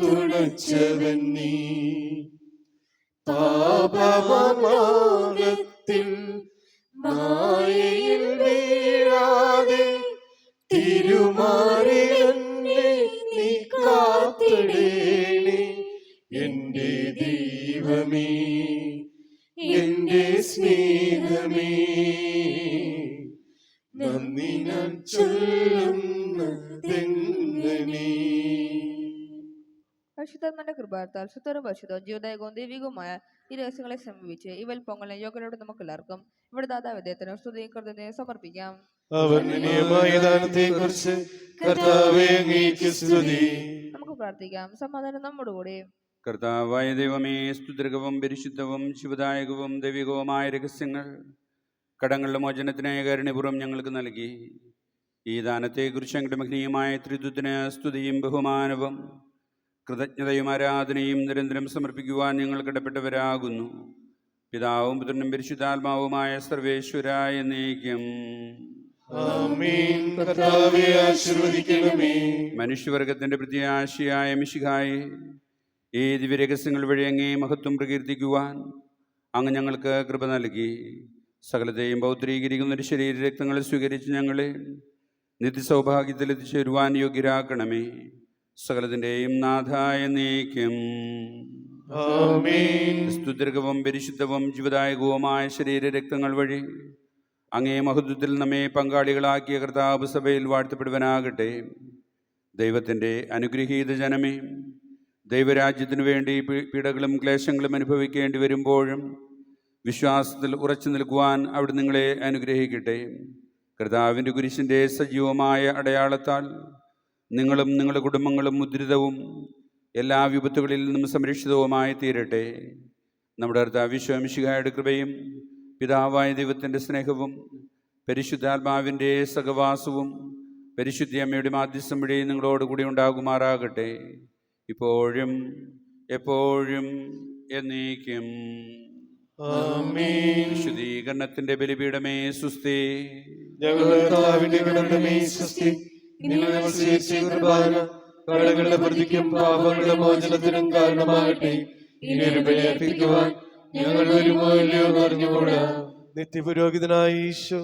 തുണച്ചവൻ നീ. പാപമാർഗത്തിൽ മായയിൽ വീഴാതെ തിരുമാറി എന്നെ നീ കാത്തിടേണേ. എന്റെ ദൈവമേ, എന്റെ സ്നേഹമേ, നന്ദി ഞാൻ ചൊല്ലുന്നതെങ്ങനെ. പരിശുദ്ധാത്മാന്റെ കൃപാർത്താൽ സുത്തരും പരിശുദ്ധവും ജീവദായകവും ദൈവികവുമായ ഈ രഹസ്യങ്ങളെ സമീപിച്ച് ഇവൽ പൊങ്ങലിനെ യോഗ്യരോട് നമുക്ക് എല്ലാവർക്കും ഇവിടെ ദാതാവിധേയത്തിന് സ്തുതിയും കൃതജ്ഞതയും സമർപ്പിക്കാം. അവർണ്ണനീയമായ ദാനത്തെക്കുറിച്ച് കർത്താവേ അങ്ങേക്ക് സ്തുതി. നമുക്ക് പ്രാർത്ഥിക്കാം. സമാധാനം നമ്മോടുകൂടി. കർത്താവായ ദൈവമേ, സ്തുതിർഗവും പരിശുദ്ധവും ശിവദായകവും ദൈവികവുമായ രഹസ്യങ്ങൾ കടങ്ങളുടെ മോചനത്തിനായ കാരുണ്യപൂർവ്വം ഞങ്ങൾക്ക് നൽകി. ഈ ദാനത്തെക്കുറിച്ച് ഞങ്ങളുടെ മഹനീയമായ ത്രിത്വത്തിന് സ്തുതിയും ബഹുമാനവും കൃതജ്ഞതയും ആരാധനയും നിരന്തരം സമർപ്പിക്കുവാൻ ഞങ്ങൾ കടപ്പെട്ടവരാകുന്നു. പിതാവും പുത്രനും പരിശുദ്ധാത്മാവുമായ സർവേശ്വരായ എന്നേക്കും ആമേൻ. കർത്താവേ ആശീർവദിക്കണമേ. മനുഷ്യവർഗത്തിന്റെ പ്രത്യാശയായ മിശിഹായെ, ഈ ദിവ്യരഹസ്യങ്ങൾ വഴി അങ്ങേ മഹത്വം പ്രകീർത്തിക്കുവാൻ അങ്ങ് ഞങ്ങൾക്ക് കൃപ നൽകി. സകലത്തെയും പൗത്രീകരിക്കുന്ന ഒരു ശരീരരക്തങ്ങളെ സ്വീകരിച്ച് ഞങ്ങളെ നിത്യസൗഭാഗ്യത്തിൽ എത്തിച്ചേരുവാൻ യോഗ്യരാക്കണമേ. സകലത്തിൻ്റെയും നാഥായ എന്നേക്കും ആമേൻ. സ്തുത്യർഹവും പരിശുദ്ധവും ജീവദായകവുമായ ശരീരരക്തങ്ങൾ വഴി അങ്ങേ മഹത്വത്തിൽ നമ്മെ പങ്കാളികളാക്കിയ കർത്താവ് സഭയിൽ വാഴ്ത്തപ്പെടുവാനാകട്ടെ. ദൈവത്തിൻ്റെ അനുഗ്രഹീത ജനമേ, ദൈവരാജ്യത്തിനു വേണ്ടി പീഡകളും ക്ലേശങ്ങളും അനുഭവിക്കേണ്ടി വരുമ്പോഴും വിശ്വാസത്തിൽ ഉറച്ചു നിൽക്കുവാൻ അവിടെ നിങ്ങളെ അനുഗ്രഹിക്കട്ടെ. കർത്താവിൻ്റെ കുരിശിൻ്റെ സജീവമായ അടയാളത്താൽ നിങ്ങളും നിങ്ങളുടെ കുടുംബങ്ങളും മുദ്രിതവും എല്ലാ വിപത്തുകളിൽ നിന്നും സംരക്ഷിതവുമായി തീരട്ടെ. നമ്മുടെ കർത്താവ് ഈശോ മിശിഹായുടെ കൃപയും പിതാവായ ദൈവത്തിൻ്റെ സ്നേഹവും പരിശുദ്ധാത്മാവിൻ്റെ സഹവാസവും പരിശുദ്ധ അമ്മയുടെ മാധ്യസ്ഥം വഴി നിങ്ങളോടുകൂടി ഉണ്ടാകുമാറാകട്ടെ, ഇപ്പോഴും എപ്പോഴും എന്നേക്കും. ആമേൻ. വിശുദ്ധീകരണത്തിൻ്റെ ബലിപീഠമേ സുസ്തി. ഞങ്ങളുടെ കർത്താവിന്റെ കരുണമേ സ്വസ്തി. ഇന്ന് ഞങ്ങൾ സ്വീകരിച്ച കുർബാന കടങ്ങളുടെ പ്രതിക്കും പാപങ്ങളുടെ മോചനത്തിനും കാരണമാകട്ടെ. ഇനി ഒരു ബലി അർപ്പിക്കുവാൻ ഞങ്ങൾ വരുമോ ഇല്ലയോ എന്ന് അറിഞ്ഞുകൂടാ. നിത്യപുരോഹിതനായ ഈശോ,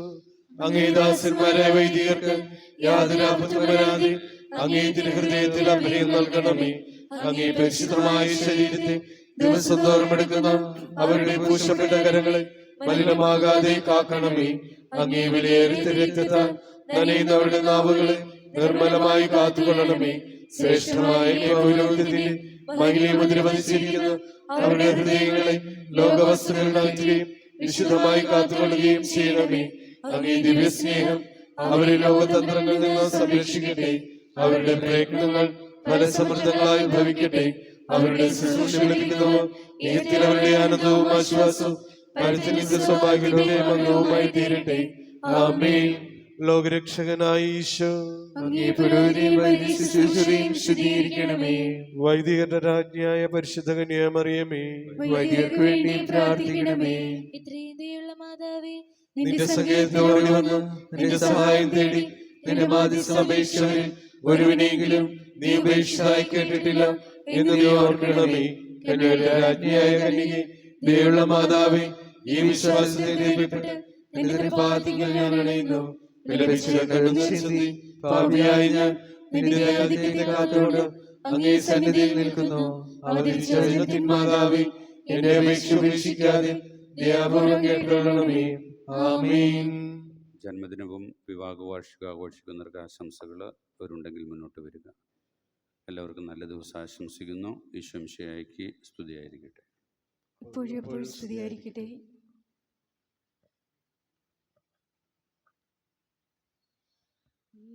അങ്ങേ ദാസന്മാരായ വൈദികർക്ക് യാതൊരു ആപത്തും വരാതെ അങ്ങേ തിരുഹൃദയത്തിൽ അഭയം നൽകണമേ. അങ്ങേ പരിശുദ്ധമായ ശരീരത്തെ ദിവസം തോറും എടുക്കുന്ന അവരുടെ പൂശപ്പെട്ട കരങ്ങളെ മലിനമാകാതെ കാക്കണമേ. അങ്ങേ വിലയേറിയ രക്തത്താൽ നനയുന്നവരുടെ നാവുകളെ നിർമ്മലമായി കാത്തുകൊള്ളണമേ. ശ്രേഷ്ഠമായ പൗരോഹിത്യത്തിന്റെ മഹിമയെ മുദ്രപതിച്ചിരിക്കുന്ന അവരുടെ ഹൃദയങ്ങളെ ലോകവസ്തുക്കൾ നൽകുകയും വിശുദ്ധമായി കാത്തുകൊള്ളുകയും ചെയ്യണമേ. അങ്ങേ ദിവ്യസ്നേഹം അവരെ ലോകതന്ത്രങ്ങളിൽ നിന്ന് സംരക്ഷിക്കട്ടെ. അവരുടെ പ്രയത്നങ്ങൾ ഫലസമൃദ്ധങ്ങളായി ഭവിക്കട്ടെ. അവരുടെ ശുശ്രൂഷ ലഭിക്കുന്നവർ ഏത്തിൽ അവരുടെ ആനന്ദവും ആശ്വാസവും പരിസ്ഥിതി സൗഭാഗ്യങ്ങളുടെ മംഗളവുമായി തീരട്ടെ. ആമേൻ. ലോകരക്ഷകനായ ഈശോ, അങ്ങേ പുരോഹിതരെയും വൈദികരെയും ശുദ്ധീകരിക്കണമേ. വൈദികരുടെ രാജ്ഞിയായ പരിശുദ്ധ കന്യാമറിയമേ, വൈദികർക്ക് വേണ്ടി പ്രാർത്ഥിക്കണമേ. ഇത്രയും ദയുള്ള മാതാവേ, നിന്റെ സങ്കേതത്തോട് വന്ന് നിന്റെ സഹായം തേടി നിന്റെ മാധ്യസ്ഥം അപേക്ഷിച്ചവരിൽ ഒരുവിനെങ്കിലും നീ ഉപേക്ഷിച്ചതായി കേട്ടിട്ടില്ല എന്ന് നീ ഓർക്കണമേ. കന്യകളുടെ രാജ്ഞിയായ കന്യകേ, ദയുള്ള മാതാവേ, ഈ വിശ്വാസത്തെ ദീപിപ്പെട്ട് നിന്റെ പാദത്തിൽ ഞാൻ അണയുന്നു. പാപിയായി ഞാൻ നിന്റെ ദയാദിത്യത്തെ കാത്തുകൊണ്ട് അങ്ങേ സന്നിധിയിൽ നിൽക്കുന്നു. അവതരിച്ച മാതാവേ, എന്റെ അപേക്ഷ ഉപേക്ഷിക്കാതെ ദയാപൂർവം കേട്ടുകൊള്ളണമേ. ആമേൻ. ജന്മദിനവും വിവാഹ വാർഷിക ആഘോഷിക്കുന്നവർക്ക് ആശംസകൾ അവരുണ്ടെങ്കിൽ മുന്നോട്ട് വരിക. എല്ലാവർക്കും നല്ല ദിവസം ആശംസിക്കുന്നു. ഈശോ മിശിഹായ്ക്ക് സ്തുതിയായിരിക്കട്ടെ. എപ്പോഴും സ്തുതിയായിരിക്കട്ടെ.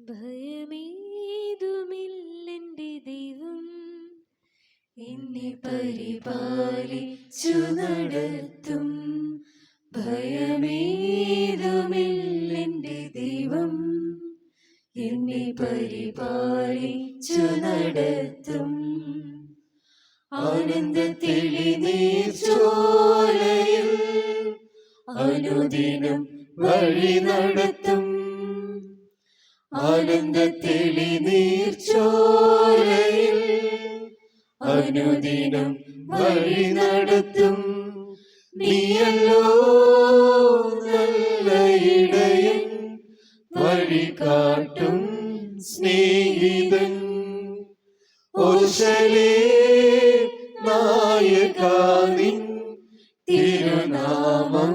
ഭയമേതുമില്ലെന്റെ ദൈവം എന്നെ പരിപാലിച്ചു നടത്തും. ഭയമേതുമില്ലെന്റെ ദൈവം എന്നെ പരിപാലിച്ചു നടത്തും. ആനന്ദത്തിലെ നീർച്ചോലയിൽ അനുദിനം വഴി നടത്തും. ആനന്ദത്തിലെ നീർച്ചോലയിൽ അനുദിനം വഴി നടത്തും. നീയല്ലോ നല്ല ഇടയൻ, വഴി കാട്ടും സ്നേഹിതൻ. ഓർശലേം നായകാ നിൻ തിരുനാമം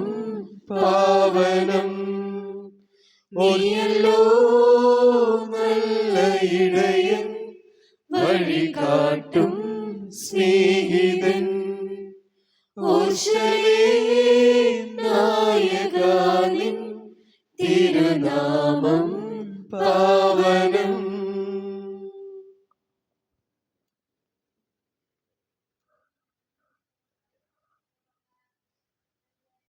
പാവനം. നീയല്ലോ നല്ല ഇടയൻ, വഴി കാട്ടും സ്നേഹിതൻ. ഓർശലേം നായകാ നിൻ തിരുനാമം